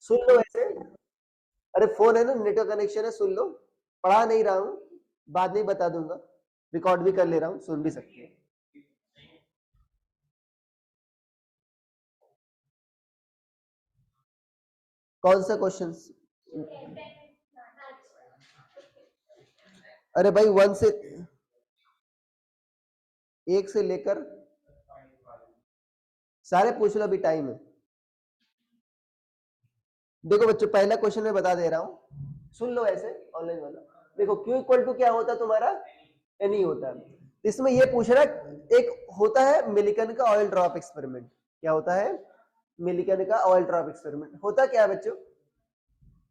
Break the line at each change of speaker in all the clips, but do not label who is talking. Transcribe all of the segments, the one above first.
सुन लो ऐसे, अरे फोन है ना, नेटवर्क कनेक्शन है, सुन लो, पढ़ा नहीं रहा हूँ, बाद में बता दूंगा, रिकॉर्ड भी कर ले रहा हूँ, सुन भी सकते हैं। कौन सा क्वेश्चन? अरे भाई 1 से 1 से लेकर सारे पूछ लो, अभी टाइम है। देखो बच्चों, पहला क्वेश्चन मैं बता दे रहा हूं, सुन लो ऐसे, ऑनलाइन वाला। देखो Q इक्वल टू क्या होता है तुम्हारा, N होता है। इसमें ये पूछ रहा है, एक होता है मिलिकन का ऑयल ड्रॉप एक्सपेरिमेंट। क्या होता है? मिलिकन का ऑयल ड्रॉप एक्सपेरिमेंट। होता क्या है बच्चों,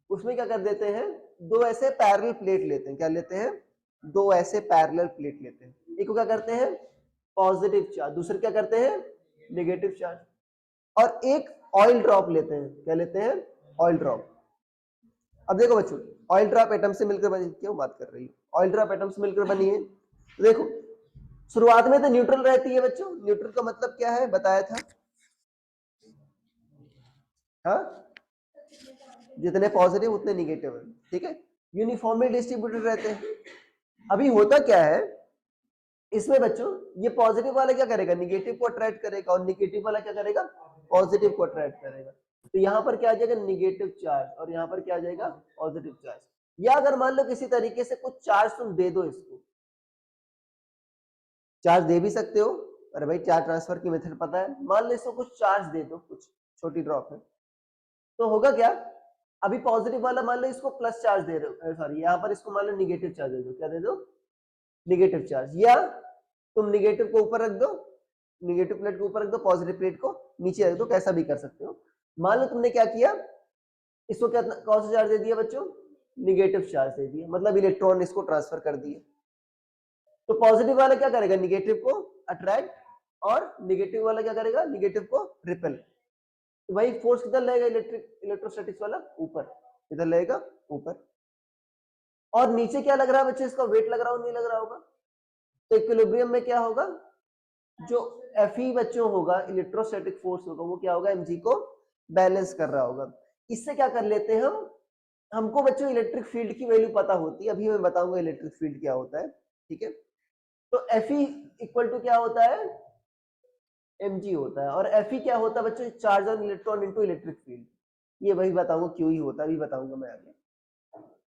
उसमें क्या कर देते हैं, दो ऐसे पैरेलल प्लेट लेते हैं। क्या लेते हैं? दो ऐसे पैरेलल प्लेट लेते हैं। एक को क्या करते हैं, पॉजिटिव चार्ज, दूसरे क्या करते हैं, नेगेटिव चार्ज, और एक ऑयल ड्रॉप लेते हैं। क्या लेते हैं? Oil drop. अब देखो बच्चों, ऑयल ड्रॉप एटम से मिलकर बनी, क्यों बात कर रही है, ऑयल ड्रॉप एटम से मिलकर बनी है। तो देखो शुरुआत में तो न्यूट्रल रहती है बच्चों। न्यूट्रल का मतलब क्या है, बताया था, हाँ, जितने पॉजिटिव उतने निगेटिव है, ठीक है, यूनिफॉर्मली डिस्ट्रीब्यूटेड रहते हैं। अभी होता क्या है इसमें बच्चों, ये पॉजिटिव वाला क्या करेगा, निगेटिव को अट्रैक्ट करेगा, और निगेटिव वाला क्या करेगा, पॉजिटिव को अट्रैक्ट करेगा। तो यहाँ पर क्या आ जाएगा, निगेटिव चार्ज, और यहाँ पर क्या आ जाएगा, पॉजिटिव चार्ज। या अगर मान लो किसी तरीके से कुछ चार्ज तुम दे दो इसको, चार्ज दे भी सकते हो, अरे भाई चार्ज ट्रांसफर की मेथड पता है, मान लो इसको कुछ चार्ज दे दो, कुछ छोटी ड्रॉप है, तो होगा क्या, अभी पॉजिटिव वाला मान लो इसको प्लस चार्ज दे रहे हो, सॉरी यहाँ पर इसको मान लो निगेटिव चार्ज दे दो। क्या दे दो, निगेटिव चार्ज। या तुम निगेटिव को ऊपर रख दो, निगेटिव प्लेट को ऊपर रख दो, पॉजिटिव प्लेट को नीचे रख दो, कैसा भी कर सकते हो। मान लो तुमने क्या किया, इसको क्या, कौन सा चार्ज दे दिया बच्चों, निगेटिव चार्ज दे दिया, मतलब इलेक्ट्रॉन इसको ट्रांसफर कर दिए। तो पॉजिटिव वाला क्या करेगा, निगेटिव को अट्रैक्ट, और निगेटिव वाला क्या करेगा, निगेटिव को रिपेल। तो भाई फोर्स किधर लगेगा, इलेक्ट्रोस्टैटिक्स वाला ऊपर, किधर लगेगा, ऊपर। और नीचे क्या लग रहा है बच्चे, इसका वेट लग रहा हो, नहीं लग रहा होगा। तो इक्विलिब्रियम में क्या होगा, जो Fe बच्चों होगा, इलेक्ट्रोस्टैटिक फोर्स होगा, वो क्या होगा, mg को बैलेंस कर रहा होगा। इससे क्या कर लेते हैं हम, हमको बच्चों इलेक्ट्रिक फील्ड की वैल्यू पता होती है, अभी मैं बताऊंगा इलेक्ट्रिक फील्ड क्या होता है, ठीक है। तो Fe इक्वल टू क्या होता है, mg होता है, और Fe क्या होता है बच्चों, charge on electron into electric field. ये वही बताऊंगा क्यों ही होता है, अभी बताऊंगा मैं आगे।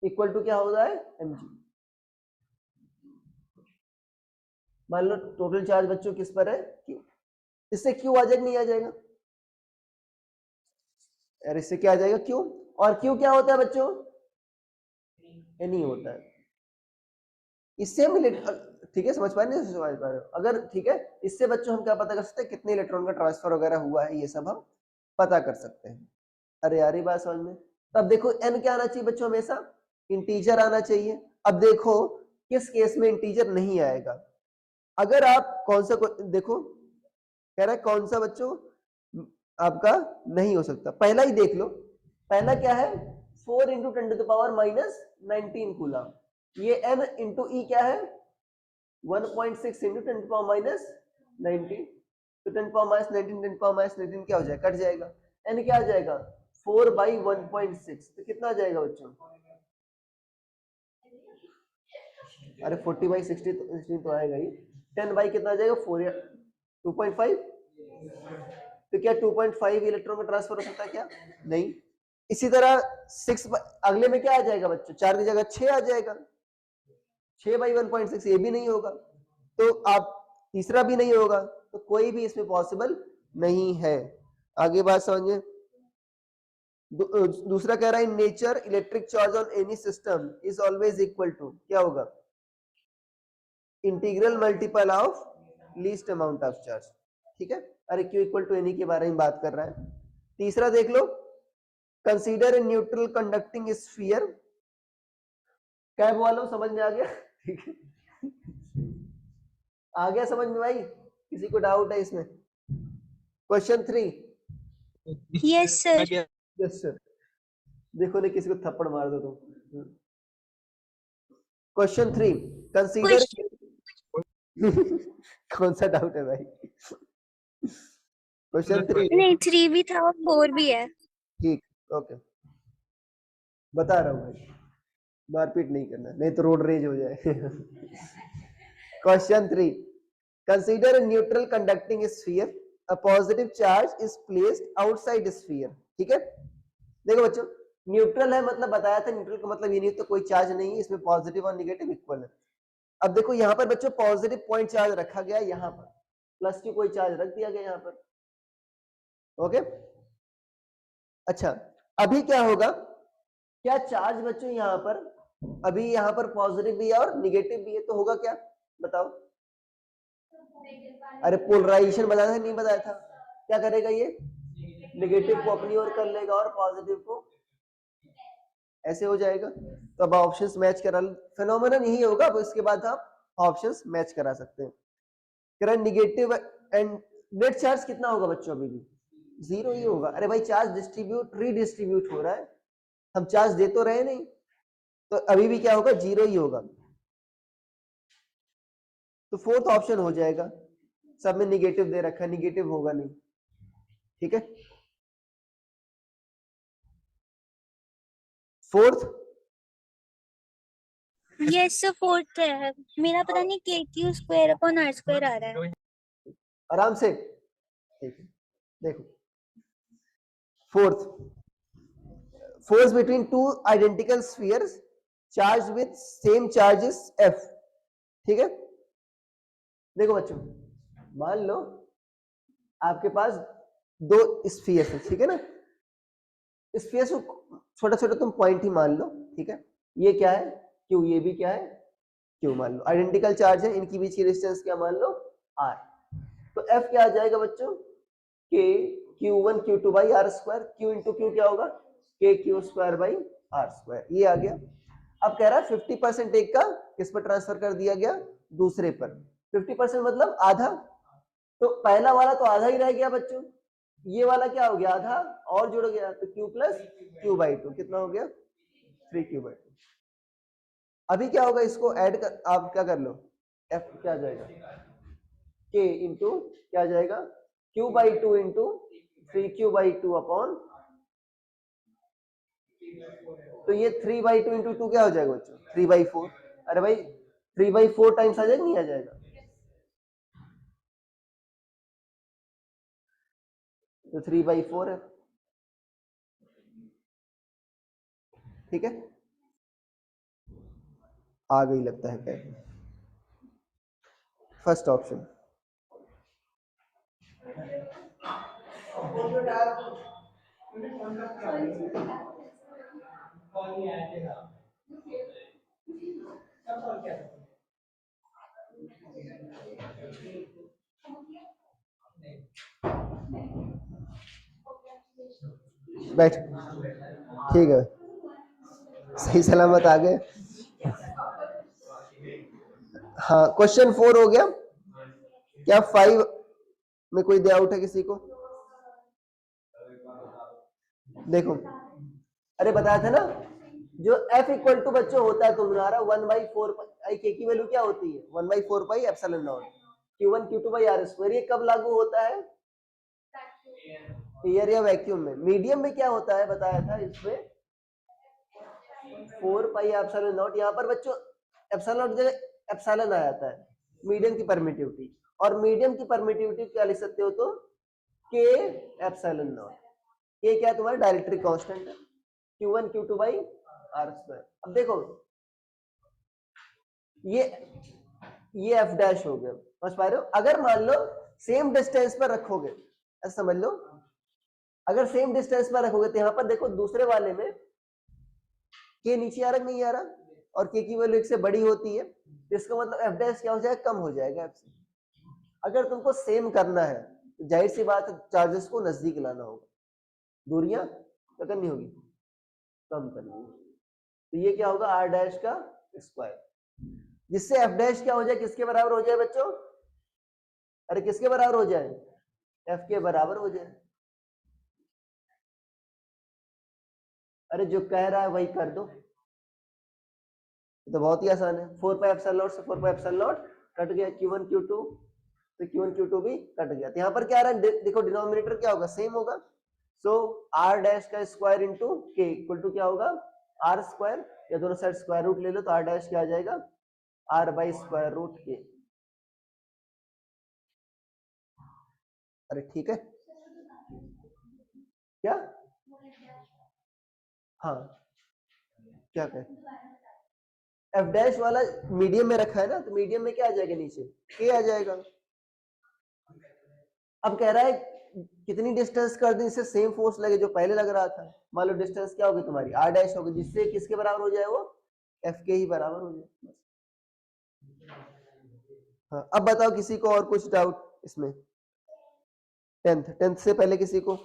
इक्वल टू क्या होता है, mg। मान लो टोटल चार्ज बच्चों किस पर है, Q। इससे Q आ जाएगा, नहीं आ जाएगा, यार इससे क्या आ जाएगा, Q। और Q क्या होता है बच्चों, N होता है। इससे हम ठीक है, समझ पा रहे, नहीं समझ पा रहे हो, अगर ठीक है, इससे बच्चों हम क्या पता कर सकते हैं, कितने इलेक्ट्रॉन का ट्रांसफर वगैरह हुआ है, ये सब हम पता कर सकते हैं। अरे यार ये बात समझ में। तब देखो n क्या आना चाहिए बच्चों, हमेशा इंटीजर आना चाहिए। अब देखो किस केस में इंटीजर नहीं आएगा, अगर आप कौन सा देखो, कह रहा है कौन सा बच्चों आपका नहीं हो सकता, पहला ही देख लो। पहला क्या है, 4 इंटू 10⁻⁻19 कूलम। ये n इंटू ई क्या है, 1.6 इंटू 10⁻⁻19। तो 10⁻⁻19 10⁻⁻19 क्या हो जाएगा, कट जाएगा, n क्या आ जाएगा, 4/1.6। तो कितना आ जाएगा बच्चों, अरे 40/60 तो आएगा ही, 10 बाई कितना आ जाएगा, 4 या 2.5। तो क्या 2.5 इलेक्ट्रॉन में ट्रांसफर हो सकता है क्या, नहीं। इसी तरह 6 अगले में क्या आ जाएगा बच्चों, 4 की जगह 6 आ जाएगा, 6/1.6, ये भी नहीं होगा। तो आप तीसरा भी नहीं होगा, तो कोई भी इसमें पॉसिबल नहीं है। आगे बात समझिए। दूसरा कह रहा है, in nature electric charge on any system is always equal to, क्या होगा, integral multiple of least amount of charge, ठीक है। अरे क्यू इक्वल टू एनी के बारे में बात कर रहा है। तीसरा देख लो, consider a neutral conducting sphere. कैब वालों समझ में आ गया, ठीक है, आ गया समझ में भाई, किसी को डाउट है इसमें? Question 3।
Yes sir.
Yes sir. देखो नहीं किसी को थप्पड़ मार दो तुम। क्वेश्चन 3, कंसीडर कौन सा डाउट है भाई, क्वेश्चन 3
नहीं 3 भी था और 4 भी है।
ठीक, ओके। बता रहा हूँ भाई, मारपीट नहीं करना, नहीं तो रोड रेज हो जाए। Question 3, consider a neutral conducting sphere, a positive charge is placed outside sphere। ठीक है, देखो बच्चों, न्यूट्रल है मतलब बताया था, न्यूट्रल का मतलब ये नहीं तो कोई चार्ज नहीं है, इसमें पॉजिटिव और निगेटिव इक्वल है। अब देखो यहाँ पर बच्चों पॉजिटिव पॉइंट चार्ज रखा गया, यहाँ पर प्लस की कोई चार्ज रख दिया गया यहाँ पर। ओके, अच्छा अभी क्या होगा, क्या चार्ज बच्चों यहाँ पर, अभी यहाँ पर पॉजिटिव भी है और निगेटिव भी है, तो होगा क्या बताओ। अरे पोलराइजेशन बताया था नहीं बताया था, क्या करेगा ये, निगेटिव को अपनी ओर कर लेगा और पॉजिटिव को ऐसे हो जाएगा। तो अब ऑप्शंस मैच करा, फिनोमेनन यही होगा, अब इसके बाद आप ऑप्शंस मैच करा सकते हैं। Current negative and net charge कितना होगा बच्चों, अभी भी जीरो ही होगा। अरे भाई चार्ज डिस्ट्रीब्यूट रीडिस्ट्रीब्यूट हो रहा है, हम चार्ज दे तो रहे नहीं, तो अभी भी क्या होगा, जीरो ही होगा। तो फोर्थ ऑप्शन हो जाएगा, सब में निगेटिव दे रखा है, निगेटिव होगा नहीं। ठीक है, फोर्थ,
यस सर फोर्थ है मेरा, पता नहीं K Q square upon R square आ रहा है।
आराम से, ठीक है देखो, fourth, force between two identical spheres charged with same charges F। ठीक है, देखो बच्चों, मान लो आपके पास दो स्फीयर्स है, ठीक है ना, स्फीयर्स को छोटा छोटा तुम पॉइंट ही मान लो, ठीक है, ये क्या है Q, ये भी क्या है Q मान लो, आइडेंटिकल चार्ज है, इनकी बीच की डिस्टेंस क्या मान लो R। तो F क्या आ जाएगा बच्चों, K Q1 Q2 by R square, Q into Q क्या होगा, K Q square by R square, ये आ गया। अब कह रहा है 50% एक का किस पर ट्रांसफर कर दिया गया, दूसरे पर। 50% मतलब आधा, तो पहला वाला तो आधा ही रह गया बच्चों, ये वाला क्या हो गया, आधा और जुड़ गया, तो Q प्लस Q बाई 2 कितना हो गया, 3Q बाई 2। अभी क्या होगा, इसको ऐड कर, आप क्या कर लो, F क्या आ जाएगा, K इंटू क्या आ जाएगा, Q by 2 into 3Q by 2 upon, तो ये 3 बाई 2 इंटू 2 क्या हो जाएगा बच्चों, 3 बाई 4। अरे भाई 3 बाई 4 टाइम्स आ जाएगा, नहीं आ जाएगा, तो 3 बाई 4 है। ठीक है, आ गई लगता है क्या, फर्स्ट ऑप्शन। बैठ, ठीक है, सही सलामत आ गए। हाँ क्वेश्चन 4 हो गया, क्या 5 में कोई डाउट है किसी को, देखो अरे बताया था ना, जो F इक्वल टू बच्चों होता है तुम्हारा 1/4 पाई, K की वैल्यू क्या होती है 1/4 pi epsilon naught Q1 Q2 by R square. ये कब लागू होता है, एयर या वैक्यूम में। मीडियम में क्या होता है बताया था, इसमें 4 पाई एप्सिलॉन नॉट, यहाँ पर बच्चों एप्सिलॉन नॉट जगह एप्सिलॉन आ जाता है, मीडियम की परमिटिविटी, और मीडियम की परमिटिविटी क्या लिख सकते हो तो K एप्सिलॉन नॉट, K क्या तुम्हारा डायरेक्ट्रिक कांस्टेंट है, Q1 Q2 by R square. अब देखो ये F डैश हो गया, समझ पा रहे हो, अगर मान लो सेम डिस्टेंस पर रखोगे, ऐसा समझ लो, अगर सेम डिस्टेंस पर रखोगे तो यहाँ पर देखो दूसरे वाले में K नीचे आ रहा नहीं आ रहा, और K की वैल्यू 1 से बड़ी होती है, तो इसका मतलब F डैश क्या हो जाएगा, कम हो जाएगा F से। अगर तुमको सेम करना है तो जाहिर सी बात है चार्जेस को नजदीक लाना होगा, दूरियां क्या करनी होगी, कम करनी होगी। तो ये क्या होगा, R डैश का स्क्वायर, जिससे F डैश क्या हो जाए, किसके बराबर हो जाए बच्चों, अरे किसके बराबर हो जाए, F के बराबर हो जाए। अरे जो कह रहा है वही कर दो, तो बहुत ही आसान है, 4 पाई एप्सिलॉन नॉट से 4 पाई एप्सिलॉन नॉट कट गया, Q1 Q2 तो Q1 Q2 भी कट गया। तो यहाँ पर क्या आ रहा है, देखो डिनोमिनेटर क्या होगा, सेम होगा, सो R डैश का square into K equal to क्या होगा आर स्क्वायर, या दोनों साइड स्क्वायर रूट ले लो तो आर डैश क्या आ जाएगा, आर बाई स्क्वायर रूट के। अरे ठीक है क्या, हाँ क्या कहे, एफ डैश वाला मीडियम में रखा है ना, तो मीडियम में क्या आ जाएगा, नीचे के आ जाएगा। अब कह रहा है कितनी डिस्टेंस कर दें इससे सेम फोर्स लगे जो पहले लग रहा था। मान लो डिस्टेंस क्या होगी तुम्हारी, आर डैश होगी, जिससे किसके बराबर हो जाए वो, एफ के ही बराबर हो जाए। हाँ अब बताओ किसी को और कुछ डाउट इसमें, टेंथ से पहले किसी को,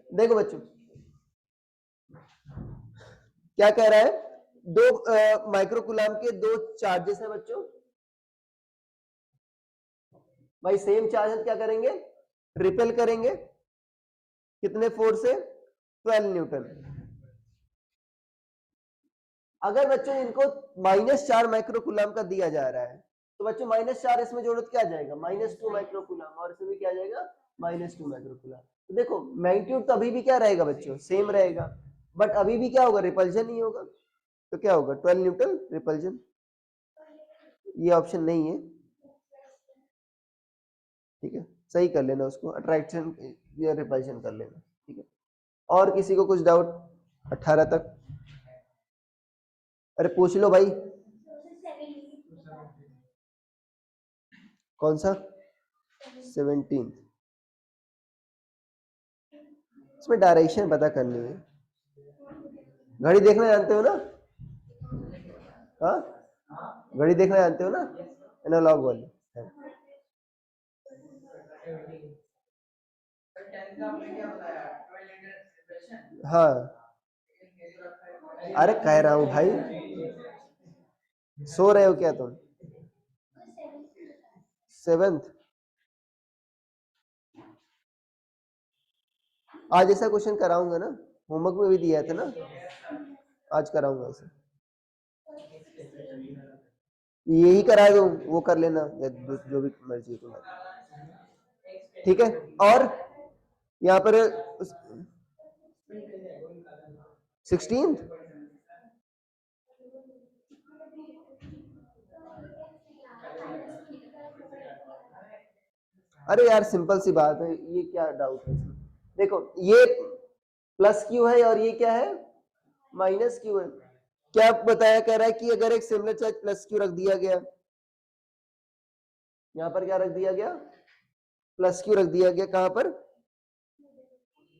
देखो बच्चों क्या कह रहा है, दो माइक्रोकुलाम के दो चार्जेस है बच्चों, भाई सेम चार्ज है, क्या करेंगे, रिपेल करेंगे, कितने फोर्स से, 12 न्यूटन। अगर बच्चों इनको -4 माइक्रोकुलाम का दिया जा रहा है, तो बच्चों -4 इसमें जोड़ो तो क्या आ जाएगा, -2 माइक्रोकुलाम, और इसमें भी क्या आ जाएगा, -2 माइक्रोकुलाम। तो देखो मैग्नीट्यूड तो अभी भी क्या रहेगा बच्चों, सेम रहेगा, बट अभी भी क्या होगा, रिपल्जन ही होगा। तो क्या होगा, 12 न्यूटन रिपल्जन, ये ऑप्शन नहीं है, ठीक है, सही कर लेना उसको, अट्रैक्शन या रिपल्शन कर लेना, ठीक है। और किसी को कुछ डाउट 18 तक, अरे पूछ लो भाई, कौन सा 17, इसमें डायरेक्शन पता करनी है, घड़ी देखना जानते हो ना, हाँ घड़ी देखना जानते हो ना, एनालॉग वाली, हाँ अरे कह रहा हूँ भाई, सो रहे हो क्या तुम, 7th, आज ऐसा क्वेश्चन कराऊंगा ना, होमवर्क में भी दिया था ना, आज कराऊंगा ऐसा, यही करा दो, वो कर लेना या जो भी मर्जी तुम्हारी, ठीक है। और यहाँ पर 16th, अरे यार सिंपल सी बात है, ये क्या डाउट है इसमें, देखो ये प्लस क्यू है और ये क्या है, माइनस क्यू है। क्या बताया, कह रहा है कि अगर एक सिमिलर चार्ज प्लस क्यू रख दिया गया, यहां पर क्या रख दिया गया, प्लस क्यू रख दिया गया, कहां पर,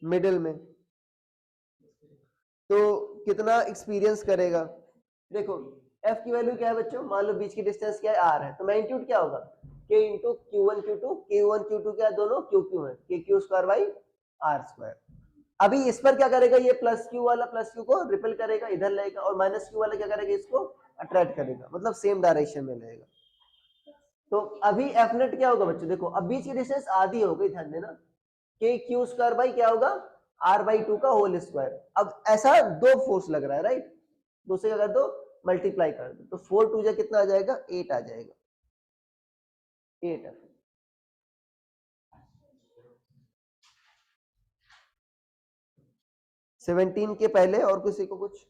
मिडिल में, तो कितना एक्सपीरियंस करेगा। देखो एफ की वैल्यू क्या है बच्चों, मान लो बीच की डिस्टेंस क्या है, आर है, तो मैग्नीट्यूड क्या होगा, के into Q1 Q2, Q1 Q2 क्या है, दोनों क्यू क्यू है, K Q square by R square. अभी इस पर क्या करेगा, ये प्लस क्यू वाला प्लस क्यू को रिपेल करेगा, इधर लेगा, और माइनस क्यू वाला क्या करेगा, इसको अट्रैक्ट करेगा, मतलब सेम डायरेक्शन में लेगा। तो अभी एफ नेट क्या होगा बच्चों, देखो अब बीच की डिस्टेंस आधी हो गई, ध्यान देना, के क्यू स्क्वायर बाई क्या होगा, r/2 का होल स्क्वायर। अब ऐसा दो फोर्स लग रहा है, राइट, दो से अगर दो मल्टीप्लाई कर दो तो 4 2 जा कितना आ जाएगा, 8 आ जाएगा, 8 है। 17 के पहले और किसी को कुछ,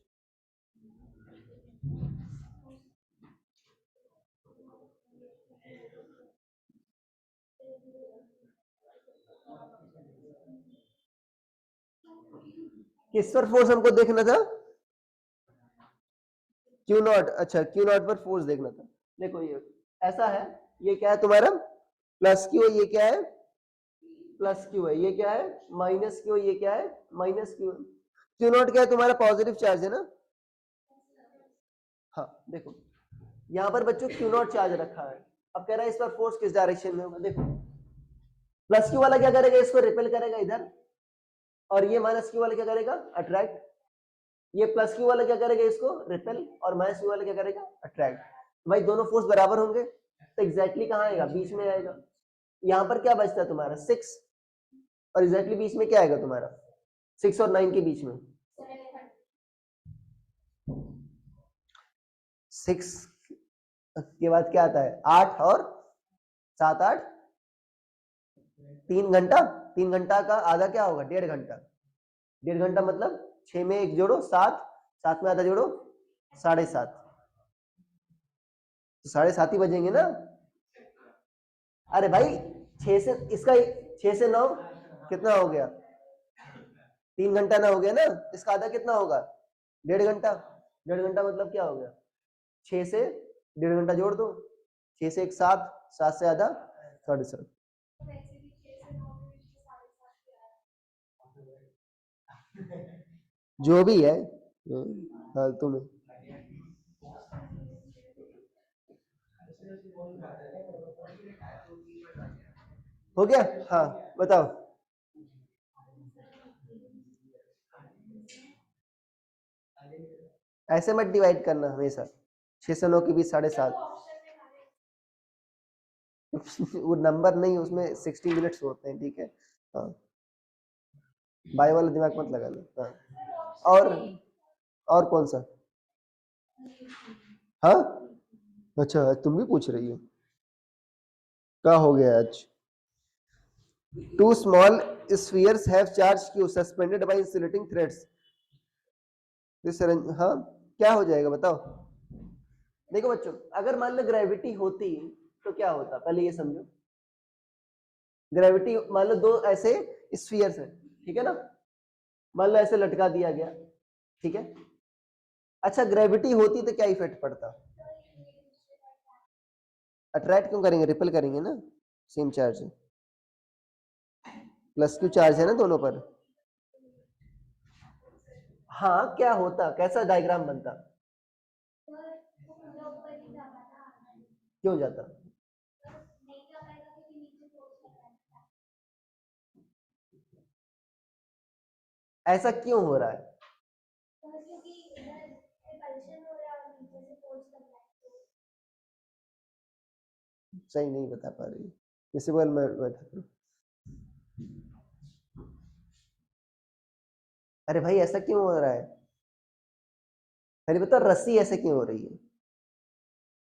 किस पर फोर्स हमको देखना था, क्यू नॉट, अच्छा क्यू नॉट पर फोर्स देखना था। देखो ये ऐसा है, ये क्या है तुम्हारा प्लस क्यू, ये क्या है प्लस क्यू है, ये क्या है माइनस क्यू, ये क्या है माइनस क्यू। क्यू नॉट क्या है तुम्हारा, पॉजिटिव चार्ज है ना, हाँ देखो यहाँ पर बच्चों क्यू नॉट चार्ज रखा है। अब कह रहा है इस पर फोर्स किस डायरेक्शन में होगा, देखो प्लस क्यू वाला क्या करेगा, इसको रिपेल करेगा इधर, और ये माइनस क्यू वाला क्या करेगा, अट्रैक्ट। ये प्लस क्यू वाला क्या करेगा, इसको रिपेल, और माइनस क्यू वाला क्या करेगा, अट्रैक्ट। भाई दोनों फोर्स बराबर होंगे तो एग्जैक्टली कहाँ आएगा, बीच में आएगा। यहाँ पर क्या बचता है तुम्हारा 6, और एग्जैक्टली बीच में क्या आएगा तुम्हारा 6 और 9 के बीच में 6 के बाद क्या आता है 8 और 7 8, 3 घंटा का आधा क्या होगा? 1.5 घंटा। 1.5 घंटा मतलब 6 में 1 जोड़ो 7, 7 में आधा जोड़ो 7.5, तो 7.5 ही बजेंगे ना। अरे भाई 6 से इसका 6 से 9 कितना हो गया? 3 घंटा ना हो गया ना। इसका आधा कितना होगा? 1.5 घंटा। 1.5 घंटा मतलब क्या हो गया? 6 से 1.5 घंटा जोड़ दो। 6 से 1 7, 7 से आधा 7.5। जो भी है फालतू में। हो गया? हाँ बताओ। ऐसे मत डिवाइड करना हमेशा। 6 से 9 के बीच 7.5। वो नंबर नहीं, उसमें 60 मिनट्स होते हैं, ठीक है। हाँ, बाय वाला दिमाग मत लगा लो। हाँ, और कौन सा? हाँ अच्छा, तुम भी पूछ रही हो? क्या हो गया आज? Two small spheres have charge q suspended by insulating threads. हाँ, क्या हो जाएगा बताओ? देखो बच्चों, अगर मान लो ग्रेविटी होती तो क्या होता, पहले ये समझो। ग्रेविटी मान लो दो ऐसे स्फीयर्स है, ठीक है ना, मान लो ऐसे लटका दिया गया, ठीक है। अच्छा, ग्रेविटी होती तो क्या इफेक्ट पड़ता? अट्रैक्ट क्यों करेंगे? रिपल करेंगे ना, सेम चार्ज है, प्लस क्यू चार्ज है ना दोनों पर। हाँ, क्या होता, कैसा डायग्राम बनता? क्यों जाता? ऐसा क्यों हो रहा है? सही नहीं बता पा रही, विजिबल में बैठा। अरे भाई ऐसा क्यों हो रहा है? अरे बता, रस्सी ऐसे क्यों हो रही है?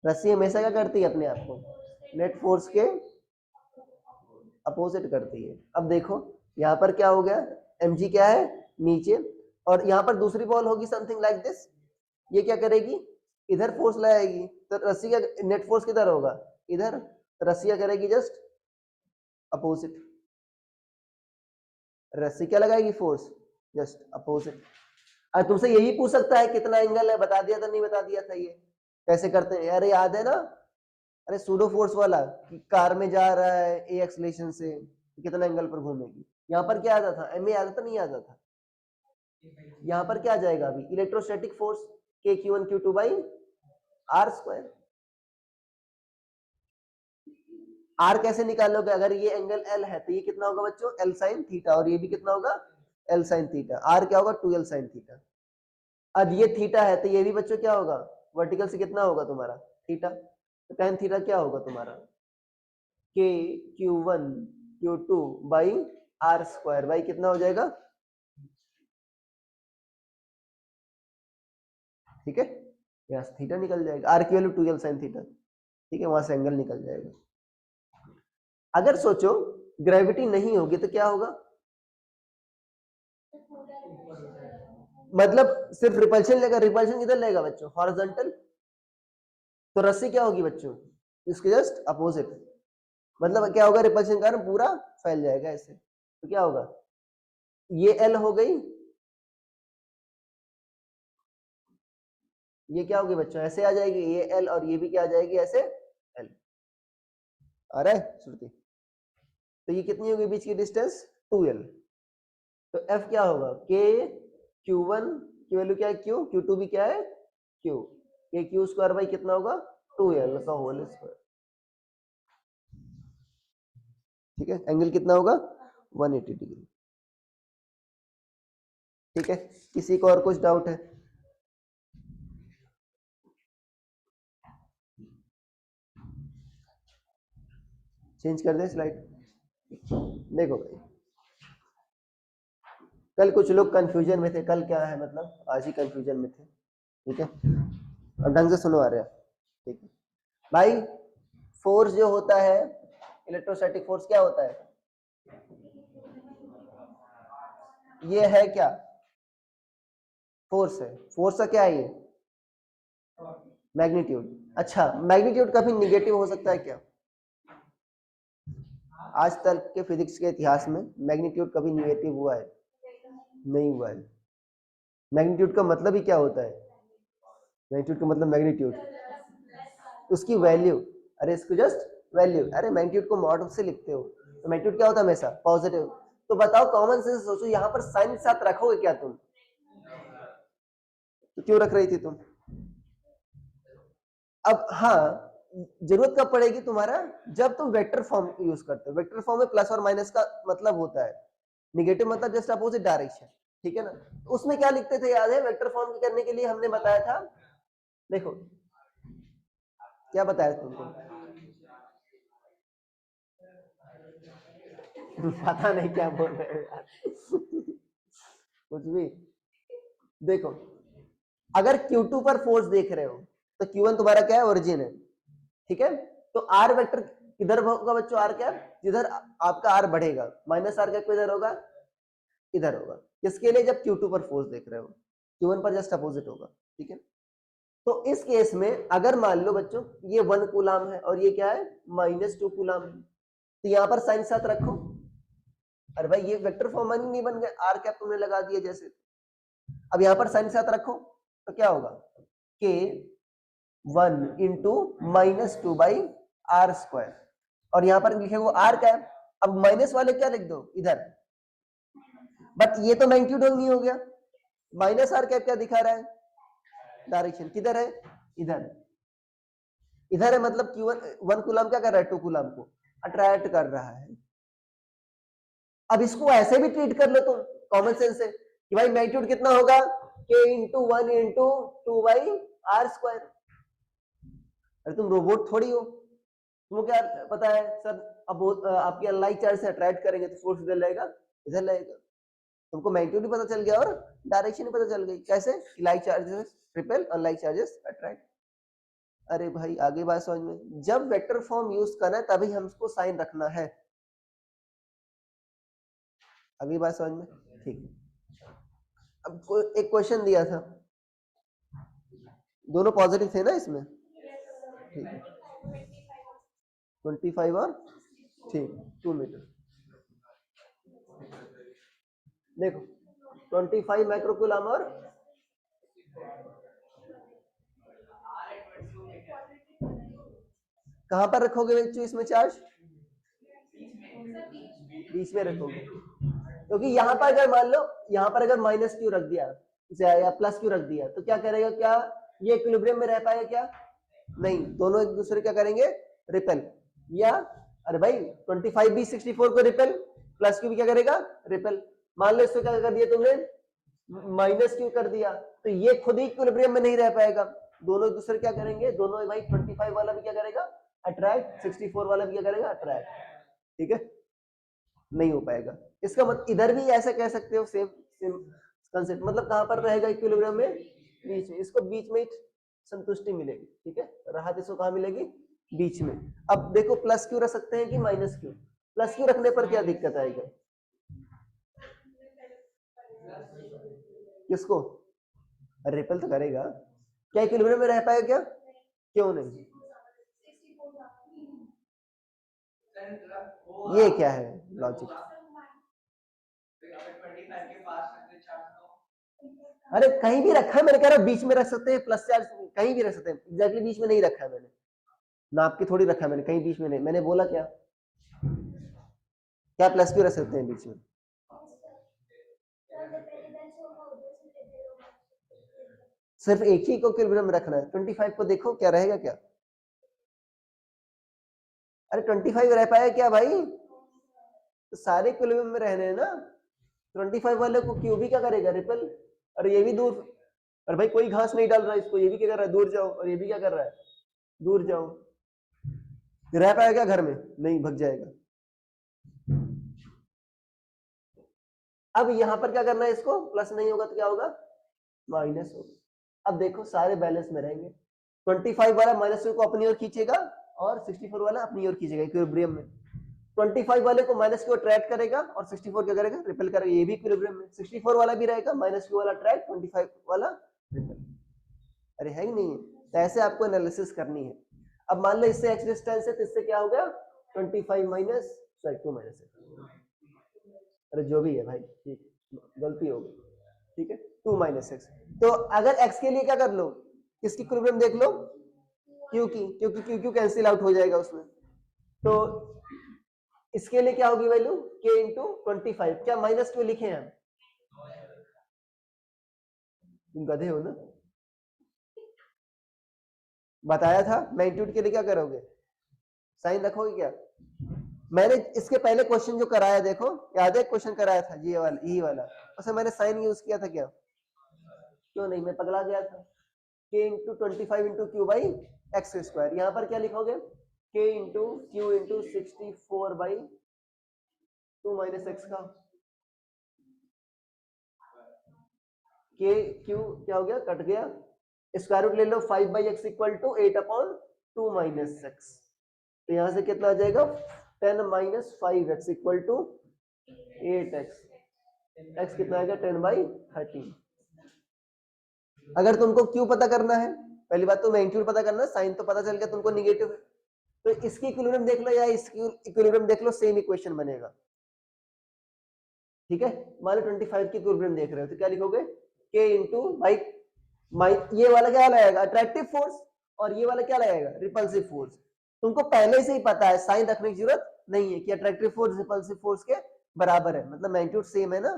रस्सी हमेशा क्या करती है अपने आप को? नेट फोर्स के अपोजिट करती है। अब देखो यहाँ पर क्या हो गया, mg क्या है नीचे, और यहाँ पर दूसरी बॉल होगी समथिंग लाइक दिस, ये क्या करेगी? इधर फोर्स लाएगी, तो रस्सी का नेट फोर्स किधर होगा? इधर। तो रस्सी क्या करेगी? Just opposite. रस्सी क्या लगाएगी? Force, just opposite. अब तुमसे यही पूछ सकता है कितना एंगल है, बता दिया था नहीं बता दिया था? ये कैसे करते हैं? अरे याद है ना, अरे सूडो फोर्स वाला, कि कार में जा रहा है ए एक्सलेशन से, कितना एंगल पर घूमेगी। यहाँ पर क्या आता था? एम ए आता था नहीं आता था? यहाँ पर क्या आ जाएगा अभी? इलेक्ट्रोस्टैटिक फोर्स के Q1 Q2 by R square. Are कैसे निकालोगे? अगर ये एंगल एल है तो ये कितना होगा बच्चों? एल साइन थीटा, और ये भी कितना होगा? L sine theta. आर क्या होगा? 2 एल साइन थीटा। अब ये थीटा है तो ये भी बच्चों क्या होगा? वर्टिकल से कितना होगा तुम्हारा? थीटा। तो tan थीटा क्या होगा तुम्हारा? के Q1 Q2 by R square by कितना हो जाएगा? ठीक है, यहाँ से थीटा निकल जाएगा, आर की वैल्यू 2l sin थीटा, ठीक है, वहां से एंगल निकल जाएगा। अगर सोचो ग्रेविटी नहीं होगी तो क्या होगा? मतलब सिर्फ रिपल्शन लेगा, रिपल्शन किधर लेगा बच्चों? हॉरिजॉन्टल। तो रस्सी क्या होगी बच्चों? इसके जस्ट अपोजिट। मतलब क्या होगा? रिपल्शन के कारण पूरा फैल जाएगा ऐसे, तो क्या होगा? ये एल हो गई, ये क्या होगी बच्चों? ऐसे आ जाएगी ये एल, और ये भी क्या आ जाएगी? ऐसे एल। आ रहा है श्रुति? तो ये कितनी होगी बीच की डिस्टेंस? 2l। तो F क्या होगा? K Q1 की वैल्यू क्या है? Q, Q2 भी क्या है? Q। ये Q स्क्वायर बाई कितना होगा? 2l का होल स्क्वायर। ठीक है, एंगल कितना होगा? 180 डिग्री। ठीक है, किसी को और कुछ डाउट है? चेंज कर दे स्लाइड। देखो भाई, कल कुछ लोग कंफ्यूजन में थे, कल क्या है मतलब आज ही कंफ्यूजन में थे, ठीक है। अब ढंग से सुनो आ रहा है, ठीक है भाई। फोर्स जो होता है, इलेक्ट्रोस्टैटिक फोर्स क्या होता है? ये है क्या, फोर्स है, फोर्स का क्या है ये, मैग्नीट्यूड। अच्छा, मैग्नीट्यूड कभी निगेटिव हो सकता है क्या, आज तक के फिजिक्स के इतिहास में मैग्नीट्यूड कभी निगेटिव हुआ है, नहीं हुआ है। मैग्नीट्यूड का मतलब ही क्या होता है, मैग्नीट्यूड का मतलब मैग्नीट्यूड, उसकी वैल्यू, अरे इसको जस्ट वैल्यू, अरे मैग्नीट्यूड को मॉड से लिखते हो तो मैग्नीट्यूड क्या होता है हमेशा पॉजिटिव। तो बताओ कॉमन सेंस सोचो, यहाँ पर साइन के साथ रखोगे क्या तुम, तो क्यों रख रही थी तुम। अब हाँ, जरूरत कब पड़ेगी तुम्हारा, जब तुम वेक्टर फॉर्म यूज करते हो। वेक्टर फॉर्म में प्लस और माइनस का मतलब होता है, निगेटिव मतलब जस्ट अपोजिट डायरेक्शन, ठीक है ना। तो उसमें क्या लिखते थे याद है, वेक्टर फॉर्म करने के लिए हमने बताया था, देखो क्या बताया तुमको, पता नहीं क्या बोल रहे हो यार कुछ भी। देखो अगर Q2 पर फोर्स देख रहे हो तो Q1 तुम्हारा क्या है, ओरिजिन है, ठीक है। तो R वेक्टर किधर होगा बच्चों, R क्या, जिधर आपका R बढ़ेगा, माइनस R का किधर होगा, इधर होगा। इसके लिए जब Q2 पर फोर्स देख रहे हो, Q1 पर जस्ट अपोजिट होगा, ठीक है। तो इस केस में अगर मान लो बच्चों ये 1 कूलाम है और ये क्या है, -2 कूलाम है, तो यहाँ पर साइन साथ रखो। अरे भाई ये वेक्टर फॉर्म नहीं बन गए, आर कैप तुमने लगा दिया जैसे। अब यहाँ पर साइन साथ रखो तो क्या होगा, के 1 इंटू -2 बाई आर स्क्वायर, और यहाँ पर लिखे वो आर कैप। अब माइनस वाले क्या लिख दो इधर, बट ये तो मैग्नीट्यूड नहीं हो गया, माइनस आर कैप क्या दिखा रहा है, डायरेक्शन किधर है, इधर, इधर है, मतलब Q1 1 कूलम क्या कर रहा है, 2 कूलम को अट्रैक्ट कर रहा है। अब इसको ऐसे भी ट्रीट कर लो तुम कॉमन सेंस से कि भाई मैग्नीट्यूड कितना होगा, k into 1 into 2 by R square. अरे तुम रोबोट थोड़ी हो, तुमको क्या पता है सर, अब आपके अनलाइक चार्ज से अट्रैक्ट करेंगे तो फोर्स इधर लगेगा, इधर लगेगा। तुमको मैग्नीट्यूड भी पता चल गया और डायरेक्शन भी पता चल गई, कैसे, like charges repel, unlike charges attract. अरे भाई आगे बात समझ में, जब वेक्टर फॉर्म यूज करना है तभी हमको साइन रखना है, अगली बात समझ में, ठीक है। अब एक क्वेश्चन दिया था, दोनों पॉजिटिव थे ना इसमें, ठीक है, 25 और ठीक 2 मीटर। देखो 25 माइक्रोकूलम और कहां पर रखोगे बच्चों इसमें चार्ज, बीच में रखोगे, क्योंकि यहाँ पर अगर मान लो यहाँ पर अगर -q रख दिया या +q रख दिया तो क्या करेगा, क्या ये इक्विलिब्रियम में रह पाएगा क्या, नहीं, दोनों एक दूसरे क्या करेंगे, रिपेल। या अरे भाई 25 भी 64 को रिपेल, +q भी क्या करेगा, रिपेल। मान लो इसको क्या कर दिया तुमने, -q कर दिया, तो ये खुद ही इक्विलिब्रियम में नहीं रह पाएगा, दोनों एक दूसरे क्या करेंगे, दोनों भाई 25 वाला भी क्या करेगा, अट्रैक्ट, 64 वाला भी क्या करेगा, अट्रैक्ट, ठीक है, नहीं हो पाएगा। इसका मतलब इधर भी ऐसा कह सकते हो, सेम सेम कंसेप्ट, मतलब कहां पर रहेगा इक्विलिब्रियम में, बीच में, इसको बीच में संतुष्टि मिलेगी, ठीक है, राहत इसको कहां मिलेगी, बीच में। अब देखो +q रख सकते हैं कि -q, +q रखने पर क्या दिक्कत आएगी, किसको, रिपेल तो करेगा, क्या इक्विलिब्रियम में रह पाएगा क्या, क्यों नहीं, ये क्या है लॉजिक, अरे कहीं भी रखा है, मैंने कह रहा बीच में रख सकते हैं, प्लस चार्ज कहीं भी रख सकते हैं, एग्जैक्टली बीच में नहीं रखा है मैंने, नाप के थोड़ी रखा है मैंने, कहीं बीच में नहीं, मैंने बोला क्या, क्या +q रख सकते हैं बीच में, सिर्फ एक ही को इक्विलिब्रियम में रखना है, 25 को देखो क्या रहेगा क्या, अरे 25 रह पाएगा क्या भाई, तो सारे इक्विलिब्रियम में रहने हैं ना, 25 वाले को क्यू भी क्या करेगा, रिपेल। अरे ये भी दूर, अरे भाई कोई घास नहीं डाल रहा है इसको, ये भी क्या कर रहा है, दूर जाओ, और ये भी क्या कर रहा है, दूर जाओ, रह पाएगा क्या घर में, नहीं, भग जाएगा। अब यहां पर क्या करना है, इसको प्लस नहीं होगा तो क्या होगा, माइनस होगा। अब देखो सारे बैलेंस में रहेंगे, 25 वाला -2 को अपनी ओर खींचेगा और 64 वाला अपनी ओर खींचेगा इक्विलिब्रियम में, 25 वाले को माइनस की ओर अट्रैक्ट करेगा और 64 क्या करेगा, रिपेल करेगा। ये भी इक्विलिब्रियम में 64 वाला भी रहेगा, माइनस क्यू वाला अट्रैक्ट, 25 वाला रिपेल। अरे है ही नहीं है। तो ऐसे आपको एनालिसिस करनी है। अब मान लो इससे एक्स डिस्टेंस है तो इससे क्या हो गया, 25 माइनस 2 माइनस। अरे जो भी है भाई, ठीक, गलती हो गई, ठीक है, 2 माइनस एक्स। तो अगर एक्स के लिए क्या कर लो, किसकी इक्विलिब्रियम देख लो, क्यू की, क्योंकि क्यू क्यू कैंसिल आउट हो जाएगा उसमें। तो इसके लिए क्या होगी वैल्यू, के इंटू 25। क्या माइनस क्यों लिखे हैं हम, तुम गधे हो ना, बताया था। मैग्नीट्यूड के लिए क्या करोगे, साइन रखोगे क्या। मैंने इसके पहले क्वेश्चन जो कराया देखो, याद है क्वेश्चन कराया था ये वाला, यही वाला, उसमें मैंने साइन यूज किया था क्या, क्यों नहीं, मैं पगला गया था। के into 25 into Q by x square. यहाँ पर क्या लिखोगे, के into Q into 64 by 2 minus x का, के क्यू क्या हो गया, कट गया, स्क्वायर रूट ले लो 5 by X equal to 8 upon 2 minus X. तो यहां से कितना आ जाएगा, 10 minus 5 X equal to 8 X. X कितना आएगा, 10 बाई 13। अगर तुमको क्यू पता करना है, पहली बात तो मैग्नीट्यूड पता करना है, साइन तो पता चल गया तुमको निगेटिव है, तो इसकी इक्विलिब्रियम देख लो या इसकी इक्विलिब्रियम देख लो, सेम इक्वेशन बनेगा। ठीक है, मान लो 25 की इक्विलिब्रियम देख रहे हो तो क्या लिखोगे, के इंटू बाई ये वाला क्या लगाएगा, अट्रैक्टिव फोर्स, और ये वाला क्या लगाएगा, रिपल्सिव फोर्स। तुमको पहले से ही पता है, साइन रखने की जरूरत नहीं है कि अट्रैक्टिव फोर्स रिपल्सिव फोर्स के बराबर है, मतलब मैग्नीट्यूड सेम है ना,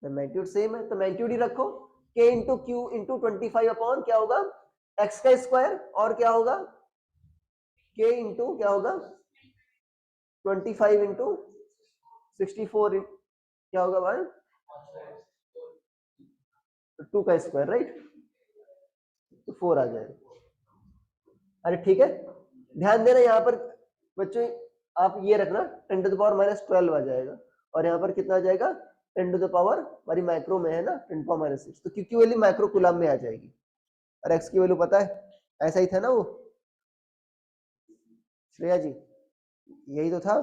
मैग्नीट्यूड सेम है तो मैग्नीट्यूड ही रखो। के इंटू क्यू इंटू 25 अपॉन क्या होगा, एक्स का स्क्वायर, और क्या होगा, के इंटू क्या होगा 25 इंटू 64 क्या होगा भाई, 2 का स्क्वायर, राइट, तो 4 आ जाएगा। अरे ठीक है, ध्यान देना यहाँ पर बच्चों, आप ये रखना 10 टू द पावर माइनस 12 आ जाएगा, और यहाँ पर कितना आ जाएगा, 10 टू द पावर, हमारी माइक्रो में है ना 10 टू पावर माइनस 6, तो क्यू की वैल्यू माइक्रो कूलम में आ जाएगी, और एक्स की वैल्यू पता है, ऐसा ही था ना वो, श्रेया जी यही तो था,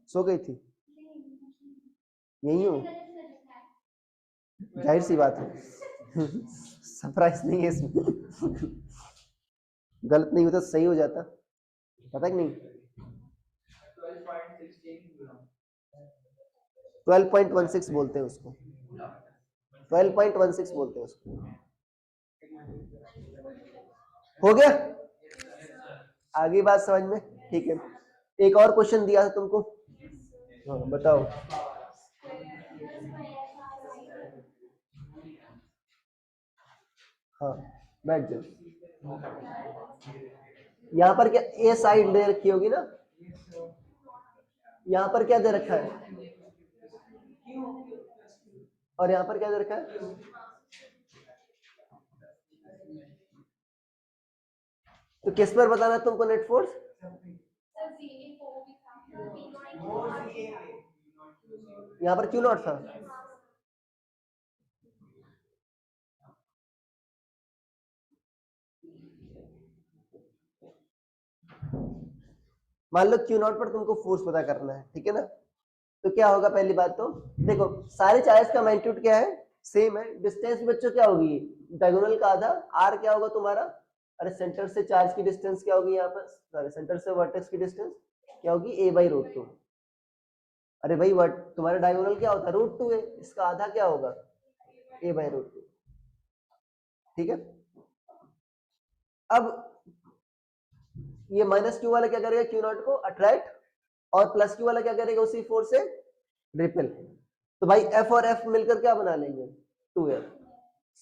सो गई थी, यही हूँ, जाहिर सी बात है सरप्राइज नहीं है इसमें गलत नहीं होता सही हो जाता, पता कि नहीं। 12.16 बोलते हैं उसको, 12.16 बोलते हैं उसको। हो गया, आगे बात समझ में, ठीक है। एक और क्वेश्चन दिया था तुमको, हाँ बताओ। हाँ बैठ जाओ, यहाँ पर क्या ए साइड दे रखी होगी ना, यहाँ पर क्या दे रखा है, और यहाँ पर क्या दे रखा है, तो किस पर बताना तुमको नेट फोर्स, यहाँ पर क्यों नॉट था, मान लो क्यू नॉट पर तुमको फोर्स पता करना है, ठीक है ना, तो क्या होगा, पहली बात तो देखो सारे चार्ज का मैग्नीट्यूड क्या है, सेम है, डिस्टेंस बच्चों क्या होगी, डायगोनल का आधा, आर क्या होगा तुम्हारा, अरे सेंटर से चार्ज की डिस्टेंस क्या होगी, यहाँ पर सॉरी सेंटर से वर्टेक्स की डिस्टेंस क्या होगी, ए बाई रूट 2। अरे भाई वर्ट तुम्हारा डायगोनल क्या होता है, रूट 2 है, इसका आधा क्या होगा, ए बाई रूट 2, ठीक है। अब ये माइनस क्यू वाला क्या करेगा, क्यू नॉट को अट्रैक्ट, और प्लस क्यू वाला क्या करेगा, उसी फोर्स से रिपेल। तो भाई एफ और एफ मिलकर क्या बना लेंगे, 2f।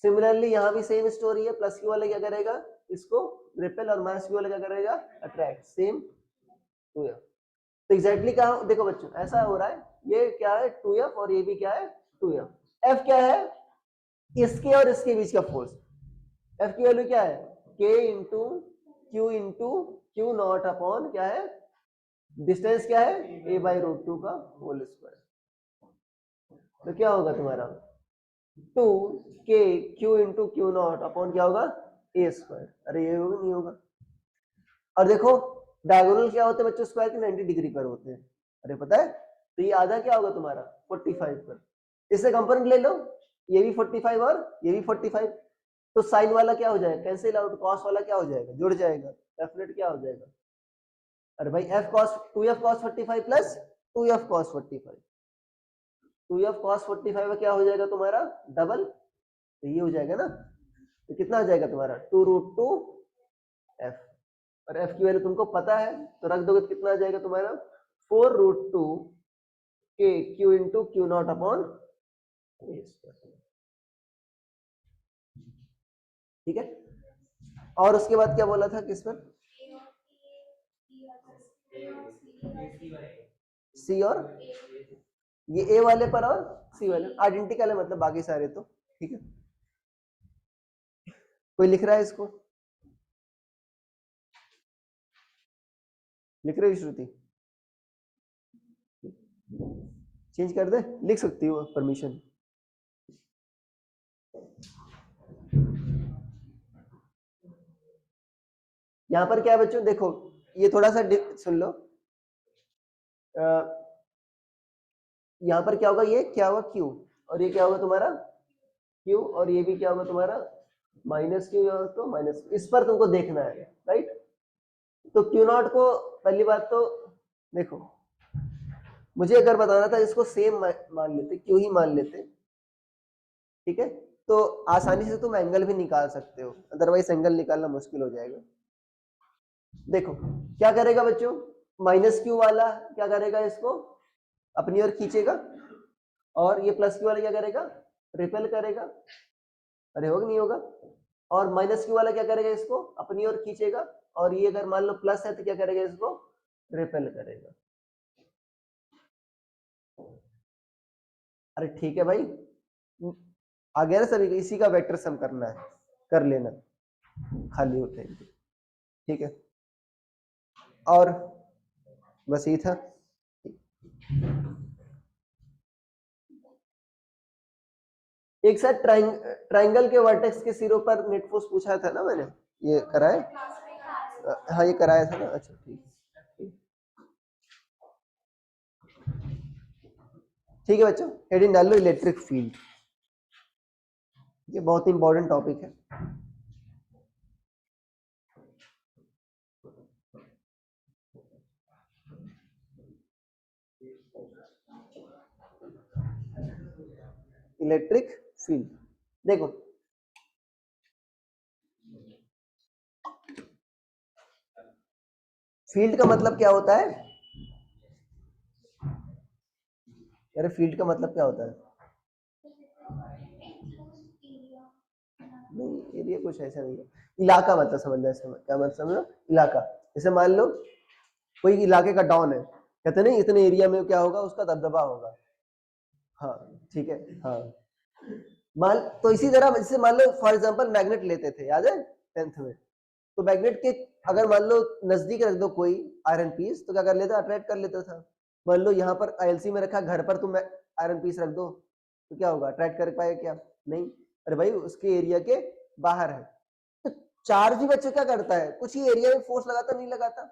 सिमिलरली यहाँ भी सेम स्टोरी है, प्लस क्यू वाला क्या करेगा, इसको रिपेल, और माइनस क्यू वाला क्या करेगा, अट्रैक्ट, सेम 2f। तो एग्जैक्टली कहा देखो बच्चों, ऐसा हो रहा है, ये क्या है 2f, और ये भी क्या है 2f। f क्या है, इसके और इसके बीच का फोर्स, f की वैल्यू क्या है, k into Q not upon क्या है, डिस्टेंस क्या है, a बाई रूट 2 का होल स्क्वायर। तो क्या होगा तुम्हारा 2k Q into Q not upon क्या होगा, a स्क्वायर। अरे ये होगा नहीं होगा, और देखो डायगोनल क्या होते हैं बच्चों, स्क्वायर के 90 डिग्री पर होते हैं, अरे पता है, तो ये आधा क्या होगा तुम्हारा 45 पर, इससे कंपोनेंट ले लो, ये भी 45 और ये भी 45, तो साइन वाला क्या हो जाएगा, कैंसिल आउट, कॉस वाला क्या हो जाएगा, जुड़ जाएगा, डेफिनेट क्या हो जाएगा, अरे भाई f cos 2f cos 45 plus 2f cos 45, 2f cos 45 में क्या हो जाएगा तुम्हारा डबल, तो ये हो जाएगा ना, तो कितना हो जाएगा तुम्हारा 2√2f, और f की वैल्यू तुमको पता है तो रख दोगे तो कितना आ जाएगा तुम्हारा 4√2 k q into Q not upon a square, ठीक है। और उसके बाद क्या बोला था किस पर, सी और ये ए वाले पर और सी वाले आइडेंटिकल है, मतलब बाकी सारे तो ठीक है। कोई लिख रहा है इसको, लिख रहे हो श्रुति, चेंज कर दे, लिख सकती हो परमिशन। यहां पर क्या है बच्चों, देखो ये थोड़ा सा सुन लो, यहां पर क्या होगा, ये क्या होगा Q, और ये क्या होगा तुम्हारा Q, और ये भी क्या होगा तुम्हारा माइनस Q, तो माइनस, इस पर तुमको देखना है, राइट। तो Q नॉट को पहली बात तो देखो, मुझे अगर बताना था इसको सेम मान लेते, Q ही मान लेते, ठीक है, तो आसानी से तुम एंगल भी निकाल सकते हो, अदरवाइज एंगल निकालना मुश्किल हो जाएगा। देखो क्या करेगा बच्चों, माइनस Q वाला क्या करेगा, इसको अपनी ओर खींचेगा, और ये प्लस Q वाला क्या करेगा, रिपेल करेगा, अरे होगा नहीं होगा, और माइनस Q वाला क्या करेगा, इसको अपनी ओर खींचेगा, और ये अगर मान लो प्लस है तो क्या करेगा, इसको रिपेल करेगा। अरे ठीक है भाई, आ गया ना सभी को, इसी का वेक्टर सम करना है, कर लेना खाली होते हैं, ठीक है। और बस यही था। एक साथ ट्राइंगल के वर्टेक्स के सिरों पर नेट फोर्स पूछा था ना मैंने, ये कराया, हाँ ये कराया था ना, अच्छा ठीक, ठीक है बच्चों, हेडिंग डाल लो इलेक्ट्रिक फील्ड, ये बहुत इंपॉर्टेंट टॉपिक है। इलेक्ट्रिक फील्ड, देखो फील्ड का मतलब क्या होता है, अरे फील्ड का मतलब क्या होता है, नहीं एरिया कुछ ऐसा नहीं है, इलाका मतलब समझ लो, ऐसा क्या मतलब समझ लो, इलाका, जैसे मान लो कोई इलाके का डॉन है, कहते नहीं इतने एरिया में क्या होगा, उसका दबदबा होगा, हाँ ठीक है, हाँ मान, तो इसी तरह जैसे मान लो फॉर एग्जांपल मैग्नेट लेते थे, याद है 10th में, तो मैग्नेट के अगर मान लो नजदीक रख दो कोई आयरन पीस, तो क्या कर लेता, अट्रैक्ट कर लेता था। मान लो यहाँ पर आईएलसी में रखा, घर पर तुम आयरन पीस रख दो, तो क्या होगा, अट्रैक्ट कर पाएगा क्या, नहीं, अरे भाई उसके एरिया के बाहर है। तो चार्ज भी बच्चों क्या करता है, कुछ ही एरिया में फोर्स लगाता नहीं लगाता,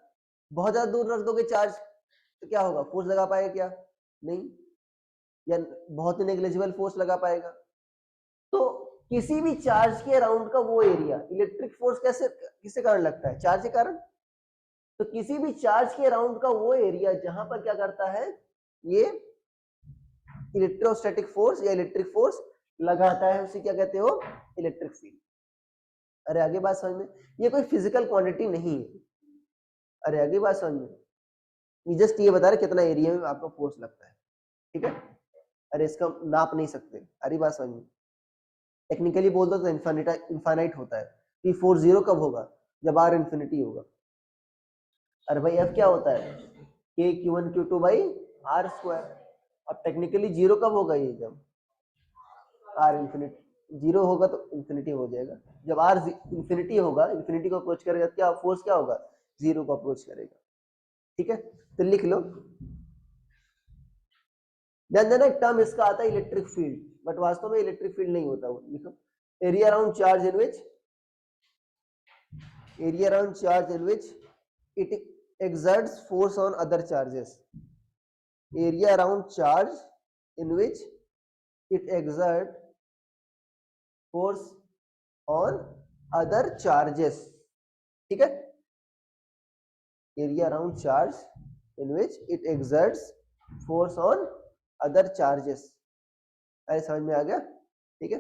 बहुत ज्यादा दूर रख दोगे चार्ज तो क्या होगा, फोर्स लगा पाएगा क्या, नहीं, या बहुत ही नेग्लिजिबल फोर्स लगा पाएगा। तो किसी भी चार्ज के अराउंड का वो एरिया, इलेक्ट्रिक फोर्स कैसे किसके कारण लगता है, चार्ज के कारण, तो किसी भी चार्ज के अराउंड का वो एरिया जहां पर क्या करता है, ये इलेक्ट्रोस्टैटिक फोर्स या इलेक्ट्रिक फोर्स लगाता है, उसे क्या कहते हो, इलेक्ट्रिक फील्ड। अरे आगे बात समझ में, ये कोई फिजिकल क्वांटिटी नहीं है, अरे आगे बात समझ में, ये जस्ट ये बता रहे कितना एरिया में आपका फोर्स लगता है, ठीक है, अरे इसका नाप नहीं सकते, अरे बात समझ में, टेक्निकली बोल दो तो इनफाइनाइट होता है, कि फोर्स जीरो कब होगा, जब आर इन्फिनिटी होगा, अरे भाई एफ क्या होता है, K Q1 Q2 by R square, अब टेक्निकली जीरो कब होगा, ये जब आर इन्फिनिटी जीरो होगा तो इन्फिनिटी हो जाएगा, जब आर इन्फिनिटी होगा, इन्फिनिटी को अप्रोच करेगा, क्या फोर्स क्या होगा, जीरो को अप्रोच करेगा, ठीक है, तो लिख लो, ध्यान देना एक टर्म इसका आता है इलेक्ट्रिक फील्ड, बट वास्तव में इलेक्ट्रिक फील्ड नहीं होता वो, लिखो area around charge in which, area around charge in which it exerts force on other charges, area around charge in which it exert force on other charges, ठीक है, area around charge in which it exerts force on other charges। अरे समझ में आ गया, ठीक है,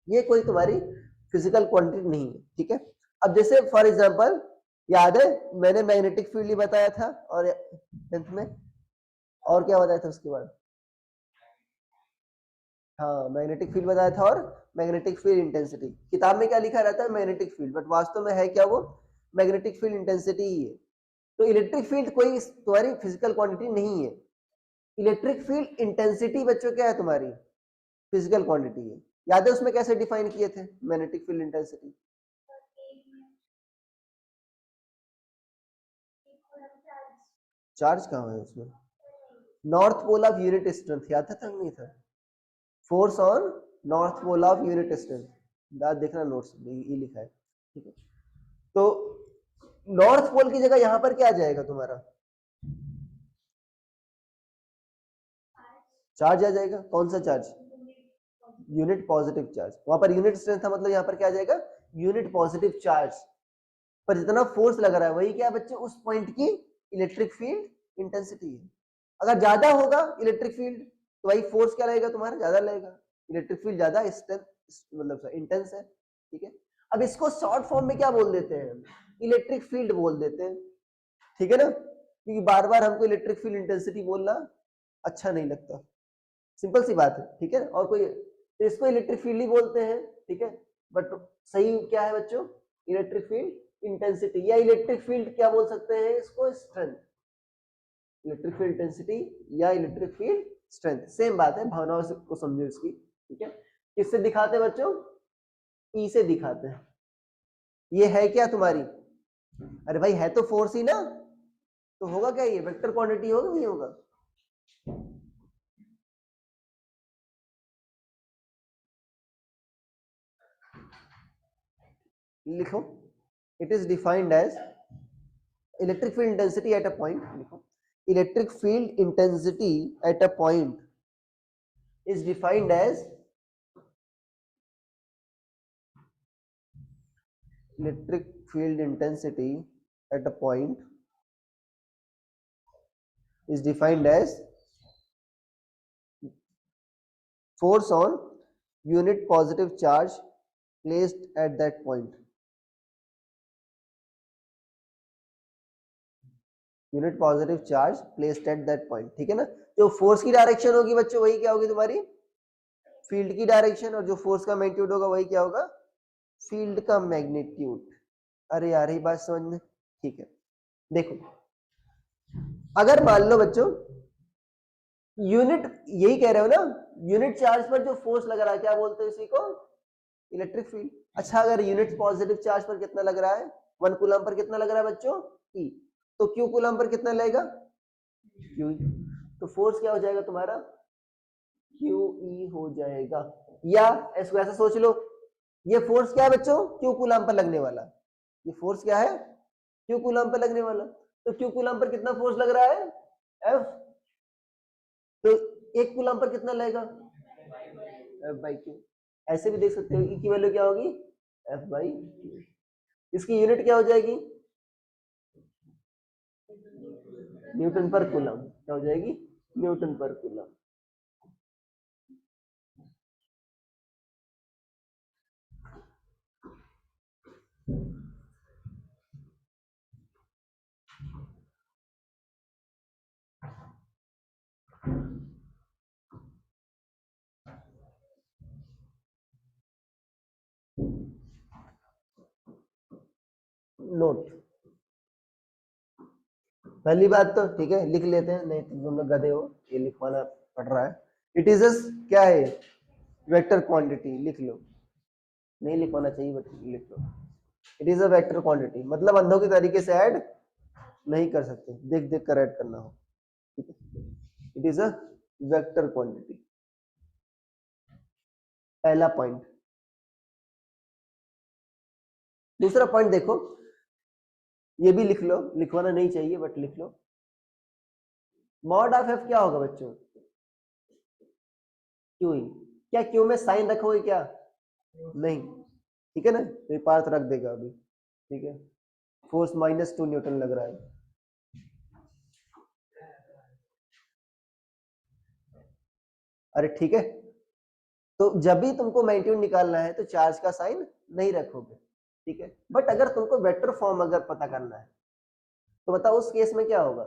ये कोई तुम्हारी फिजिकल क्वांटिटी नहीं है, ठीक है। अब जैसे फॉर एग्जांपल याद है मैंने मैग्नेटिक फील्ड ही बताया था और 10th में, और क्या बताया था उसके बाद, हाँ मैग्नेटिक फील्ड बताया था और मैग्नेटिक फील्ड इंटेंसिटी। किताब में क्या लिखा रहता है मैग्नेटिक फील्ड, बट वास्तव में है क्या वो मैग्नेटिक फील्ड इंटेंसिटी ही है। तो इलेक्ट्रिक फील्ड कोई तुम्हारी फिजिकल क्वांटिटी नहीं है, इलेक्ट्रिक फील्ड इंटेंसिटी बच्चों क्या है तुम्हारी फिजिकल क्वांटिटी है। याद है उसमें कैसे डिफाइन किए थे मैग्नेटिक फील्ड इंटेंसिटी, चार्ज कहाँ है उसमें, north pole of unit strength, याद था नहीं था, force on north pole of unit strength, याद देखना नोट्स ये लिखा है, ठीक है। तो नॉर्थ पोल की जगह यहां पर क्या आ जाएगा तुम्हारा चार्ज आ जाएगा, कौन सा चार्ज, यूनिट पॉजिटिव चार्ज, वहां पर यूनिट स्ट्रेंथ था मतलब यहाँ पर क्या आ जाएगा यूनिट पॉजिटिव चार्ज, पर जितना फोर्स लग रहा है वही क्या बच्चे उस पॉइंट की इलेक्ट्रिक फील्ड इंटेंसिटी है। अगर ज्यादा होगा इलेक्ट्रिक फील्ड तो वही फोर्स क्या रहेगा तुम्हारा ज्यादा रहेगा, इलेक्ट्रिक फील्ड ज्यादा मतलब इंटेंस है, ठीक है। अब इसको शॉर्ट फॉर्म में क्या बोल देते हैं इलेक्ट्रिक फील्ड बोल देते हैं, ठीक है ना, क्योंकि बार बार हमको इलेक्ट्रिक फील्ड इंटेंसिटी बोलना अच्छा नहीं लगता, सिंपल सी बात है, ठीक है। और कोई तो इसको इलेक्ट्रिक फील्ड ही बोलते हैं, ठीक है, बट सही क्या है बच्चों इलेक्ट्रिक फील्ड इंटेंसिटी, या इलेक्ट्रिक फील्ड क्या बोल सकते हैं इसको स्ट्रेंथ, इलेक्ट्रिक फील्ड इंटेंसिटी या इलेक्ट्रिक फील्ड स्ट्रेंथ सेम बात है, भावनाओं को समझो इसकी, ठीक है। किससे दिखाते हैं बच्चों ई से दिखाते हैं, ये है क्या तुम्हारी, अरे भाई है तो फोर्स ही ना, तो होगा क्या ये वेक्टर क्वांटिटी होगा नहीं होगा, लिखो it is defined as electric field intensity at a point, लिखो electric field intensity at a point is defined as electric field intensity at a point is defined as force on unit positive charge placed at that point, unit positive charge placed at that point, ठीक है ना। जो force की direction होगी बच्चों वही क्या होगी तुम्हारी फील्ड की डायरेक्शन, और जो फोर्स का मैग्नीट्यूड होगा वही क्या होगा फील्ड का मैग्नीट्यूड। अरे यार ये बात समझ में, ठीक है। देखो अगर मान लो बच्चों यूनिट यही कह रहे हो ना यूनिट चार्ज पर जो फोर्स लग रहा है क्या बोलते हैं इसी को इलेक्ट्रिक फील्ड। अच्छा अगर यूनिट पॉजिटिव चार्ज पर कितना लग रहा है 1 कूलम पर कितना लग रहा है बच्चों ई, तो क्यू कूलम पर कितना लगेगा क्यू, तो फोर्स क्या हो जाएगा तुम्हारा क्यू ई हो जाएगा। या इसको ऐसा सोच लो ये फोर्स क्या है बच्चों क्यू कूलम पर लगने वाला, ये फोर्स क्या है क्यू कूलम पर लगने वाला, तो क्यू कूलम पर कितना फोर्स लग रहा है एफ, तो 1 कूलम पर कितना लगेगा एफ बाई क्यू। ऐसे भी देख सकते हो ई की वैल्यू क्या होगी एफ बाई क्यू, इसकी यूनिट क्या हो जाएगी न्यूटन पर कूलम, क्या हो जाएगी न्यूटन पर कूलम। नोट पहली बात तो ठीक है लिख लेते हैं, नहीं तो तुम लोग गधे हो ये लिखवाना पड़ रहा है। इट इज क्या है वेक्टर क्वांटिटी, लिख लो, नहीं लिखवाना चाहिए बट लिख लो। It is a vector quantity मतलब अंधों के तरीके से ऐड नहीं कर सकते, देख देख कर ऐड करना हो, ठीक है। It is a vector quantity, पहला पॉइंट। दूसरा पॉइंट देखो ये भी लिख लो, लिखवाना नहीं चाहिए बट लिख लो, मॉड ऑफ एफ क्या होगा बच्चों? Q E. क्या क्यू में साइन रखोगे क्या? नहीं, ठीक है ना, तो ये पार्थ रख देगा अभी, ठीक है। फोर्स -2 न्यूटन लग रहा है। अरे ठीक है, तो जब भी तुमको मैग्नीट्यूड निकालना है तो चार्ज का साइन नहीं रखोगे, ठीक है। बट अगर तुमको वेक्टर फॉर्म अगर पता करना है तो बताओ उस केस में क्या होगा?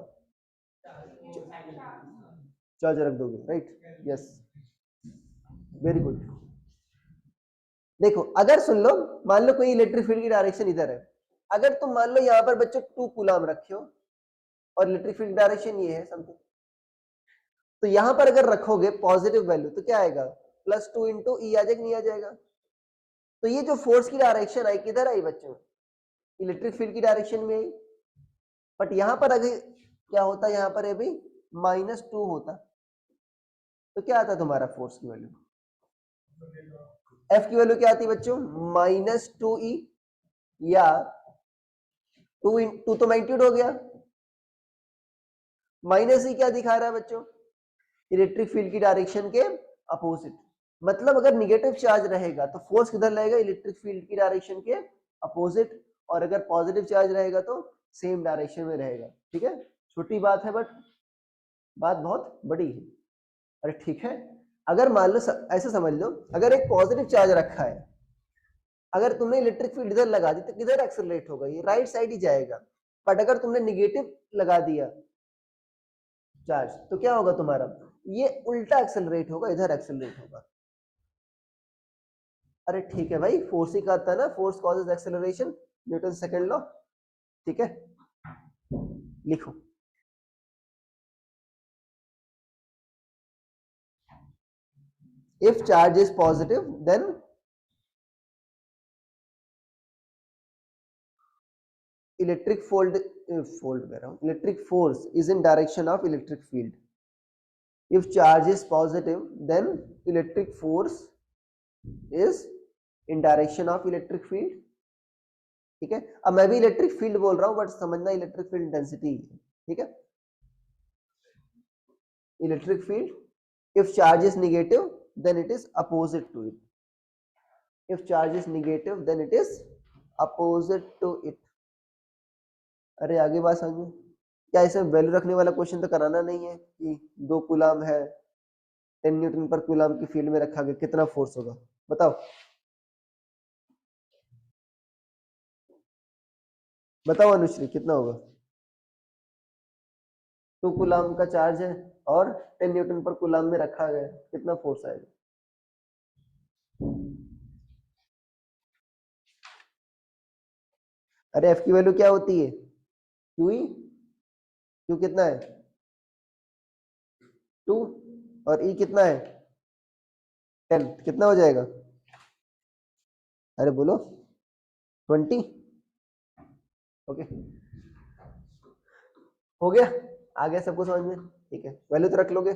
चार्ज रख दोगे, राइट, यस, वेरी गुड। देखो अगर सुन लो, मान लो कोई इलेक्ट्रिक फील्ड की डायरेक्शन इधर है, अगर तुम मान लो यहाँ पर बच्चों 2 कूलम रखे हो और इलेक्ट्रिक फील्ड डायरेक्शन ये है समथिंग, तो यहां पर अगर रखोगे पॉजिटिव वैल्यू तो क्या आएगा? +2 इंटू ई आ जाएगा, नहीं आ जाएगा? तो ये जो फोर्स की डायरेक्शन आई किधर आई बच्चों? इलेक्ट्रिक फील्ड की डायरेक्शन में आई। बट यहां पर अगर क्या होता, यहाँ पर अभी -2 होता, तो क्या आता तुम्हारा फोर्स की वैल्यू? एफ की वैल्यू क्या आती बच्चों? -2e, या 2 तो मैग्नीट्यूड हो गया, -e क्या दिखा रहा है बच्चों? इलेक्ट्रिक फील्ड की डायरेक्शन के अपोजिट। मतलब अगर निगेटिव चार्ज रहेगा तो फोर्स किधर लगेगा? इलेक्ट्रिक फील्ड की डायरेक्शन के अपोजिट, और अगर पॉजिटिव चार्ज रहेगा तो सेम डायरेक्शन में रहेगा, ठीक है। छोटी बात है बट बात बहुत बड़ी है। अरे ठीक है, अगर मान लो ऐसे समझ लो, अगर एक पॉजिटिव चार्ज रखा है, अगर तुमने इलेक्ट्रिक फील्ड इधर लगा दी तो किधर एक्सेलरेट होगा? ये राइट साइड ही जाएगा। बट अगर तुमने निगेटिव लगा दिया चार्ज तो क्या होगा तुम्हारा? ये उल्टा एक्सेलरेट होगा, इधर एक्सेलरेट होगा। अरे ठीक है भाई, फोर्स ही कहता है ना, force causes acceleration, Newton second law, ठीक है। लिखो, if charge is positive then electric electric force is in direction of electric field. if charge is positive then electric force is in direction of electric field, ठीक है। अब मैं भी electric field बोल रहा हूं बट समझना इलेक्ट्रिक फील्ड इंटेंसिटी, ठीक है। Electric field if charge is negative then it is opposite to it, if charge is negative then it is opposite to it। अरे आगे बात समझ में? क्या इसे वैल्यू रखने वाला क्वेश्चन तो कराना नहीं है कि 2 कूलम है, 10 न्यूटन पर कूलम की फील्ड में रखा गया, कितना फोर्स होगा बताओ? बताओ अनुश्री, कितना होगा? 2 कूलम का चार्ज है और 10 न्यूटन पर कूलम में रखा गया, कितना फोर्स आएगा? अरे एफ की वैल्यू क्या होती है? Q E. क्यू कितना है? 2, और ई कितना है? 10, कितना हो जाएगा? अरे बोलो, 20। ओके, हो गया, आ गया सबको समझ में, ठीक है। वैल्यू तो रख लोगे,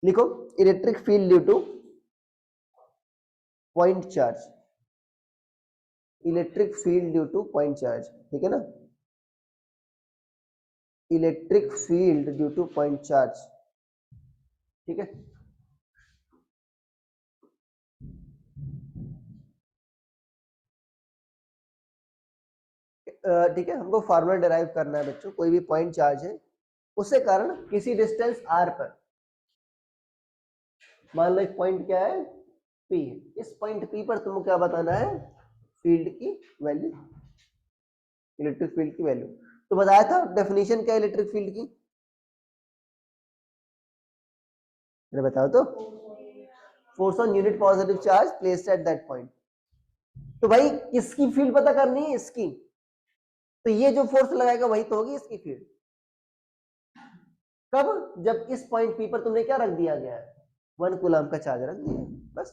लिखो electric field due two point charge, electric field due two point charge, ठीक है ना। Electric field due two point charge, ठीक है। ठीक है, हमको फार्मूला डिराइव करना है बच्चों। कोई भी पॉइंट चार्ज है उससे कारण किसी डिस्टेंस r पर, मान लो एक पॉइंट क्या है P है, इस पॉइंट P पर तुमको क्या बताना है? फील्ड की वैल्यू, इलेक्ट्रिक फील्ड की वैल्यू। तो बताया था डेफिनेशन क्या है इलेक्ट्रिक फील्ड की? अरे बताओ तो, force on unit positive charge placed at that point. तो भाई किसकी फील्ड पता करनी है? इसकी। तो ये जो फोर्स लगाएगा वही तो होगी इसकी फील्ड। कब? जब इस पॉइंट P पर तुमने क्या रख दिया गया है? 1 कूलम का चार्ज रख दिया, बस।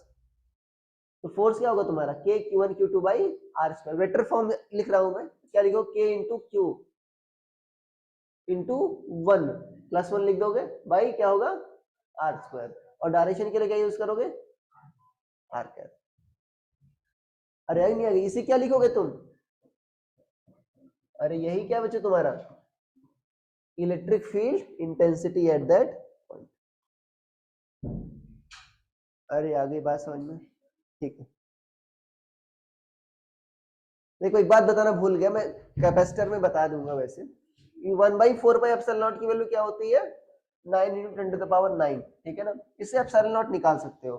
तो फोर्स क्या होगा तुम्हारा? K Q1 Q2 by R square. Vector form लिख रहा हूं मैं, क्या लिखो? K इंटू Q इंटू 1 +1 लिख दोगे, बाई क्या होगा? Are square. और डायरेक्शन के लिए क्या यूज करोगे? R cap. अरे आई नहीं आ गई, इसे क्या लिखोगे तुम? अरे यही क्या बच्चों तुम्हारा electric field intensity at that point. अरे आगे बात समझ में, ठीक है। देखो एक बात बताना भूल गया मैं, कैपेसिटर में बता दूंगा वैसे। 1/4πε0 की वैल्यू क्या होती है? 9 × 10⁹ ठीक है ना। इससे आप ε0 निकाल सकते हो,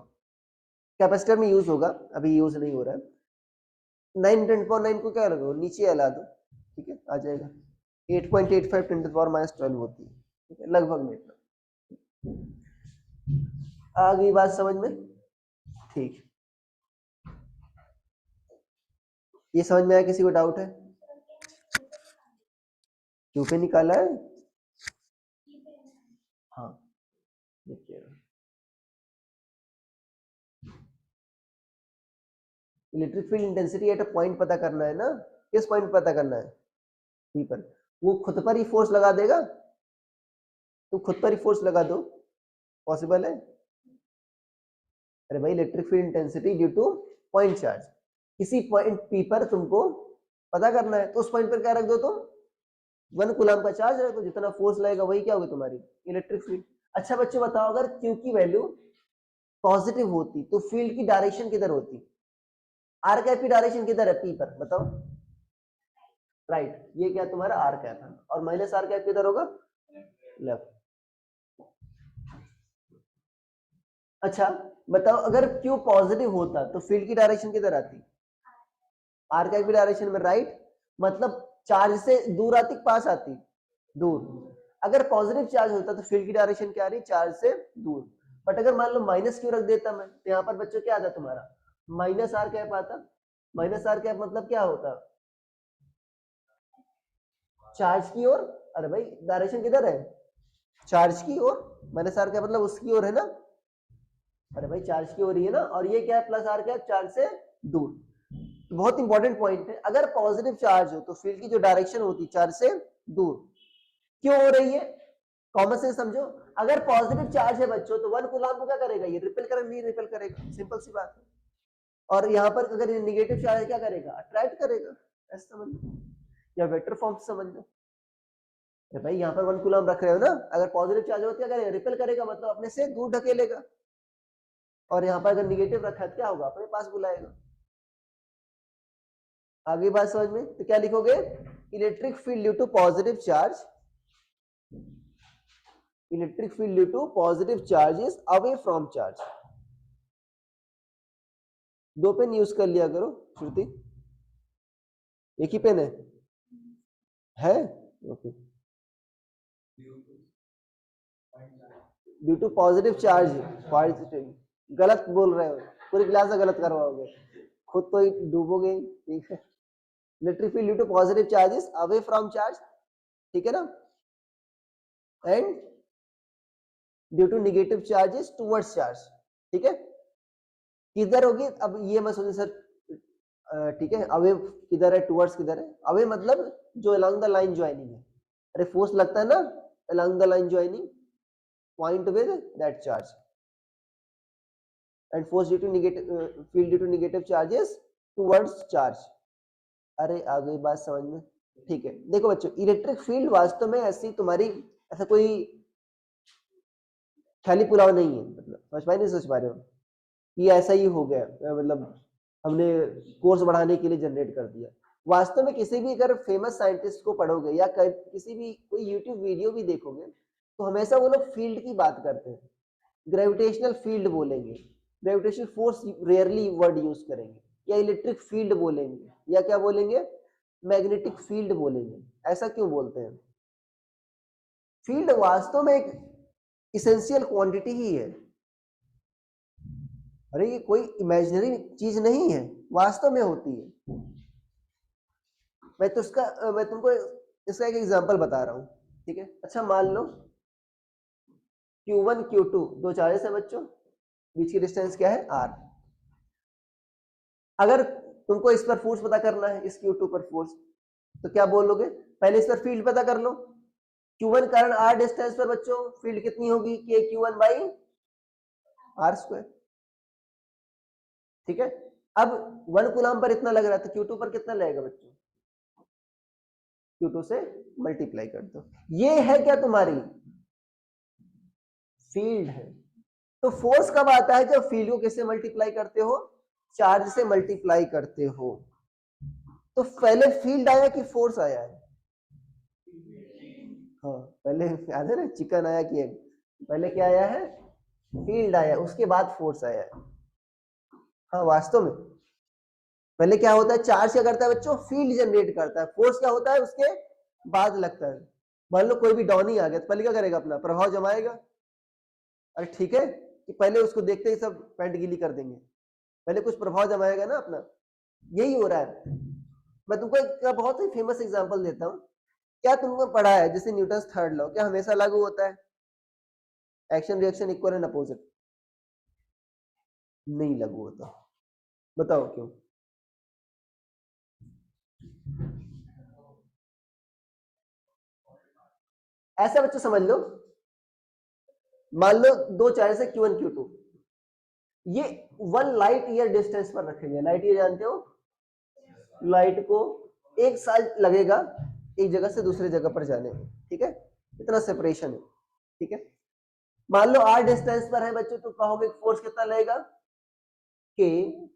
कैपेसिटर में यूज होगा, अभी यूज नहीं हो रहा है। 9 × 10⁹ को क्या लगाओ, नीचे अला दो, ठीक है, आ जाएगा 8.85 × 10⁻12 होती है, ठीक है, लगभग में इतना। आ गई बात समझ में, ठीक। ये समझ में आया? किसी को डाउट है? क्यों पे निकाला है? हाँ देखिए, electric field intensity at a point पता करना है ना। किस पॉइंट पता करना है? पी पर। वो खुद पर ही फोर्स लगा देगा, तुम खुद पर ही फोर्स लगा दो, पॉसिबल है? अरे भाई electric field intensity due two point charge, किसी पॉइंट पी पर तुमको पता करना है, तो उस पॉइंट पर क्या रख दो तुम? 1 कूलम का चार्ज रख दो, जितना फोर्स लगेगा वही क्या होगी तुम्हारी इलेक्ट्रिक फील्ड। अच्छा बच्चों बताओ, अगर क्यू की वैल्यू पॉजिटिव होती तो फील्ड की डायरेक्शन किधर होती? आर कैप की डायरेक्शन किधर है? पी पर, बताओ। राइट, ये क्या तुम्हारा आर कैप है, और माइनस आर कैप किधर होगा? लेफ्ट। अच्छा बताओ, अगर क्यू पॉजिटिव होता तो फील्ड की डायरेक्शन किधर आती? आर कैप की डायरेक्शन में, राइट। मतलब चार्ज से दूर आती, पास आती? दूर। अगर पॉजिटिव चार्ज होता तो फील्ड की डायरेक्शन क्या आ रही? चार्ज से दूर। बट अगर मान लो माइनस क्यू रख देता मैं, तो यहाँ पर बच्चों क्या आता तुम्हारा? माइनस आर कैप आता। माइनस आर कैप मतलब क्या होता? चार्ज की ओर। अरे भाई डायरेक्शन किधर है? चार्ज की ओर। माइनस आर कैप मतलब उसकी ओर है ना। अरे भाई चार्ज की ओर ही है ना, और ये क्या है? प्लस आर कैप, चार्ज से दूर। तो बहुत इंपॉर्टेंट पॉइंट है, अगर पॉजिटिव चार्ज हो तो फील्ड की जो डायरेक्शन होती चार्ज से दूर। क्यों हो रही है? कॉमन सेंस समझो। अगर पॉजिटिव चार्ज है बच्चों तो 1 कूलम को क्या करेगा? ये रिपेल करेगा, नहीं रिपेल करेगा, सिंपल सी बात है। और यहाँ पर अगर ये निगेटिव चार्ज है क्या करेगा? अट्रैक्ट करेगा, ऐसा समझ लो, या वेक्टर फॉर्म से समझ लो। तो भाई यहाँ पर 1 कूलम रख रहे हो ना, अगर पॉजिटिव चार्ज हो तो क्या करेगा? रिपेल करेगा, मतलब अपने से दूर ढकेलेगा। और यहाँ पर अगर निगेटिव रखा है तो क्या होगा? अपने पास बुलाएगा। आगे बात समझ में, तो क्या लिखोगे? Electric field due to positive charge, electric field due to positive charge is away from charge. 2 pen use कर लिया करो श्रुति, एक ही पेन है? Okay. Due to positive charge, गलत बोल रहे हो, पूरी क्लास में गलत करवाओगे, खुद तो ही डूबोगे ही, ठीक है। Electric field due to positive charges away from charge, ठीक है ना, and due to negative charges towards charge, ठीक है। किधर होगी? अब ये मैं सोचूं सर, ठीक है, अवे किधर है, टुवर्ड्स किधर है? अवे मतलब जो अलोंग द लाइन ज्वाइनिंग है। अरे फोर्स लगता है ना along the line joining point with that charge, and force due to negative field due to negative charges towards charge. अरे आ गई बात समझ में, ठीक है। देखो बच्चों, इलेक्ट्रिक फील्ड वास्तव में ऐसी तुम्हारी, ऐसा कोई खाली पुलाव नहीं है, मतलब समझ पाए नहीं समझ पा रहे हो, ये ऐसा ही हो गया, मतलब हमने कोर्स बढ़ाने के लिए जनरेट कर दिया। वास्तव में किसी भी अगर फेमस साइंटिस्ट को पढ़ोगे या किसी भी कोई यूट्यूब वीडियो भी देखोगे, तो हमेशा वो लोग फील्ड की बात करते हैं, ग्रेविटेशनल फील्ड बोलेंगे, gravitational force rarely word use करेंगे, या इलेक्ट्रिक फील्ड बोलेंगे, या क्या बोलेंगे? मैग्नेटिक फील्ड बोलेंगे। ऐसा क्यों बोलते हैं? फील्ड वास्तव में एक इसेंशियल क्वांटिटी ही है। अरे ये कोई इमेजिनरी चीज नहीं है, वास्तव में होती है। मैं तुमको इसका एक एग्जांपल बता रहा हूँ, ठीक है। अच्छा मान लो Q1 Q2 दो चार्जेस है बच्चों, बीच की डिस्टेंस क्या है? R। अगर तुमको इस पर फोर्स पता करना है, इस Q2 पर फोर्स, तो क्या बोलोगे? पहले इस पर फील्ड पता कर लो। Q1 कारण R डिस्टेंस पर बच्चों फील्ड कितनी होगी? KQ1/R², ठीक है। अब 1 कूलम पर इतना लग रहा है, तो Q2 पर कितना लगेगा बच्चों? Q2 से मल्टीप्लाई कर दो। ये है क्या तुम्हारी फील्ड है। तो फोर्स कब आता है, जब फील्ड को किससे मल्टीप्लाई करते हो, चार्ज से मल्टीप्लाई करते हो। तो पहले फील्ड आया कि फोर्स आया है, हाँ पहले याद है ना, चिकन आया कि एग, पहले क्या आया है, फील्ड आया, उसके बाद फोर्स आया है। हाँ वास्तव में पहले क्या होता है, चार्ज क्या करता है बच्चों, फील्ड जनरेट करता है, फोर्स क्या होता है उसके बाद लगता है। मान लो कोई भी डॉन ही आ गया तो पहले क्या करेगा, अपना प्रभाव जमाएगा। अरे ठीक है कि पहले उसको देखते ही सब पैंट गीली कर देंगे, पहले कुछ प्रभाव जमाएगा ना अपना। यही हो रहा है। मैं तुमको एक बहुत ही फेमस एग्जांपल देता हूँ। क्या तुमने पढ़ा है जैसे न्यूटन्स थर्ड लॉ, क्या हमेशा लागू होता है, action reaction equal and opposite? नहीं लागू होता, बताओ क्यों? ऐसा बच्चों समझ लो, मान लो दो चार्ज है Q1 Q2, ये 1 लाइट ईयर डिस्टेंस पर रखे गए। लाइट ईयर जानते हो, लाइट को 1 साल लगेगा एक जगह से दूसरी जगह पर जाने में, ठीक है, इतना सेपरेशन है, ठीक है। मान लो r डिस्टेंस पर है बच्चों, तो कहोगे फोर्स कितना लगेगा, k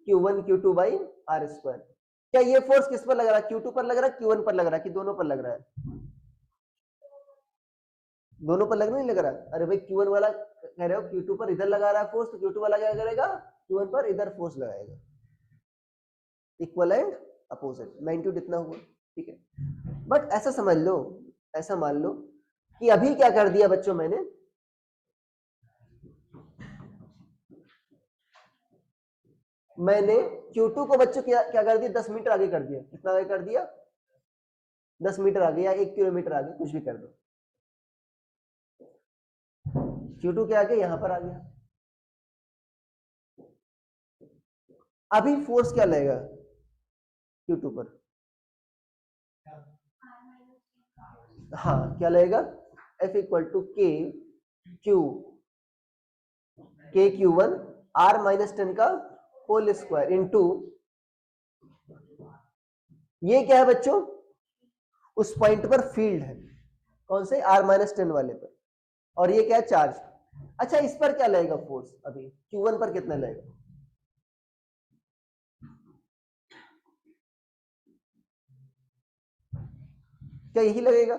Q1 Q2 by r square. क्या ये फोर्स किस पर लग रहा है, Q2 पर लग रहा है, Q1 पर लग रहा है, कि दोनों पर लग रहा है? दोनों पर लगना नहीं लग रहा। अरे भाई Q1 वाला कह रहे हो Q2 पर इधर लगा रहा है फोर्स, तो Q2 वाला क्या करेगा, Q1 पर इधर फोर्स लगाएगा। इक्वल एंड अपोजिट, मैग्नीट्यूड इतना हुआ, ठीक है। बट ऐसा समझ लो, ऐसा मान लो कि अभी क्या कर दिया बच्चों, मैंने Q2 को बच्चों क्या कर दिया, 10 मीटर आगे कर दिया। कितना आगे कर दिया, 10 मीटर आगे या 1 किलोमीटर आगे, कुछ भी कर दो। Q2 क्या आगे, यहां पर आ गया। अभी फोर्स क्या लगेगा Q2 पर, हाँ क्या लगेगा, F इक्वल टू के क्यू वन R माइनस 10 का होल स्क्वायर इंटू, ये क्या है बच्चों, उस पॉइंट पर फील्ड है, कौन से, R माइनस 10 वाले पर, और ये क्या है, चार्ज। अच्छा इस पर क्या लगेगा फोर्स, अभी Q1 पर कितना लगेगा, क्या यही लगेगा?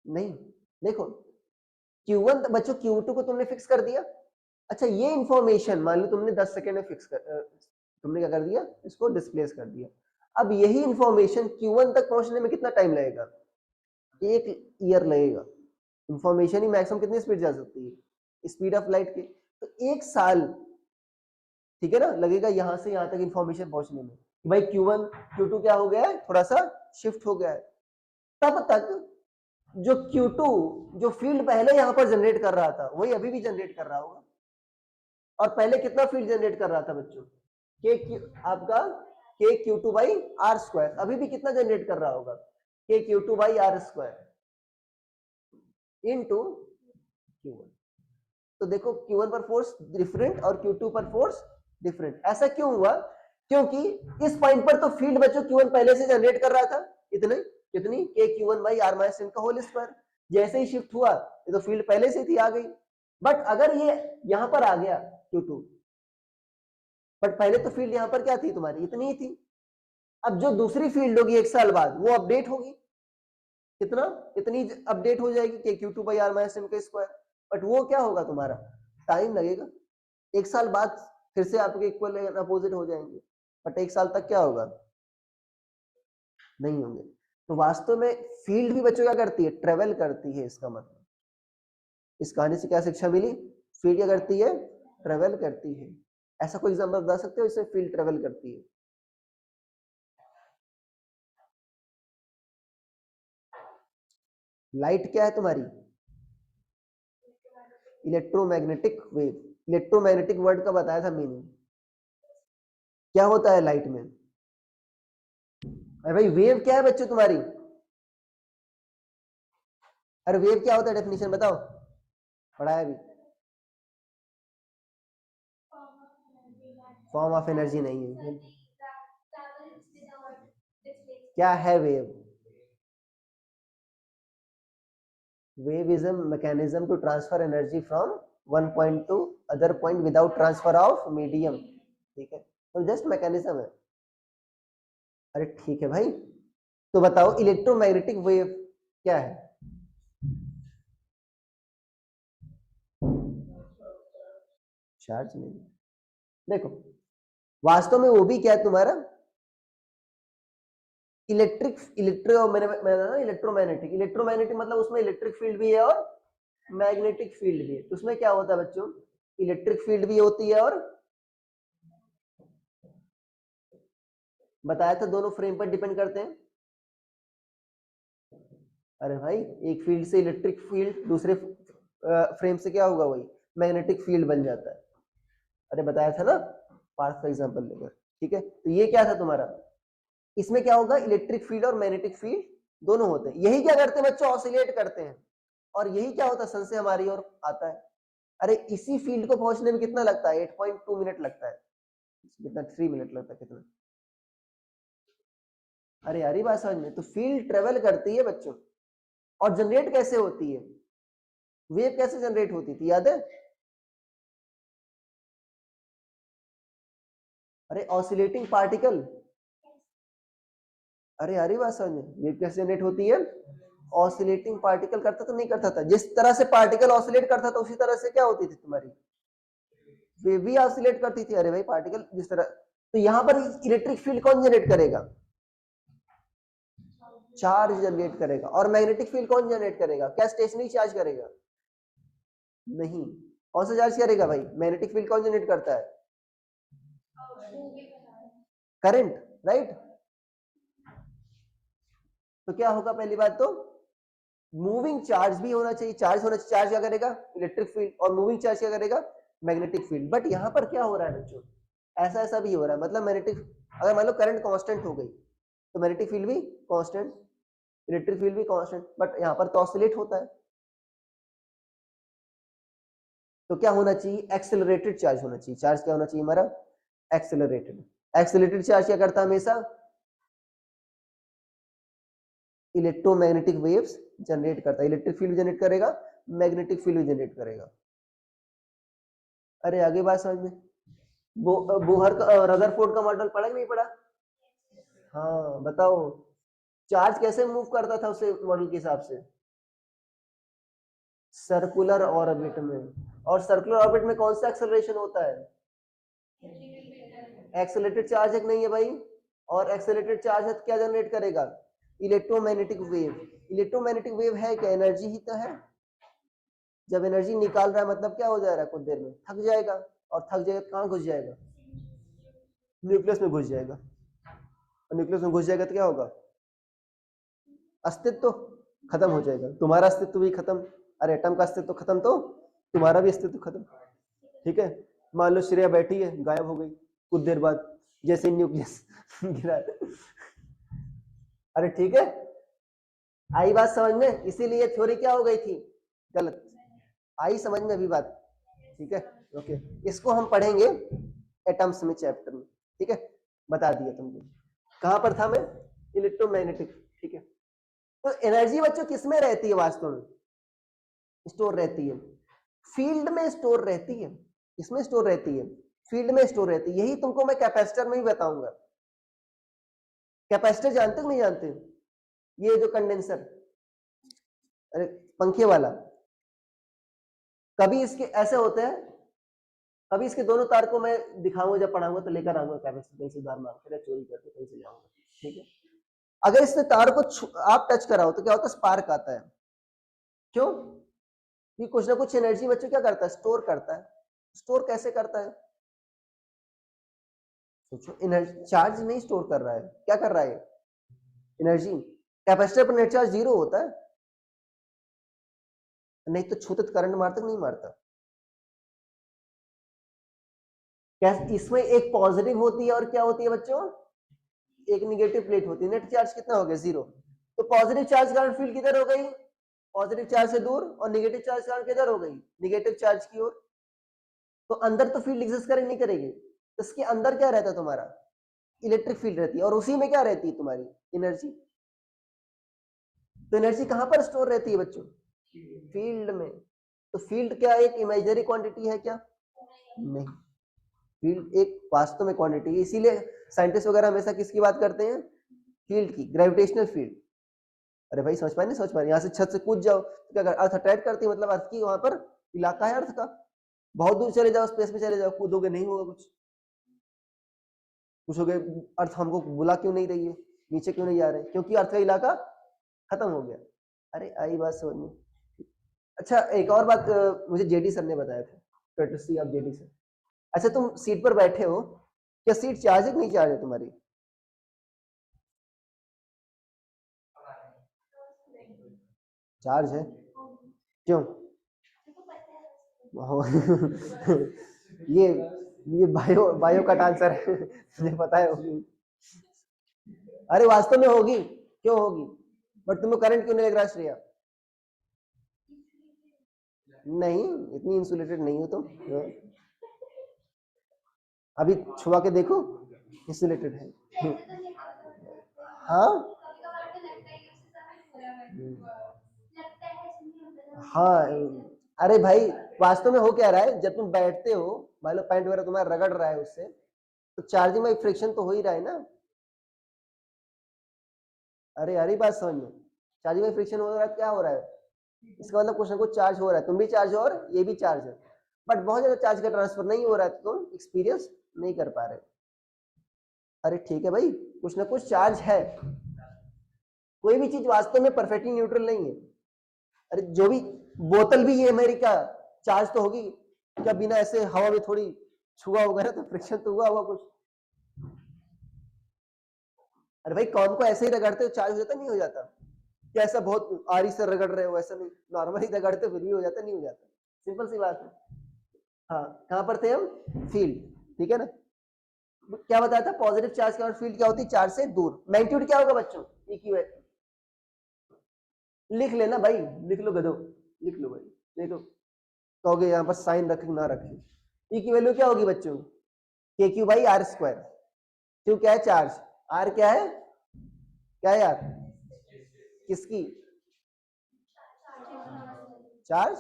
नहीं, देखो Q1 बच्चों, Q2 को तुमने फिक्स कर दिया। अच्छा ये इंफॉर्मेशन मान लो तुमने 10 सेकेंड में तुमने क्या कर दिया, इसको डिस्प्लेस कर दिया। अब यही इंफॉर्मेशन Q1 तक पहुंचने में कितना टाइम लगेगा, 1 ईयर लगेगा। इंफॉर्मेशन ही मैक्सिमम कितनी स्पीड जा सकती है, स्पीड ऑफ लाइट के, तो 1 साल, ठीक है ना, लगेगा यहां से यहां तक इंफॉर्मेशन पहुंचने में। भाई Q1 Q2 क्या हो गया है, थोड़ा सा शिफ्ट हो गया है। तब तक जो Q2 जो फील्ड पहले यहां पर जनरेट कर रहा था, वही अभी भी जनरेट कर रहा होगा। और पहले कितना फील्ड जनरेट कर रहा था बच्चों, आपका के Q2 बाई आर स्क्वायर, अभी भी कितना जनरेट कर रहा होगा, के Q2 by R square into Q1। तो देखो Q1 पर फोर्स डिफरेंट और Q2 पर फोर्स डिफरेंट। ऐसा क्यों हुआ, क्योंकि इस पॉइंट पर तो फील्ड बच्चों Q1 पहले से जनरेट कर रहा था, इतने कितनी, के Q1 बाई आर माइनस 10 का होल स्क्वायर। जैसे ही शिफ्ट हुआ, ये तो फील्ड पहले से थी, आ गई। बट अगर ये यहां पर आ गया Q2, बट पहले तो फील्ड यहां पर क्या थी तुम्हारी, इतनी ही थी। अब जो दूसरी फील्ड होगी 1 साल बाद, वो अपडेट होगी, कितना, इतनी अपडेट हो जाएगी, के Q2 बाई आर माइनस 10 का स्क्वायर। बट वो क्या होगा तुम्हारा, टाइम लगेगा, 1 साल बाद फिर से आपके इक्वल अपोजिट हो जाएंगे, बट 1 साल तक क्या होगा, नहीं होंगे। तो वास्तव में फील्ड भी बच्चों क्या करती है, ट्रेवल करती है। इसका मतलब इस कहानी से क्या शिक्षा मिली, फील्ड क्या करती है, ट्रेवल करती है। ऐसा कोई एग्जांपल बता सकते हो इसमें फील्ड ट्रेवल करती है? लाइट क्या है तुम्हारी, इलेक्ट्रोमैग्नेटिक वेव। इलेक्ट्रोमैग्नेटिक वर्ड का बताया था मीनिंग, क्या होता है लाइट में। अरे भाई वेव क्या है बच्चों तुम्हारी, अरे वेव क्या होता है, डेफिनेशन बताओ, पढ़ा है अभी, फॉर्म ऑफ एनर्जी नहीं है। क्या है wave? Wave is a mechanism to transfer energy from one point to other point without transfer of medium. ठीक है, तो जस्ट मैकेनिज्म है। अरे ठीक है भाई, तो बताओ इलेक्ट्रोमैग्नेटिक वेव क्या है? चार्ज नहीं। देखो वास्तव में वो भी क्या है तुम्हारा, इलेक्ट्रोमैग्नेटिक। इलेक्ट्रोमैग्नेटिक मतलब उसमें इलेक्ट्रिक फील्ड भी है और मैग्नेटिक फील्ड भी है। तो उसमें क्या होता है बच्चों, इलेक्ट्रिक फील्ड भी होती है और बताया था दोनों फ्रेम पर डिपेंड करते हैं। अरे भाई एक फील्ड से इलेक्ट्रिक फील्ड, दूसरे फ्रेम से क्या होगा, वही मैग्नेटिक फील्ड बन जाता है। अरे बताया था ना पार्थ का एग्जांपल लेकर। ठीक है, तो ये क्या था तुम्हारा, इसमें क्या होगा, इलेक्ट्रिक फील्ड और मैग्नेटिक फील्ड दोनों होते हैं। यही क्या करते हैं बच्चों, ऑसिलेट करते हैं। और यही क्या होता है, सन से हमारी ओर आता है। अरे इसी फील्ड को पहुंचने में कितना लगता है, 8.2 मिनट लगता है। कितना, 3 मिनट लगता है कितना। अरे यार बात समझ में, तो फील्ड ट्रेवल करती है बच्चों। और जनरेट कैसे होती है, वेव कैसे जनरेट होती थी, याद है? अरे ऑसिलेटिंग पार्टिकल। अरे यार बात समझ में, वेव कैसे जनरेट होती है, ऑसिलेटिंग पार्टिकल करता तो नहीं करता था, जिस तरह से पार्टिकल ऑसिलेट करता था उसी तरह से क्या होती थी तुम्हारी वेव भी ऑसिलेट करती थी। अरे भाई पार्टिकल जिस तरह, तो यहां पर इलेक्ट्रिक फील्ड कौन जनरेट करेगा, चार्ज जनरेट करेगा। और मैग्नेटिक फील्ड कौन जनरेट करेगा, क्या स्टेशनरी चार्ज करेगा, नहीं। कौन सा चार्ज करेगा भाई, मैग्नेटिक फील्ड कौन जनरेट करता है, करंट, राइट। तो क्या होगा, पहली बात तो मूविंग चार्ज भी होना चाहिए, चार्ज होना चाहिए। चार्ज क्या करेगा, इलेक्ट्रिक फील्ड, और मूविंग चार्ज क्या करेगा, मैग्नेटिक फील्ड। बट यहाँ पर क्या हो रहा है बच्चों, ऐसा ऐसा भी हो रहा है, मतलब मैग्नेटिक, अगर मान लो करंट कांस्टेंट हो गई तो मैग्नेटिक फील्ड भी कांस्टेंट, इलेक्ट्रिक फील्ड भी कांस्टेंट, बट यहाँ पर तो ऑसिलेट होता है। तो क्या होना चाहिए, एक्सेलरेटेड चार्ज होना चाहिए। चार्ज क्या होना चाहिए हमारा, एक्सेलरेटेड। एक्सेलरेटेड चार्ज क्या करता है हमेशा, इलेक्ट्रोमैग्नेटिक वेव्स जनरेट करता है। इलेक्ट्रिक फील्ड जनरेट करेगा, मैग्नेटिक फील्ड जनरेट करेगा। अरे आगे बात समझ में, बोहर का रदरफोर्ड का मॉडल पढ़ा कि नहीं पढ़ा? हाँ बताओ, चार्ज कैसे मूव करता था उसे मॉडल के हिसाब से, सर्कुलर ऑर्बिट में। और सर्कुलर ऑर्बिट में कौन सा एक्सेलरेशन होता है, एक्सेलरेटेड चार्ज है कि नहीं है भाई। और एक्सेलरेटेड चार्ज है तो क्या जनरेट करेगा, इलेक्ट्रोमैग्नेटिक वेव। इलेक्ट्रोमैग्नेटिक वेव है क्या, एनर्जी ही तो है। जब एनर्जी निकाल रहा है मतलब क्या हो जा रहा है, कुछ देर में थक जाएगा, और थक जाएगा तो कहाँ घुस जाएगा, न्यूक्लियस में घुस जाएगा। और न्यूक्लियस में घुस जाएगा तो क्या होगा, अस्तित्व खत्म हो जाएगा, तुम्हारा अस्तित्व भी खत्म। अरे एटम का अस्तित्व खत्म तो तुम्हारा भी अस्तित्व खत्म। ठीक है, मान लो श्रेया बैठी है, गायब हो गई कुछ देर बाद, जैसे न्यूक्लियस गिरा। अरे ठीक है, आई बात समझ में, इसीलिए थ्योरी क्या हो गई थी, गलत। आई समझ में अभी बात, ठीक है, ओके। इसको हम पढ़ेंगे एटम्स में चैप्टर में, ठीक है। बता दिया तुमको, कहां पर था मैं, इलेक्ट्रोमैग्नेटिक। ठीक है, तो एनर्जी बच्चों किसमें रहती है, वास्तव में स्टोर रहती है, फील्ड में स्टोर रहती है। इसमें स्टोर रहती है, फील्ड में स्टोर रहती है। यही तुमको मैं कैपेसिटर में भी बताऊंगा। कैपेसिटर जानते हो नहीं जानते, ये जो कंडेंसर, अरे पंखे वाला, कभी इसके ऐसे होते हैं, कभी इसके दोनों तार को मैं दिखाऊंगा, जब पढ़ाऊंगा तो लेकर आऊंगा कैपेसिटर, कहीं से उधार मांग कर चोरी करके कहीं से लाऊंगा। ठीक है, अगर इससे तार को आप टच कराओ तो क्या होता है, स्पार्क आता है। क्यों, ये कुछ ना कुछ एनर्जी बच्चों क्या करता है, स्टोर करता है। स्टोर कैसे करता है, सोचो, एनर्जी, चार्ज नहीं स्टोर कर रहा है, क्या कर रहा है, एनर्जी। कैपेसिटर पर नेट चार्ज 0 होता है, नहीं तो छूते तो करंट मारता नहीं मारता। इसमें एक पॉजिटिव होती है और क्या होती है बच्चों, एक निगेटिव प्लेट होती है। नेट चार्ज कितना हो गया, 0। तो पॉजिटिव चार्ज कारण फील्ड किधर हो गई, पॉजिटिव चार्ज से दूर, और निगेटिव चार्ज कारण किधर हो गई, निगेटिव चार्ज की ओर। तो अंदर तो फील्ड एग्जिस्ट करे नहीं करेगी, तो इसके अंदर क्या रहता है तुम्हारा, इलेक्ट्रिक फील्ड रहती है, और उसी में क्या रहती है तुम्हारी एनर्जी। तो एनर्जी कहाँ पर स्टोर रहती है बच्चों, फील्ड में। तो फील्ड क्या एक इमेजिनरी क्वांटिटी है क्या, नहीं, फील्ड एक वास्तव में क्वांटिटी है। इसीलिए साइंटिस्ट वगैरह हमेशा किसकी बात करते हैं, फील्ड की, ग्रेविटेशनल फील्ड। अरे भाई समझ पाए नहीं समझ पाए, यहाँ से छत से कूद जाओ तो क्या अर्थ अट्रैक्ट करती है, मतलब अर्थ की वहां पर इलाका है अर्थ का, बहुत दूर चले जाओ स्पेस में चले जाओ, कूदोगे नहीं होगा कुछ। पूछोगे अर्थ हमको बुला क्यों नहीं रही है, नीचे क्यों नहीं जा रहे, क्योंकि अर्थ का इलाका खत्म हो गया। अरे आई बात समझ में। अच्छा एक और बात मुझे जेडी सर ने बताया था, कर्टसी ऑफ जेडी सर। अच्छा तुम सीट पर बैठे हो, क्या सीट चार्ज है कि नहीं चार्ज है तुम्हारी, चार्ज है, क्यों ये ये बायो बायो का आंसर है मुझे पता है होगी। अरे वास्तव में होगी, क्यों होगी, बट तुम्हें करंट क्यों नहीं लग रहा श्रेया, नहीं इतनी इंसुलेटेड नहीं हो तुम। अभी छुआ के देखो, इंसुलेटेड है। हाँ हाँ, अरे भाई वास्तव में हो क्या रहा है, जब तुम बैठते हो मान लो पैंट वगैरह तुम्हारा रगड़ रहा है उससे, तो चार्जिंग में फ्रिक्शन तो हो ही रहा है ना। अरे अरे बात समझ में, चार्जिंग में फ्रिक्शन हो रहा है, क्या हो रहा है, इसका मतलब कुछ ना कुछ चार्ज हो रहा है, तुम भी चार्ज हो और ये भी चार्ज है, बट बहुत ज्यादा चार्ज का ट्रांसफर नहीं हो रहा है, तो तुम एक्सपीरियंस नहीं कर पा रहे। अरे ठीक है भाई, कुछ ना कुछ चार्ज है, कोई भी चीज वास्तव में परफेक्टली न्यूट्रल नहीं है। अरे जो भी बोतल भी ये मेरी क्या चार्ज तो होगी क्या, बिना ऐसे हवा में थोड़ी छुआ होगा ना, तो फ्रिक्शन तो हुआ होगा कुछ। अरे भाई कॉर्न को ऐसे ही रगड़ते हो चार्ज हो जाता नहीं हो जाता, क्या ऐसा बहुत आरी से रगड़ रहे हो, ऐसा नहीं, नॉर्मली रगड़ते फिर भी हो जाता नहीं हो जाता, सिंपल सी बात है। हाँ कहां पर थे हम, फील्ड, ठीक है ना। क्या बताया था, पॉजिटिव चार्ज के बाद फील्ड क्या होती है, चार्ज से दूर। मैग्नीट्यूड क्या होगा बच्चों, इक्यू है, लिख लेना भाई, लिख लो गधो, लिख लो भाई, नहीं तो कहोगे यहाँ पर साइन रखे ना रखे। ई की वैल्यू क्या होगी बच्चों, K Q by R square. Q क्या है, चार्ज, आर क्या है, क्या है यार, किसकी, चार्ज,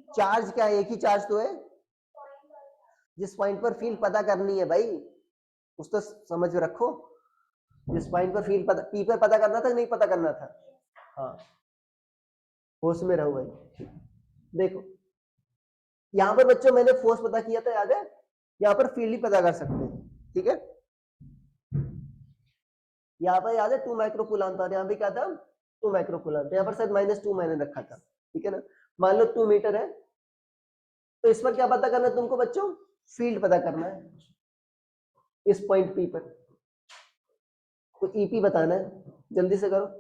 चार्ज क्या है, एक ही चार्ज तो है, जिस पॉइंट पर फील्ड पता करनी है भाई, उस तो समझ में रखो, जिस पॉइंट पर फील्ड पता, पी पर पता करना था नहीं पता करना था। हाँ होश में रहो भाई। देखो यहाँ पर बच्चों मैंने फोर्स पता किया था, याद है, यहाँ पर फील्ड ही पता कर सकते हैं, ठीक है। यहाँ पर याद है 2 माइक्रो कूलम था, यहाँ पे क्या था 2 माइक्रो कूलम, यहाँ पर शायद -2 मैंने रखा था, ठीक है ना। मान लो 2 मीटर है, तो इस पर क्या पता करना है तुमको बच्चों, फील्ड पता करना है इस पॉइंट पी पर, तो ईपी बताना है, जल्दी से करो।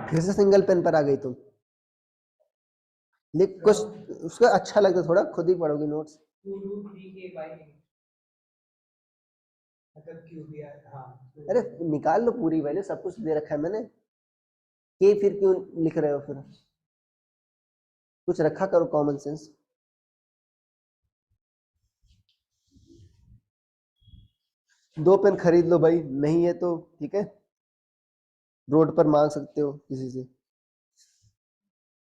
फिर से सिंगल पेन पर आ गई तुम, लिख कुछ उसका अच्छा लगता, थोड़ा खुद ही पढ़ोगी नोट्स। अरे निकाल लो पूरी वैल्यू, सब कुछ दे रखा है मैंने, के फिर क्यों लिख रहे हो, फिर कुछ रखा करो कॉमन सेंस। दो पेन खरीद लो भाई, नहीं है तो ठीक है, रोड पर मांग सकते हो किसी से,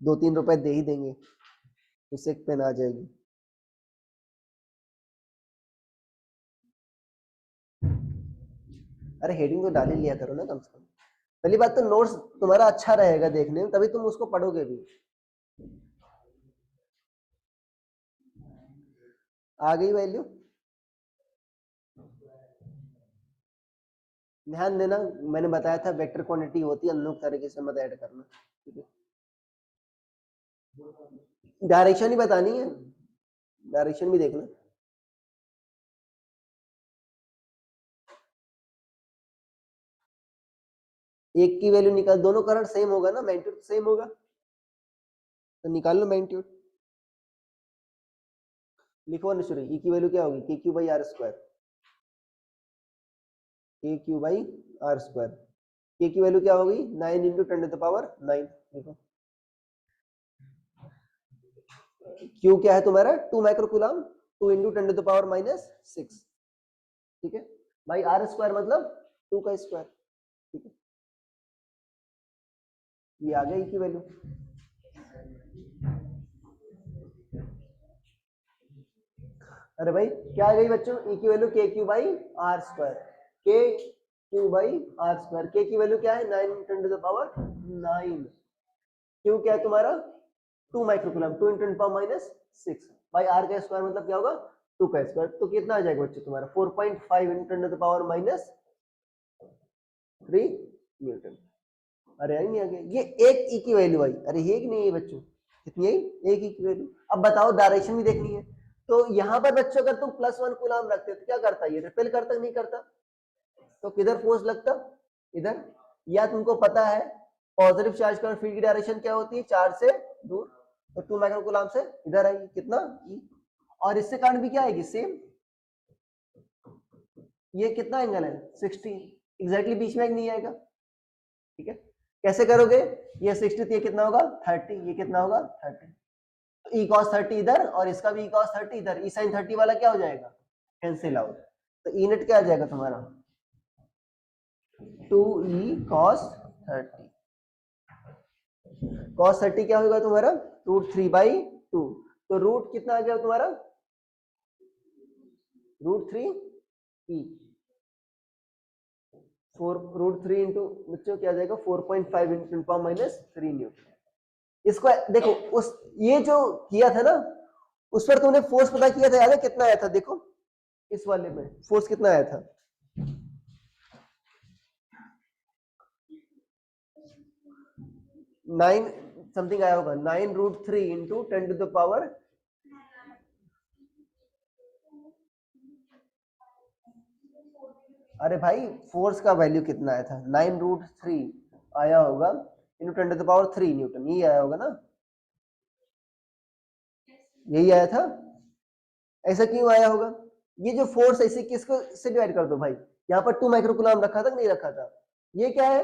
2-3 रुपए दे ही देंगे, उससे एक पेन आ जाएगी। अरे हेडिंग तो डाल ही लिया करो ना कम से कम, पहली बात तो नोट्स तुम्हारा अच्छा रहेगा देखने में, तभी तुम उसको पढ़ोगे भी। आ गई वैल्यू, ध्यान देना, मैंने बताया था वेक्टर क्वांटिटी होती है, अनुरूप तरीके से मत ऐड करना, ठीक है। डायरेक्शन ही बतानी है, डायरेक्शन भी देखना। एक की वैल्यू निकाल, दोनों करंट सेम होगा ना, मैग्नीट्यूड सेम होगा, तो निकाल लो मैग्नीट्यूड, लिखो अनुश्री, ई की वैल्यू क्या होगी, के क्यू बाई आर स्क्वायर, के क्यू बाई आर स्क्वायर, के की वैल्यू क्या होगी 9 इंटू 10 टू द पावर 9। देखो क्यू क्या है तुम्हारा 2 microcoulomb, 2 into 10 to the power -6, ठीक है भाई, आर स्क्वायर मतलब 2 का स्क्वायर, ठीक है, ये आ गया ई की वैल्यू। अरे भाई क्या आ गई बच्चों, ई की वैल्यू के क्यू बाई आर स्क्वायर, के क्यू बाई आर स्क्वायर, के की वैल्यू क्या है 9 10 टू द पावर 9, क्यू क्या है तुम्हारा 2 माइक्रोकूलम, 2 इंटू 10 पावर -6 भाई, आर का स्क्वायर मतलब क्या होगा 2 का स्क्वायर, तो कितना आ जाएगा बच्चों तुम्हारा 4.5 into 10 to the power -3 newton. अरे आई नहीं आ गया, ये एक ई की वैल्यू आई, अरे ये नहीं है बच्चों, कितनी आई एक ई की वैल्यू। अब बताओ डायरेक्शन भी देखनी है, तो यहाँ पर बच्चों अगर तुम +1 कूलम रखते तो क्या करता, ये रिपेल करता नहीं करता, तो किधर फोर्स लगता, इधर, या तुमको पता है पॉजिटिव चार्ज का फील्ड की डायरेक्शन क्या होती है, चार्ज से दूर, तो 2 माइक्रो कूलम से इधर आएगी कितना ई, और इससे कारण भी क्या आएगी सेम, ये कितना एंगल है 60, एग्जैक्टली बीच में नहीं आएगा, ठीक है, कैसे करोगे, ये 60 तो ये कितना होगा 30, ये कितना होगा 30, तो ई cos 30 इधर और इसका भी ई cos 30 इधर, ई sin 30 वाला क्या हो जाएगा कैंसिल आउट, तो ई नेट क्या आ जाएगा तुम्हारा 2e cos 30, cos 30 क्या होगा तुम्हारा √3/2, तो रूट कितना आ गया तुम्हारा √3e, 4√3 इंटू बच्चों क्या आ जाएगा 4.5 इंटू 10⁻³ न्यूटन। इसको देखो, उस ये जो किया था ना उस पर तुमने फोर्स पता किया था, याद है कितना आया था, देखो इस वाले में फोर्स कितना आया था, 9 समथिंग आया होगा, 9√3 इंटू 10 टू द पावर, अरे भाई फोर्स का वैल्यू कितना आया था 9√3 आया होगा into 10 to the power 3 newton, यही आया होगा ना, यही आया था, ऐसा क्यों आया होगा, ये जो फोर्स ऐसे किसको से डिवाइड कर दो भाई, यहाँ पर 2 माइक्रोकूलम रखा था कि नहीं रखा था, ये क्या है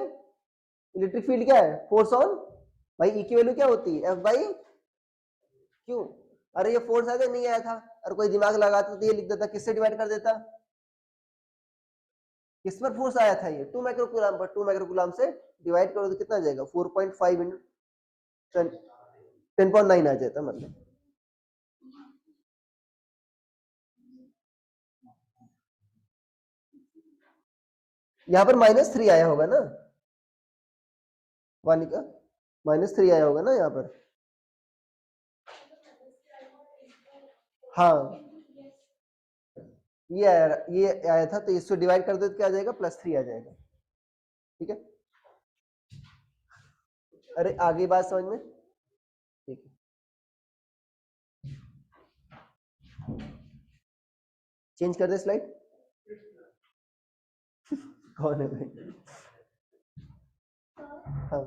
इलेक्ट्रिक फील्ड क्या है फोर्स ऑन, भाई ई की वैल्यू क्या होती है F/Q, अरे ये फोर्स आया नहीं आया था, और कोई दिमाग लगाता तो ये लिख देता, किससे डिवाइड कर देता, किस पर फोर्स आया था ये 2 माइक्रोकूलम पर, 2 माइक्रोकूलम से डिवाइड करो तो कितना आ जाएगा 4.5 इंटू 10.9 आ जाता मतलब, यहाँ पर -3 आया होगा ना, वानी का -3 आया होगा ना यहाँ पर, हाँ ये आया था, तो इसको डिवाइड कर दो तो क्या आ जाएगा +3 आ जाएगा, ठीक है, अरे आगे बात समझ में, ठीक है, चेंज कर दे स्लाइड, कौन है भाई, हाँ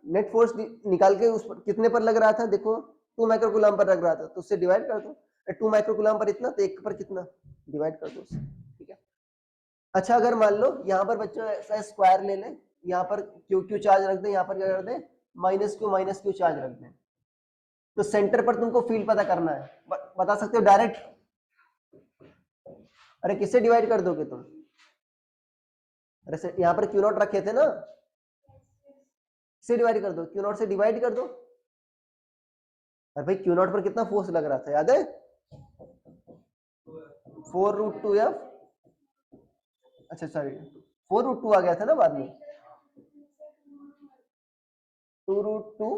नेट फोर्स निकाल के उस पर कितने पर लग रहा था, देखो 2 माइक्रोकूलम पर लग रहा था, तो उससे डिवाइड कर दो, 2 माइक्रोकूलम पर इतना तो एक पर कितना डिवाइड कर दो उससे, ठीक है। अच्छा अगर मान लो यहाँ पर बच्चों ऐसा स्क्वायर ले लें, यहाँ पर क्यू क्यू चार्ज रख दें, यहाँ पर क्या कर दें -Q चार्ज रख दें, तो सेंटर पर तुमको फील्ड पता करना है, बता सकते हो डायरेक्ट, अरे किससे डिवाइड कर दोगे तुम, अरे यहाँ पर Q0 रखे थे ना, से डिवाइड कर दो, Q0 से डिवाइड कर दो, अरे भाई Q0 पर कितना फोर्स लग रहा था याद है 4√2F, अच्छा सॉरी 4√2 आ गया था ना बाद में 2√2,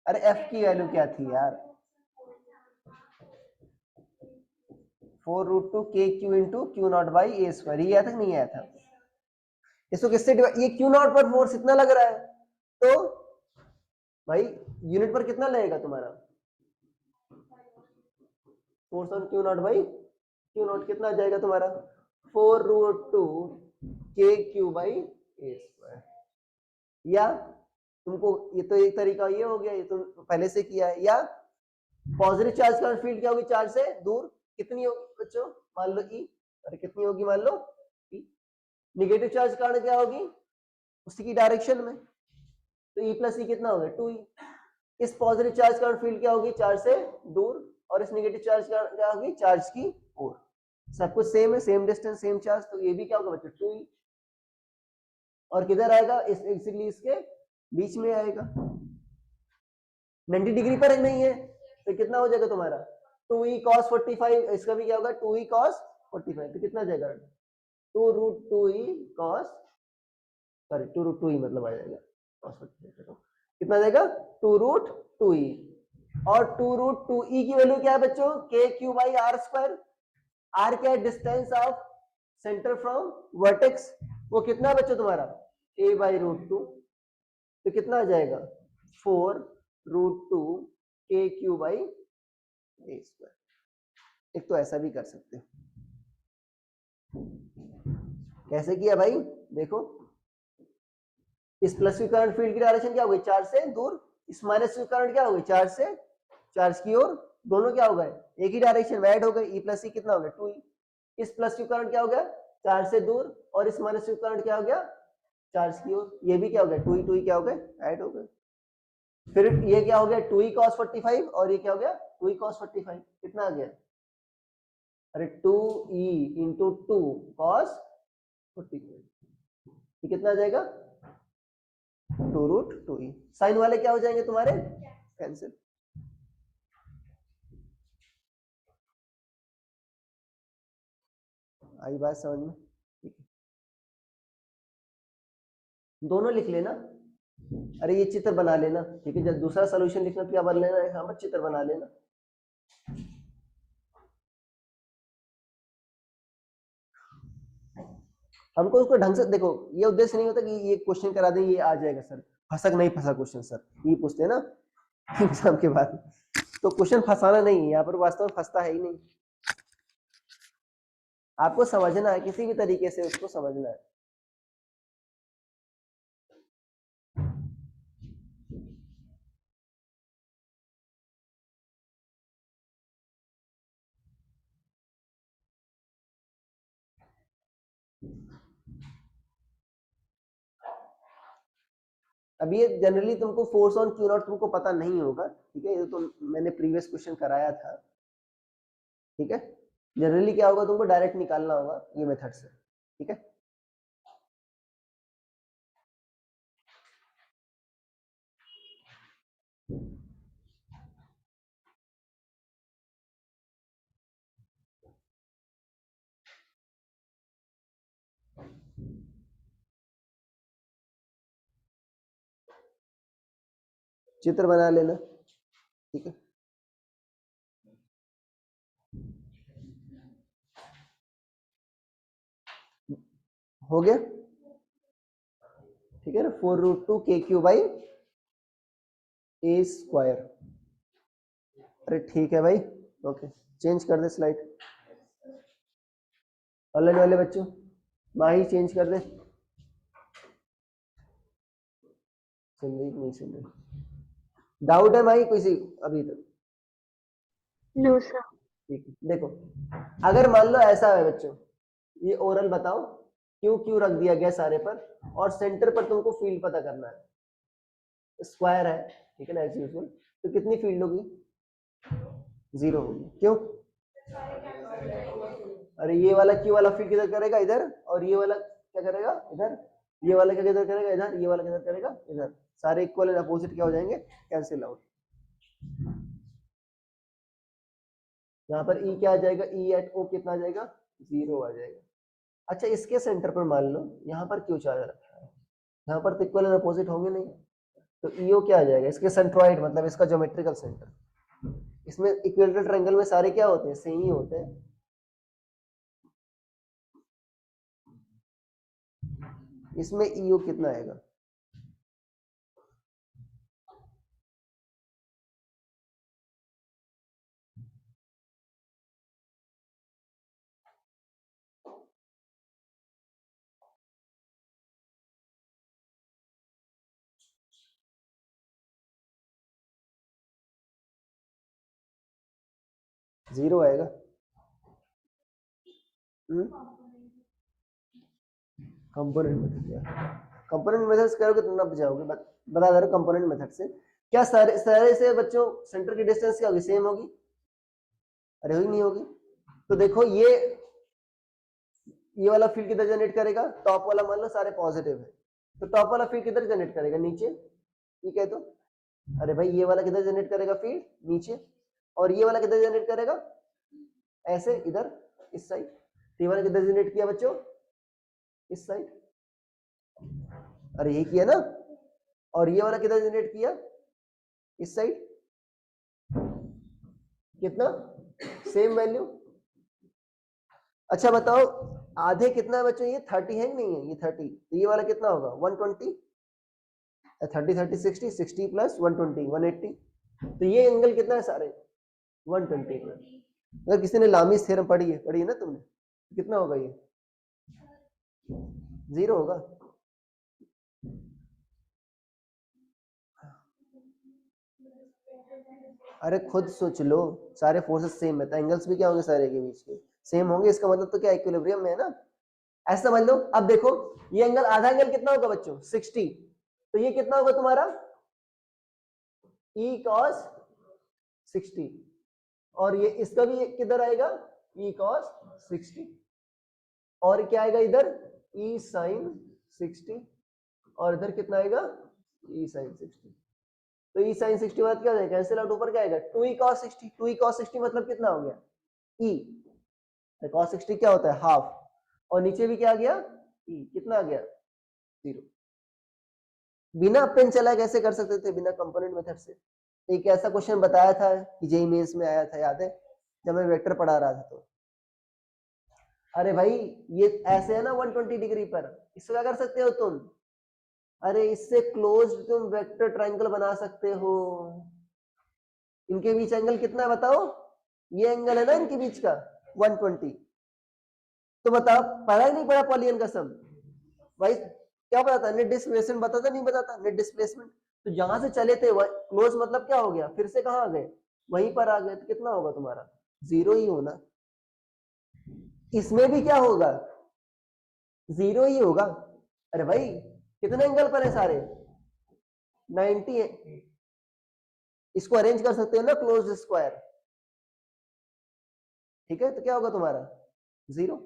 अरे F की वैल्यू क्या थी यार 4√2 KQ इंटू Q0/A², ये आया था कि नहीं आया था, इसको किससे ये Q0 पर फोर्स इतना लग रहा है, तो भाई यूनिट पर कितना लगेगा तुम्हारा फोर्स ऑन Q0/Q0 कितना आ जाएगा तुम्हारा 4√2 KQ/A², या तुमको ये तो एक तरीका ये हो गया, ये तुम पहले से किया है। या पॉजिटिव चार्ज करंट फील्ड क्या होगी चार्ज से दूर, कितनी होगी बच्चों, मान लो ई, अरे कितनी होगी मान लो ई। निगेटिव चार्ज करंट क्या होगी उसी की डायरेक्शन में, तो ई प्लस ई कितना होगा 2ई। इस पॉजिटिव चार्ज करंट फील्ड क्या होगी चार्ज से दूर, और इस निगेटिव चार्ज क्या होगी चार्ज की ओर। सब कुछ सेम है, सेम डिस्टेंस सेम चार्ज, तो ये भी क्या होगा बच्चों 2ई। और किधर आएगा इस एक्चुअली इसके बीच में आएगा, 90 डिग्री पर नहीं है, तो कितना हो जाएगा तुम्हारा 2e cos 45, इसका भी क्या होगा 2e cos 45, तो कितना जाएगा 2 root 2e cos, sorry 2 root 2e मतलब आ जाएगा cos 45, तो कितना जाएगा 2 रूट 2e। और 2 रूट 2e की वैल्यू क्या है बच्चों k q by R square. R क्या है distance of centre from vertex, वो कितना है बच्चों तुम्हारा a बाई रूट 2, तो कितना आ जाएगा 4 रूट 2 के क्यू बाई ए स्क्वायर। एक तो ऐसा भी कर सकते हो, कैसे किया भाई देखो, इस प्लस क्यू करंट फील्ड की डायरेक्शन क्या हो गई चार्ज से दूर, इस माइनस क्यू करंट क्या हो गई चार्ज से चार्ज की ओर, दोनों क्या हो गए एक ही डायरेक्शन में ऐड हो गए, ई प्लस ई कितना हो गया 2ई। इस प्लस क्यू करंट क्या हो गया चार्ज से दूर, और इस माइनस क्यू करंट क्या हो गया चार्ज की ओर, ये भी क्या हो गया 2ई क्या हो गए ऐड हो गए। फिर ये क्या हो गया 2e cos 45, और ये क्या हो गया 2e cos 45, कितना आ गया अरे 2e इंटू 2 cos 45, ये कितना आ जाएगा 2 रूट 2e। साइन वाले क्या हो जाएंगे तुम्हारे कैंसिल। आई बात समझ में, ठीक है दोनों लिख लेना, अरे ये चित्र बना लेना, ठीक है जब दूसरा सोल्यूशन लिखना तो क्या बन लेना, यहाँ पर चित्र बना लेना। हमको उसको ढंग से देखो, ये उद्देश्य नहीं होता कि ये क्वेश्चन करा दें ये आ जाएगा सर, फंसक नहीं फंसा क्वेश्चन सर ये पूछते हैं ना एग्जाम के बाद, तो क्वेश्चन फंसाना नहीं है यहाँ पर, वास्तव में फंसता है ही नहीं, आपको समझना है किसी भी तरीके से उसको समझना है। अब ये जनरली तुमको फोर्स ऑन क्यू नॉट तुमको पता नहीं होगा, ठीक है ये तो मैंने प्रीवियस क्वेश्चन कराया था, ठीक है जनरली क्या होगा तुमको डायरेक्ट निकालना होगा ये मेथड से, ठीक है। चित्र बना लेना, ठीक है हो गया, ठीक है ना 4 रूट 2 के क्यू बाई ए स्क्वायर, अरे ठीक है भाई ओके, चेंज कर दे स्लाइड, ऑनलाइन वाले बच्चों माही चेंज कर दे, सुन रही नहीं सुन रही, डाउट है माही कोई सी अभी तक,
नो सर।
ठीक है देखो, अगर मान लो ऐसा है बच्चों, ये ओरल बताओ क्यू क्यू रख दिया गया सारे पर, और सेंटर पर तुमको फील्ड पता करना है, स्क्वायर है ठीक है ना एज यूजुअल, तो कितनी फील्ड होगी 0 होगी, क्यों अरे ये वाला क्यू वाला फील्ड किधर करेगा इधर, और ये वाला क्या करेगा इधर, ये वाला क्या किधर करेगा इधर, ये वाला किधर करेगा इधर, सारे इक्वल एंड अपोजिट क्या हो जाएंगे कैंसिल आउट। यहाँ पर ई क्या आ जाएगा, ई एट ओ कितना आ जाएगा 0 आ जाएगा। अच्छा इसके सेंटर पर मान लो यहाँ पर क्यों चार्ज रखा है, यहाँ पर तो इक्वल एंड अपोजिट होंगे नहीं, तो ईओ क्या आ जाएगा इसके सेंट्रॉइड मतलब इसका ज्योमेट्रिकल सेंटर, इसमें इक्विलेटरल ट्रायंगल में सारे क्या होते हैं सेम ही होते हैं, इसमें ईओ कितना आएगा 0 आएगा। कंपोनेंट मेथड क्या, कंपोनेंट मेथड करोगे तो नप जाओगे। बता दे रहा हूँ कंपोनेंट मेथड से क्या सारे सारे से बच्चों सेंटर की डिस्टेंस क्या होगी, सेम होगी? अरे होगी नहीं होगी? तो देखो ये वाला फील्ड किधर जनरेट करेगा, टॉप वाला मान लो सारे पॉजिटिव है, तो टॉप वाला फील्ड किधर जनरेट करेगा, नीचे। ठीक है, तो अरे भाई ये वाला किधर जनरेट करेगा फील्ड, नीचे। और ये वाला किधर जनरेट करेगा, ऐसे इधर इस साइड। ये वाला किधर जनरेट किया बच्चों, इस साइड। अरे यही किया ना। और ये वाला किधर जनरेट किया, इस साइड। कितना, सेम वैल्यू। अच्छा बताओ आधे कितना है बच्चों, ये 30 है कि नहीं है, ये 30, तो ये वाला कितना होगा 120। 30 30 60, 60 प्लस 120 180। तो ये एंगल कितना है सारे 120 प्लस। अगर किसी ने लामीस थ्योरम पढ़ी है ना तुमने, कितना होगा ये 0 होगा। अरे खुद सोच लो, सारे फोर्सेस सेम है तो एंगल्स भी क्या होंगे सारे के बीच के सेम होंगे, इसका मतलब तो क्या इक्विलिब्रियम में है ना। ऐसा समझ लो। अब देखो ये एंगल, आधा एंगल कितना होगा बच्चों 60, तो ये कितना होगा तुम्हारा e cos 60। और ये इसका भी किधर आएगा e cos 60। और क्या आएगा इधर e sin 60। और इधर कितना आएगा e sin 60। तो e sin 60 मतलब क्या जाएगा, कैंसिल आउट, ऊपर क्या आएगा 2e cos 60। 2e cos 60 मतलब कितना हो गया e, cos 60 क्या होता है हाफ। और नीचे भी क्या आ गया e, कितना आ गया 0। बिना पेन चलाए कैसे कर सकते थे, बिना कंपोनेंट मेथड से। एक ऐसा क्वेश्चन बताया था कि जेईई मेंस में आया था, याद है जब मैं वेक्टर पढ़ा रहा था तो। अरे भाई ये ऐसे है ना 120 डिग्री पर, इससे क्या कर सकते हो तुम, अरे इससे क्लोज तुम वेक्टर ट्रायंगल बना सकते हो। इनके बीच एंगल कितना है बताओ, ये एंगल है ना इनके बीच का 120। तो बताओ पढ़ा ही नहीं पढ़ा पॉलियन का सम भाई, क्या बताता नेट डिस्प्लेसमेंट बताता नहीं बताता, नेट डिस्प्लेसमेंट। तो जहां से चले थे क्लोज मतलब क्या हो गया, फिर से कहाँ आ गए वहीं पर आ गए, तो कितना होगा तुम्हारा 0 ही होना। इसमें भी क्या होगा 0 ही होगा। अरे भाई कितने एंगल पर है सारे 90 है, इसको अरेंज कर सकते हो ना क्लोज स्क्वायर। ठीक है, तो क्या होगा तुम्हारा 0।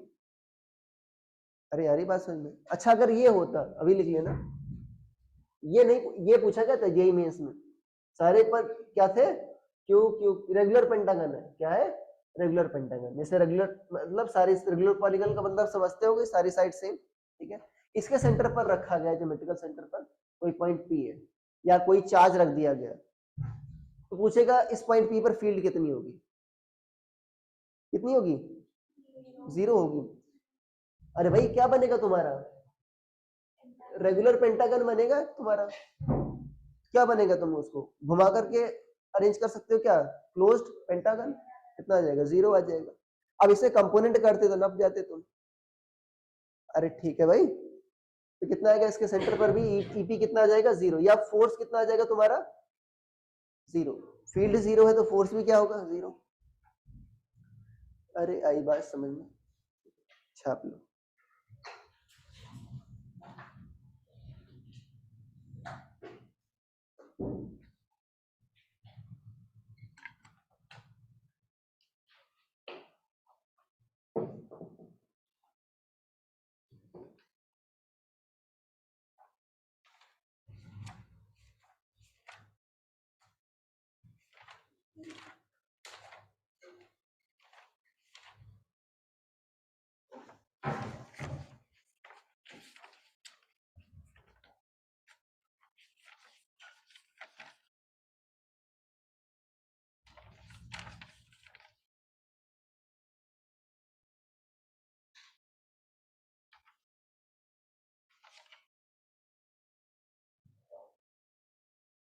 अरे यार ये बात समझ में। अच्छा अगर ये होता, अभी लिख लेना, ये नहीं, ये पूछा गया था जेईई मेंस में, सारे पर क्या थे क्यू क्यू रेगुलर पेंटागन है, क्या है रेगुलर पेंटागन। जैसे रेगुलर मतलब सारी रेगुलर पॉलीगन का मतलब समझते होगे, सारी साइड सेम। ठीक है, इसके सेंटर पर रखा गया, ज्योमेट्रिकल सेंटर पर कोई पॉइंट पी है या कोई चार्ज रख दिया गया, तो पूछेगा इस पॉइंट पी पर फील्ड कितनी होगी, कितनी होगी 0 होगी। अरे भाई क्या बनेगा तुम्हारा रेगुलर पेंटागन बनेगा तुम्हारा। क्या बनेगा, तुम उसको घुमा करके अरेंज कर सकते हो क्या, क्लोज्ड पेंटागन। कितना आ जाएगा 0 आ जाएगा। अब इसे कंपोनेंट करते तो नप जाते तुम। अरे ठीक है भाई, तो कितना आएगा इसके सेंटर पर भी ईपी कितना आ जाएगा 0, या फोर्स कितना आ जाएगा तुम्हारा 0। फील्ड 0 है तो फोर्स भी क्या होगा 0। अरे आई बात समझ में, छाप लो।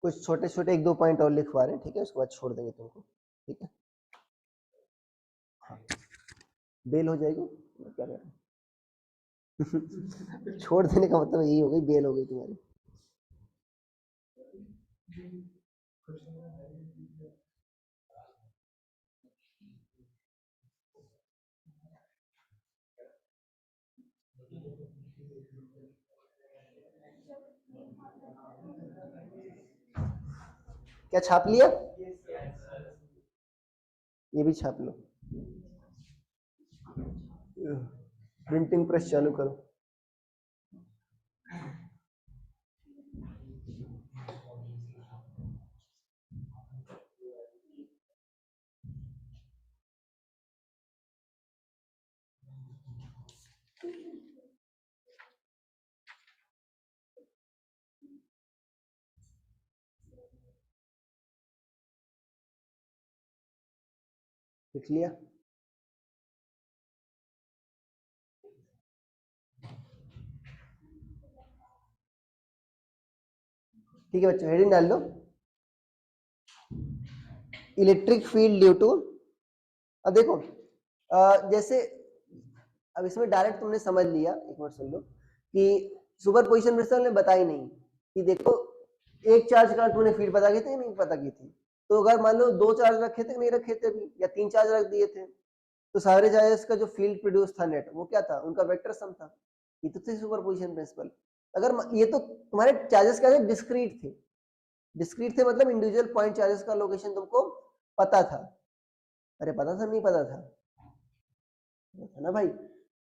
कुछ छोटे छोटे एक दो पॉइंट और लिखवा रहे हैं, ठीक है, उसके बाद छोड़ देंगे तुमको। ठीक है, हाँ बेल हो जाएगी, क्या कर रहे हैं? छोड़ देने का मतलब यही हो गई, बेल हो गई तुम्हारी। क्या छाप लिया? ये भी छाप लो। प्रिंटिंग प्रेस चालू करो। लिख लिया? ठीक है बच्चों, हेडिंग डाल लो, इलेक्ट्रिक फील्ड ड्यू टू। अब देखो जैसे अब इसमें डायरेक्ट तुमने समझ लिया, एक बार सुन लो कि सुपरपोजिशन प्रिंसिपल ने बताई नहीं कि देखो एक चार्ज का तुमने फील्ड पता की थी नहीं पता की थी, तो अगर मान लो दो चार्ज रखे थे नहीं रखे थे भी, या तीन चार्ज रख दिए थे, तो सारे चार्जेस का जो फील्ड प्रोड्यूस था नेट, वो क्या था? उनका वेक्टर सम था। ये तो थी सुपरपोजिशन प्रिंसिपल। अगर ये तो तुम्हारे चार्जेस क्या थे? डिस्क्रीट थे। डिस्क्रीट थे मतलब इंडिविजुअल पॉइंट चार्जेस का लोकेशन तुमको पता था। अरे पता था नहीं पता था ना भाई।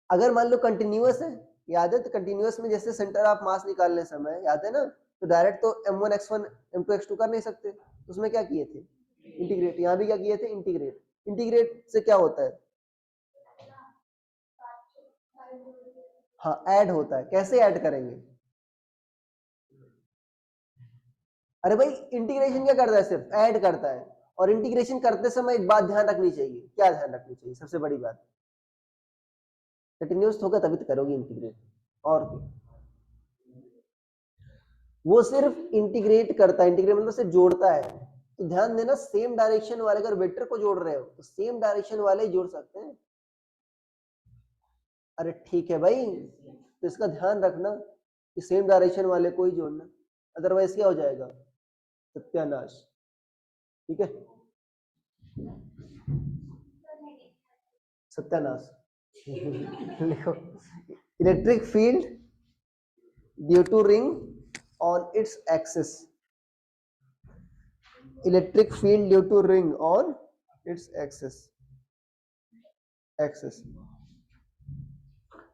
अगर मान लो कंटिन्यूअस है, याद है? तो कंटिन्यूअस में जैसे सेंटर ऑफ मास निकालने समय, याद है ना, तो डायरेक्ट तो m1 x1 m2 x2 कर नहीं सकते, तो उसमें क्या किए थे? इंटीग्रेट। यहाँ भी क्या किए थे? इंटीग्रेट। इंटीग्रेट से क्या होता है? हाँ, ऐड होता है। कैसे ऐड करेंगे? अरे भाई इंटीग्रेशन क्या करता है? सिर्फ ऐड करता है। और इंटीग्रेशन करते समय एक बात ध्यान रखनी चाहिए। क्या ध्यान रखनी चाहिए? सबसे बड़ी बात, कंटिन्यूअस होगा तभी तो करोगे इंटीग्रेट। और वो सिर्फ इंटीग्रेट करता है। इंटीग्रेट मतलब से जोड़ता है। तो ध्यान देना, सेम डायरेक्शन वाले अगर वेक्टर को जोड़ रहे हो तो सेम डायरेक्शन वाले ही जोड़ सकते हैं। अरे ठीक है भाई, तो इसका ध्यान रखना कि सेम डायरेक्शन वाले को ही जोड़ना, अदरवाइज क्या हो जाएगा? सत्यानाश। ठीक है, सत्यानाश। लिखो, electric field due to ring on its axis. Electric field due to ring on its axis. Axis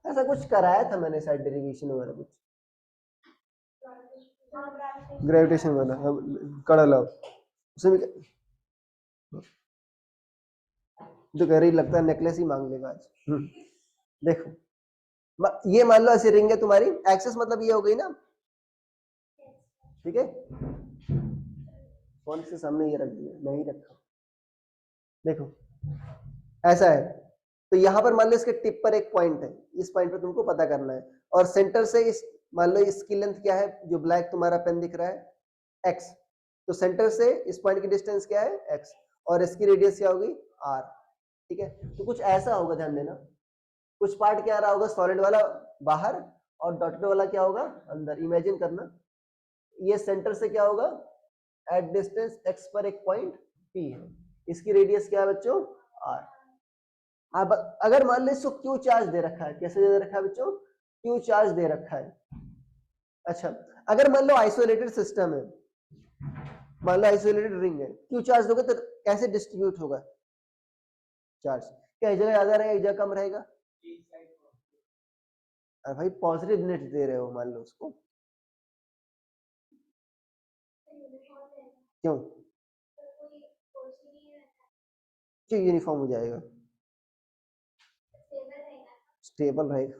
ऐसा कुछ कराया था मैंने शायद, डेरिवेशन वगैरह कुछ, ग्रेविटेशन वाला। कड़ा लाओ उसमें तो कह रही, लगता है नेकलेस ही मांग लेगा आज। देखो ये मान लो ऐसी रिंग है तुम्हारी, एक्सेस मतलब ये हो गई ना, ठीक है? फोन से सामने ये रख दिया, मैं ही रखा। देखो ऐसा है, तो यहां पर मान लो इसके टिप पर एक पॉइंट है, इस पॉइंट पर तुमको पता करना है, और सेंटर से इस, मान लो इसकी लेंथ क्या है, जो ब्लैक तुम्हारा पेन दिख रहा है, x, तो सेंटर से इस पॉइंट की डिस्टेंस क्या है? x, और इसकी रेडियस क्या होगी? r। ठीक है, तो कुछ ऐसा होगा, ध्यान देना, कुछ पार्ट क्या रहा होगा? सॉलिड वाला बाहर और डॉटेड वाला क्या होगा? अंदर। इमेजिन करना, ये सेंटर से क्या होगा? एट डिस्टेंस x पर एक पॉइंट p है, इसकी रेडियस क्या है बच्चों? r। अब अगर मान लो इसको क्यू चार्ज दे रखा है, कैसे दे रखा है बच्चों? क्यू चार्ज दे रखा है। अच्छा, अगर मान लो आइसोलेटेड सिस्टम है, मान लो आइसोलेटेड रिंग है, क्यू चार्ज दोगे तो कैसे डिस्ट्रीब्यूट होगा चार्ज? क्या एक जगह ज्यादा रहेगा, एक जगह कम रहेगा? अरे भाई पॉजिटिव नेट दे रहे हो मान लो उसको, क्यों? क्यों यूनिफॉर्म हो जाएगा? स्टेबल रहेगा।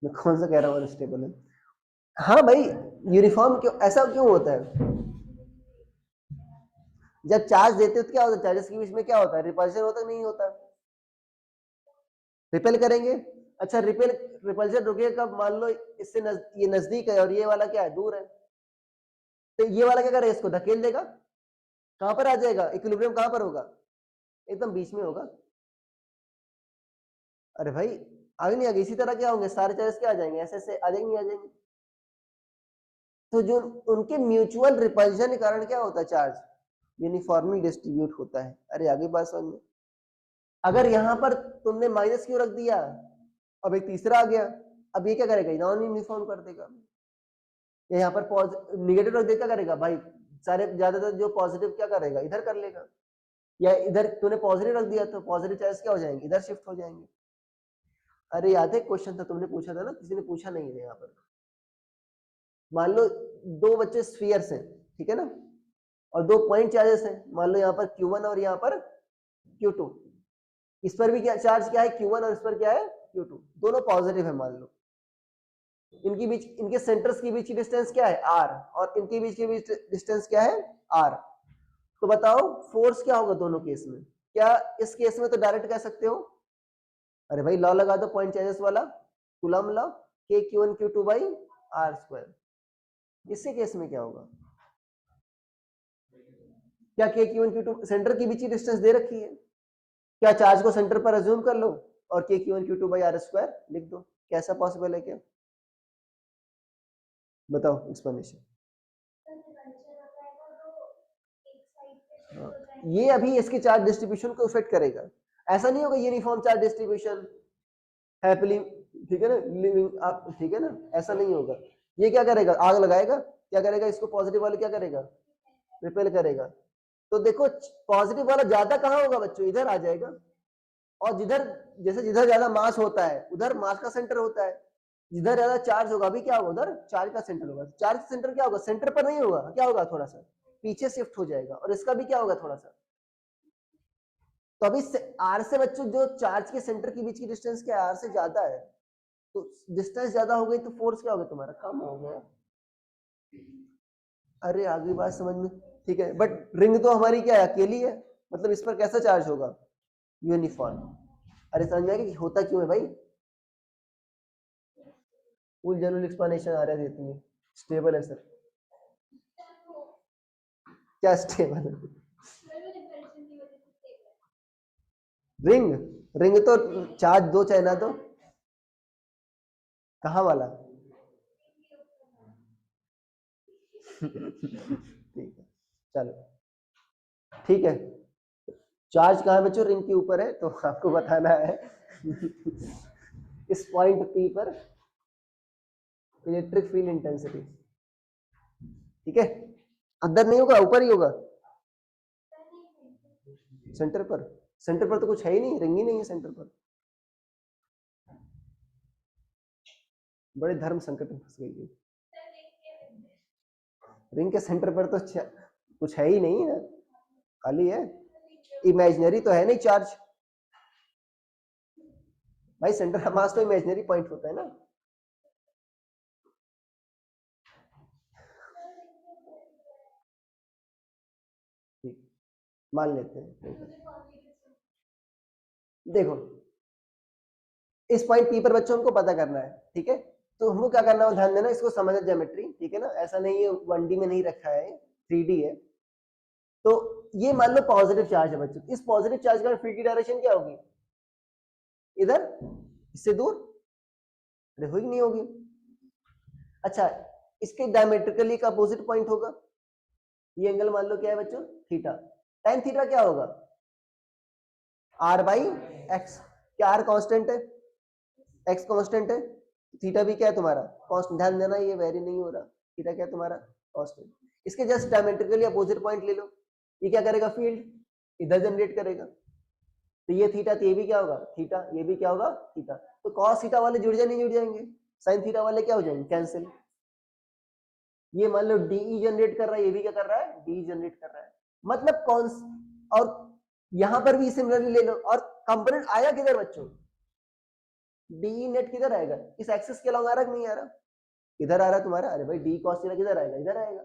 मैं कौन सा कह रहा हूँ स्टेबल है? हाँ भाई, यूनिफॉर्म क्यों, ऐसा क्यों होता है? जब चार्ज देते हो तो क्या होता है? चार्जेस के बीच में क्या होता है? रिपल्शन होता है नहीं होता? रिपेल करेंगे। अच्छा, रिपल्शन रुकेगा कब? मान लो इससे ये नजदीक है और ये वाला क्या है? दूर है, तो ये वाला क्या करेगा? इसको धकेल देगा, कहां पर आ जाएगा? इक्विलिब्रियम कहां पर होगा? एकदम बीच में होगा। अरे भाई आगे नहीं आगे, इसी तरह क्या होंगे? सारे चार्जेस क्या आ जाएंगे? ऐसे ऐसे आ जाएंगे, नहीं आ जाएंगे? तो जो उनके म्यूचुअल रिपल्शन के कारण क्या होता है? चार्ज यूनिफॉर्मली डिस्ट्रीब्यूट होता है। अरे आगे बात समझ में। अगर यहां पर तुमने माइनस क्यों रख दिया, अब एक तीसरा आ गया, अब ये क्या करेगा? नॉन यूनिफॉर्म कर देगा। यहाँ पर निगेटिव रख देगा, क्या करेगा भाई? सारे ज्यादातर जो पॉजिटिव क्या करेगा, इधर कर लेगा, या इधर तूने पॉजिटिव रख दिया तो पॉजिटिव चार्ज क्या हो जाएंगे, इधर शिफ्ट हो जाएंगे। अरे याद है क्वेश्चन था, तुमने पूछा था ना, किसी ने पूछा नहीं है यहाँ पर। मान लो दो बच्चे स्फीयर्स हैं, ठीक है ना, और दो पॉइंट चार्जेस हैं, मान लो यहाँ पर Q1 और यहाँ पर Q2। इस पर भी क्या चार्ज क्या है, Q1, और इस पर क्या है, Q2, दोनों पॉजिटिव है मान लो। इनके बीच, इनके सेंटर्स के बीच की डिस्टेंस क्या है, R, और इनके बीच के बीच डिस्टेंस क्या है, R। तो बताओ फोर्स क्या होगा दोनों केस में। क्या इस केस में तो डायरेक्ट कह सकते हो, अरे भाई लॉ लगा दो पॉइंट चार्जेस वाला, coulomb law, K Q1 Q2 by R square. इससे केस में क्या होगा, क्या K Q1 Q2 सेंटर के बीच की डिस्टेंस दे रखी है, क्या चार्ज को सेंटर पर अज्यूम कर लो और K Q1 Q2 by R square लिख दो, कैसा पॉसिबल है क्या, बताओ एक्सप्लेनेशन। ये अभी इसके चार्ज डिस्ट्रीब्यूशन को इफेक्ट करेगा, ऐसा नहीं होगा यूनिफॉर्म चार्ज डिस्ट्रीब्यूशन हैप्पीली, ठीक है ना, लिविंग आप, ठीक है ना, ऐसा नहीं होगा। ये क्या करेगा, आग लगाएगा, क्या करेगा, इसको पॉजिटिव वाले क्या करेगा, रिपेल करेगा। तो देखो पॉजिटिव वाला ज्यादा कहाँ होगा बच्चों, इधर आ जाएगा, और जिधर जैसे जिधर ज्यादा मास होता है उधर मास का सेंटर होता है, जिधर ज्यादा चार्ज होगा अभी क्या होगा, उधर चार्ज का सेंटर होगा। चार्ज का सेंटर क्या होगा, सेंटर पर नहीं होगा, क्या होगा, थोड़ा सा पीछे शिफ्ट हो जाएगा, और इसका भी क्या होगा, थोड़ा सा। तो अभी R से बच्चों जो चार्ज के सेंटर के बीच की डिस्टेंस क्या है, R से ज्यादा है, तो डिस्टेंस ज्यादा हो गई तो फोर्स क्या होगा तुम्हारा, कम हो गया। अरे आगे बात समझ में, ठीक है, बट रिंग तो हमारी क्या है, अकेली है, मतलब इस पर कैसा चार्ज होगा, यूनिफॉर्म। अरे समझ में आया कि होता क्यों है भाई, फुल जनरल एक्सप्लेनेशन आ रहा देती है, स्टेबल है सर, क्या स्टेबल है, रिंग, रिंग तो चार्ज दो चाहे ना दो, कहाँ वाला ठीक है, चलो ठीक है, चार्ज कहाँ बच्चों, रिंग के ऊपर है, तो आपको बताना है इस पॉइंट P पर इलेक्ट्रिक फील्ड इंटेंसिटी, ठीक है, अंदर नहीं होगा, ऊपर ही होगा, सेंटर पर, सेंटर पर तो कुछ है ही नहीं, रिंग ही नहीं है सेंटर पर, बड़े धर्म संकट में फंस गई है। रिंग के सेंटर पर तो कुछ है ही नहीं है, खाली है, इमेजिनरी तो है नहीं चार्ज भाई, सेंटर का मास तो इमेजिनरी पॉइंट होता है ना। ठीक, मान लेते हैं, देखो इस पॉइंट P पर बच्चों हमको पता करना है, ठीक है, तो हमको क्या करना है, ध्यान देना, इसको समझना ज्योमेट्री, ठीक है ना, ऐसा नहीं है 1D में नहीं रखा है, 3D है। तो ये मान लो पॉजिटिव चार्ज है बच्चों, इस पॉजिटिव चार्ज का फील्ड की डायरेक्शन क्या होगी, इधर, इससे दूर, अरे होगी नहीं होगी। अच्छा, इसके डायमेट्रिकली का अपोजिट पॉइंट होगा, ये एंगल मान लो क्या है बच्चों, थीटा, tan थीटा क्या होगा, R बाई एक्स, क्या R कांस्टेंट है, x कांस्टेंट है, थीटा भी क्या है तुम्हारा कांस्टेंट, ध्यान देना ये वेरी नहीं हो रहा, थीटा क्या है तुम्हारा कांस्टेंट। इसके जस्ट डायमेट्रिकली अपोजिट पॉइंट ले लो, ये क्या करेगा, फील्ड इधर जनरेट करेगा, तो ये थीटा, तो ये भी क्या होगा थीटा, ये भी क्या होगा थीटा, तो कॉस थीटा वाले जुड़ जाए, नहीं जुड़ जाएंगे, साइन थीटा वाले क्या हो जाएंगे, कैंसिल। ये मान लो डीई जनरेट कर रहा है, ये भी क्या कर रहा है, डी जनरेट कर रहा है, मतलब कौन, और यहां पर भी सिमिलरली ले लो, और कंपोनेंट आया किधर बच्चों, डी नेट किधर आएगा, इस एक्सिस के अलॉन्ग आ रहा कि नहीं आ रहा, इधर आ रहा तुम्हारा, अरे भाई डी कॉस थीटा किधर आएगा, इधर आएगा,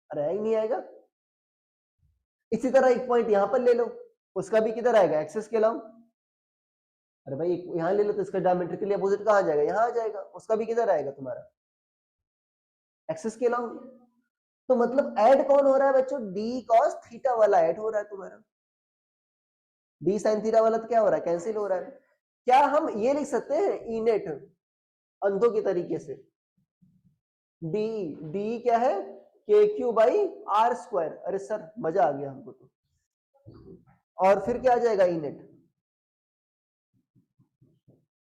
अरे ही नहीं आएगा। इसी तरह एक पॉइंट यहां पर ले लो, उसका भी किधर आएगा, एक्सिस के अलॉन्ग, अरे भाई यहां ले लो तो इसका डायमेट्रिकली अपोजिट कहां जाएगा, यहां आ जाएगा, उसका भी किधर आएगा तुम्हारा, एक्सिस के अलॉन्ग। तो मतलब ऐड कौन हो रहा है बच्चों, डी कॉस थीटा वाला ऐड हो रहा है तुम्हारा, डी साइन थीटा वाला तो क्या हो रहा है, कैंसिल हो रहा है। क्या हम ये लिख सकते हैं ई नेट अंधों के तरीके से, डी, डी क्या है, K Q by R square, अरे सर मजा आ गया हमको तो, और फिर क्या आ जाएगा ई नेट,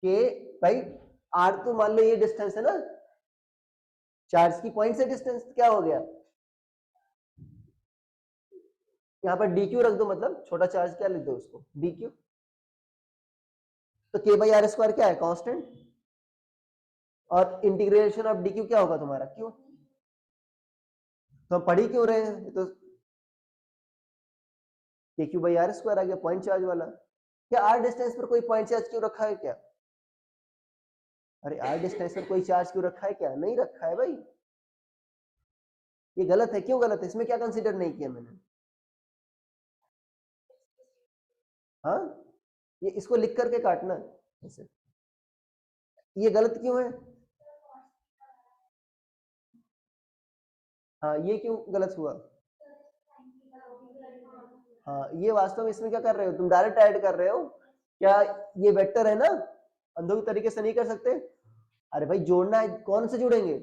के भाई आर तो मान लो ये डिस्टेंस है ना, चार्ज की पॉइंट से डिस्टेंस क्या हो गया, यहाँ पर डी क्यू रख दो, मतलब छोटा चार्ज क्या लिख दो उसको डी क्यू। तो के बाई आर स्क्वायर क्या है, कांस्टेंट, और इंटीग्रेशन ऑफ डी क्यू क्या होगा तुम्हारा, क्यू। तो हम पढ़ ही क्यों रहे हैं, तो के क्यू बाई आर स्क्वायर आ गया, पॉइंट चार्ज वाला। क्या आर डिस्टेंस पर कोई पॉइंट चार्ज क्यों रखा है क्या, अरे आर डिस्टेंस पर कोई चार्ज क्यों रखा है क्या, नहीं रखा है भाई, ये गलत है। क्यों गलत है, इसमें क्या कंसीडर नहीं किया मैंने, हाँ ये इसको लिख करके काटना ऐसे, ये गलत क्यों है, हाँ ये क्यों गलत हुआ, हाँ ये वास्तव में इसमें क्या कर रहे हो तुम, डायरेक्ट ऐड कर रहे हो क्या, ये वेक्टर है ना, अंधों की तरीके से नहीं कर सकते, अरे भाई जोड़ना है, कौन से जुड़ेंगे,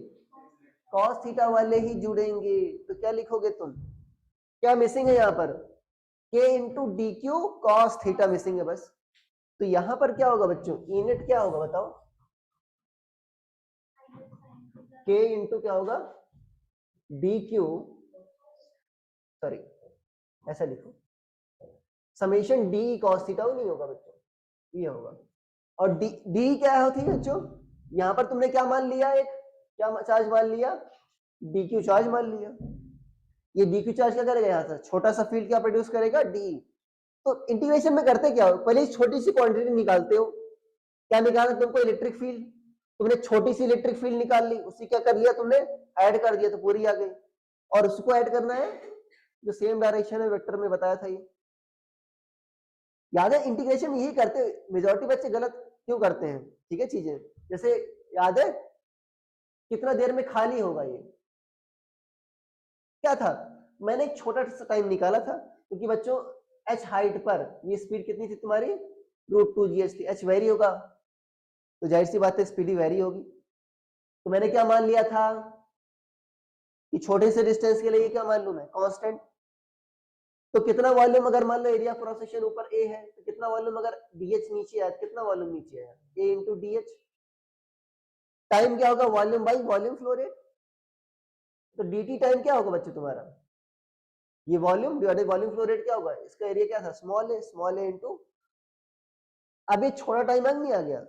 कॉस थीटा वाले ही जुड़ेंगे, तो क्या लिखोगे तुम, क्या मिसिंग है यहाँ पर, k into D Q cos theta missing है बस। तो यहां पर क्या होगा बच्चों, ई नेट क्या होगा बताओ, k इंटू क्या होगा डी क्यू, सॉरी ऐसा लिखो, समेशन डी कॉस थीटा नहीं होगा बच्चों, ये होगा। और डी डी क्या होती है बच्चों, यहां पर तुमने क्या मान लिया, एक क्या चार्ज मान लिया, डी क्यू चार्ज मान लिया, ये डी क्यू चार्ज क्या करेगा, यहाँ से छोटा सा फील्ड क्या प्रोड्यूस करेगा, डी। तो इंटीग्रेशन में करते क्या हो, पहले छोटी सी क्वांटिटी निकालते हो, क्या निकालना तुमको, इलेक्ट्रिक फील्ड, तुमने छोटी सी इलेक्ट्रिक फील्ड निकाल ली, उसी क्या कर लिया तुमने, ऐड कर दिया तो पूरी आ गई, और उसको ऐड करना है जो सेम डायरेक्शन है वेक्टर में बताया था ये, याद है। इंटीग्रेशन यही करते, मेजॉरिटी बच्चे गलत क्यों करते हैं, ठीक है चीजें, जैसे याद है कितना देर में खाली होगा, ये क्या था, मैंने एक छोटा सा टाइम निकाला था, क्योंकि बच्चों एच हाइट पर ये स्पीड कितनी थी तुम्हारी, √2gh थी, एच वेरी होगा तो जाहिर सी बात है स्पीड वेरी होगी, तो मैंने क्या मान लिया था कि छोटे से डिस्टेंस के लिए क्या मान लू मैं, कांस्टेंट। तो कितना वॉल्यूम, अगर मान लो एरिया क्रॉस सेक्शन ऊपर ए है, तो कितना वॉल्यूम, अगर डीएच नीचे आया कितना वॉल्यूम नीचे आया, ए इंटू डीएच। टाइम क्या होगा, volume by volume flow rate, तो dt टाइम क्या होगा बच्चों तुम्हारा, ये volume divided volume flow rate क्या होगा, इसका एरिया क्या था, स्मॉल ए इंटू, अब ये छोटा टाइम नहीं आ गया,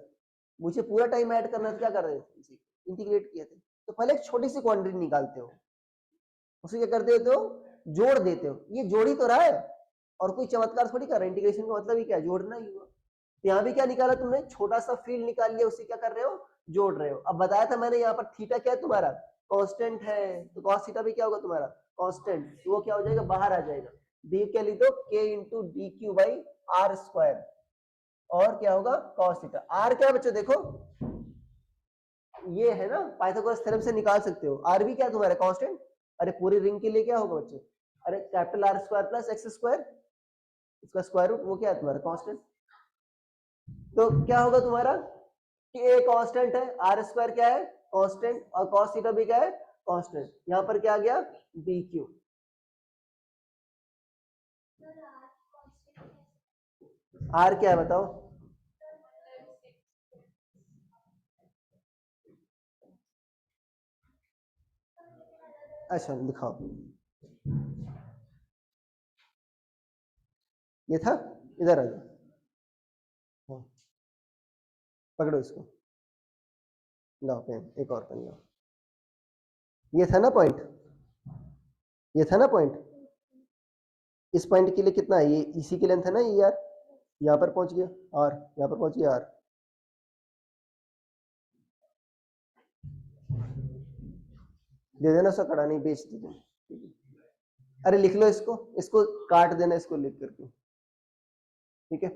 मुझे पूरा टाइम ऐड करना था, क्या कर रहे थे इंटीग्रेट किए थे, तो पहले एक छोटी सी क्वांटिटी निकालते हो, उसे क्या कर देते हो, जोड़ देते हो, ये जोड़ ही तो रहा है, और कोई चमत्कार थोड़ी कर रहा है, इंटीग्रेशन का मतलब ही क्या है, जोड़ना ही हुआ। तो यहाँ भी क्या निकाला तुमने, छोटा सा फील्ड निकाल लिया, उसे क्या कर रहे हो, जोड़ रहे हो। अब बताया था मैंने यहाँ पर थीटा क्या है तुम्हारा, कांस्टेंट है, तो कॉस थीटा भी क्या होगा तुम्हारा, कांस्टेंट, तो वो क्या हो जाएगा, बाहर आ जाएगा, डी क्या लिख दो, k into D Q by R square, और क्या होगा कॉस थीटा, आर क्या है बच्चों देखो, ये है ना, पाइथागोरस थ्योरम से निकाल सकते हो, आर भी क्या है तुम्हारा कांस्टेंट, अरे पूरी रिंग के लिए क्या होगा बच्चों, अरे capital R square plus X square, उसका स्क्वायर रूट, वो क्या है तुम्हारा कांस्टेंट। तो क्या होगा तुम्हारा कि ए कांस्टेंट है, आर स्क्वायर क्या है कांस्टेंट, और कॉस थीटा भी क्या है कांस्टेंट, यहां पर क्या आ गया डी क्यू। आर क्या है बताओ, अच्छा दिखाओ, ये था, इधर आ जाओ, हाँ, पकड़ो इसको, लाओ पेन, एक और पेन लाओ, ये था ना पॉइंट, ये था ना पॉइंट, इस पॉइंट के लिए कितना है, ये इसी के लेंथ है ना, ये यार यहाँ पर पहुंच गया आर, यहाँ पर पहुंच गया आर, दे देना उसका कड़ा, नहीं बेच दीजिए, अरे लिख लो इसको, इसको काट देना इसको लिख करके, ठीक है।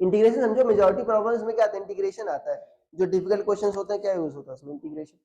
इंटीग्रेशन समझो, मेजॉरिटी प्रॉब्लम्स में क्या आता है, इंटीग्रेशन आता है, जो डिफिकल्ट क्वेश्चंस होते हैं क्या यूज होता है उसमें, इंटीग्रेशन।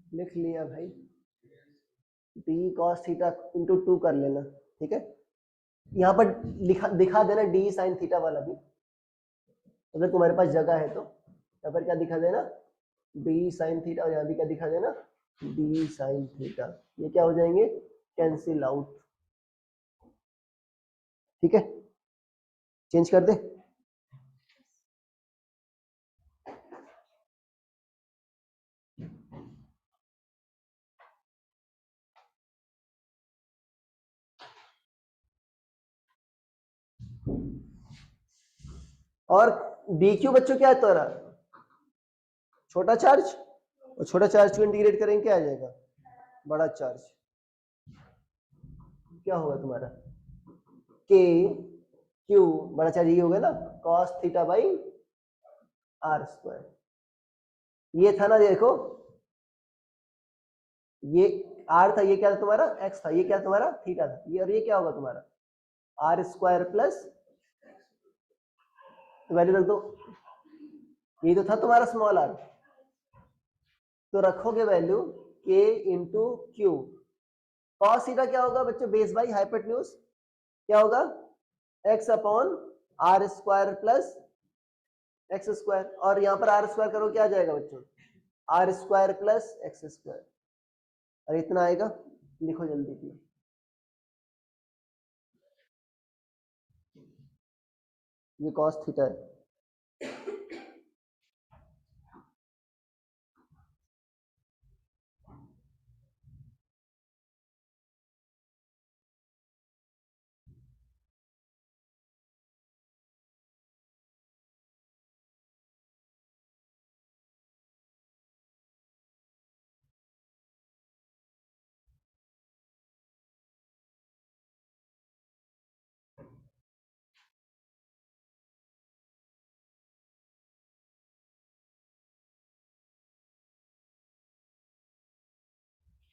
लिख लिया भाई, डी कॉस थीटा इंटू 2 कर लेना, ठीक है। यहाँ पर दिखा देना डी साइन थीटा वाला भी, अगर तुम्हारे पास जगह है तो। यहाँ पर क्या दिखा देना, डी साइन थीटा, और यहाँ भी क्या दिखा देना, डी साइन थीटा। ये क्या हो जाएंगे, कैंसिल आउट, ठीक है। चेंज कर दे, और डी क्यू बच्चों क्या है तुम्हारा, छोटा चार्ज, और छोटा चार्ज को इंटीग्रेट करेंगे क्या आ जाएगा, बड़ा चार्ज। क्या होगा तुम्हारा, के क्यू, बड़ा चार्ज ये होगा ना, cos theta by R square. ये था ना, देखो ये आर था, ये क्या था तुम्हारा, एक्स था, ये क्या तुम्हारा थीटा था, ये और ये क्या होगा तुम्हारा आर स्क्वायर प्लस, वैल्यू रख दो, ये तो था तुम्हारा स्मॉल आर, तो रखोगे वैल्यू के इंटू क्यू। कॉस थीटा क्या होगा बच्चों, बेस बाई हाइपोटेन्यूज, क्या होगा X upon R square plus X square, और यहाँ पर आर स्क्वायर करो क्या आ जाएगा बच्चों, R square plus X square, और इतना आएगा, लिखो जल्दी की, ये कॉस थीटा है।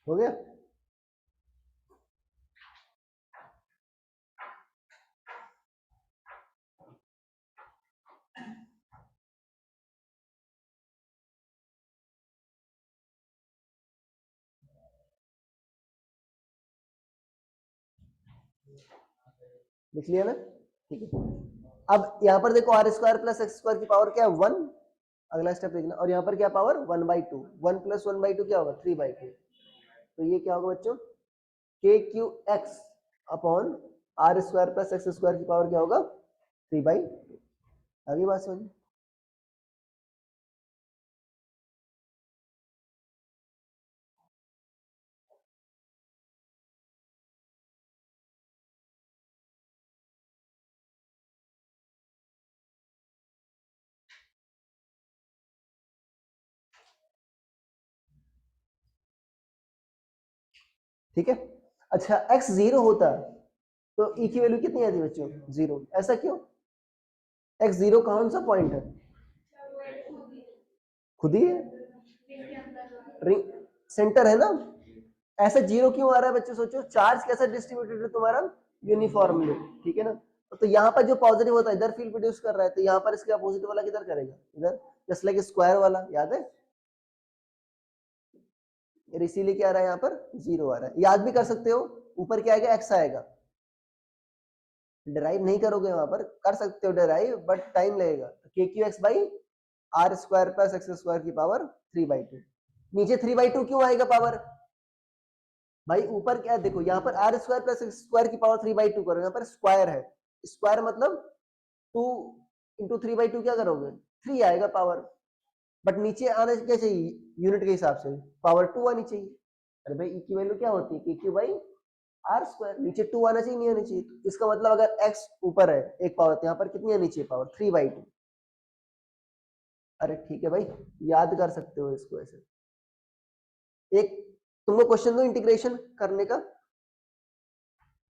हो गया, लिख लिया ना, ठीक है। अब यहाँ पर देखो R square plus X square की पावर क्या है 1, अगला स्टेप देखना, और यहाँ पर क्या पावर 1/2, 1 प्लस 1/2 क्या होगा 3/2, तो ये क्या होगा बच्चों K Q X upon R square plus X square की पावर क्या होगा 3/2। अभी बात समझ, ठीक है। अच्छा x 0 होता तो e की वैल्यू कितनी आती बच्चों 0, ऐसा क्यों, x 0 कौन सा पॉइंट है, खुद ही है, रिंग सेंटर है ना, ऐसा 0 क्यों आ रहा है बच्चों, सोचो चार्ज कैसा डिस्ट्रीब्यूटेड है तुम्हारा यूनिफॉर्मली, ठीक है ना। तो यहाँ पर जो पॉजिटिव होता है इधर फील्ड प्रोड्यूस कर रहा है, तो यहाँ पर इसके अपोजिट वाला किधर करेगा, इधर, जस्ट लाइक स्क्वायर वाला, याद है, इसीलिए क्या आ रहा है यहाँ पर 0 आ रहा है, याद भी कर सकते हो, ऊपर क्या आएगा x आएगा, डिराइव नहीं करोगे वहां पर, कर सकते हो डिराइव बट टाइम लगेगा, K Q X by R square plus X square की पावर 3/2, नीचे 3/2 क्यों आएगा पावर, भाई ऊपर क्या है देखो, यहाँ पर R square plus X square की पावर 3/2 करो, यहाँ पर स्क्वायर है, स्क्वायर मतलब 2 इंटू 3/2 क्या करोगे 3 आएगा पावर, बट नीचे आना क्या चाहिए यूनिट के हिसाब से पावर 2 आनी चाहिए, अरे भाई ई की वैल्यू क्या होती है K Q by R square, नीचे 2 आना चाहिए नहीं आना चाहिए, तो इसका मतलब अगर x ऊपर है एक पावर, तो यहाँ पर कितनी आनी चाहिए पावर 3/2, अरे ठीक है भाई, याद कर सकते हो इसको ऐसे। एक तुमको क्वेश्चन दो इंटीग्रेशन करने का,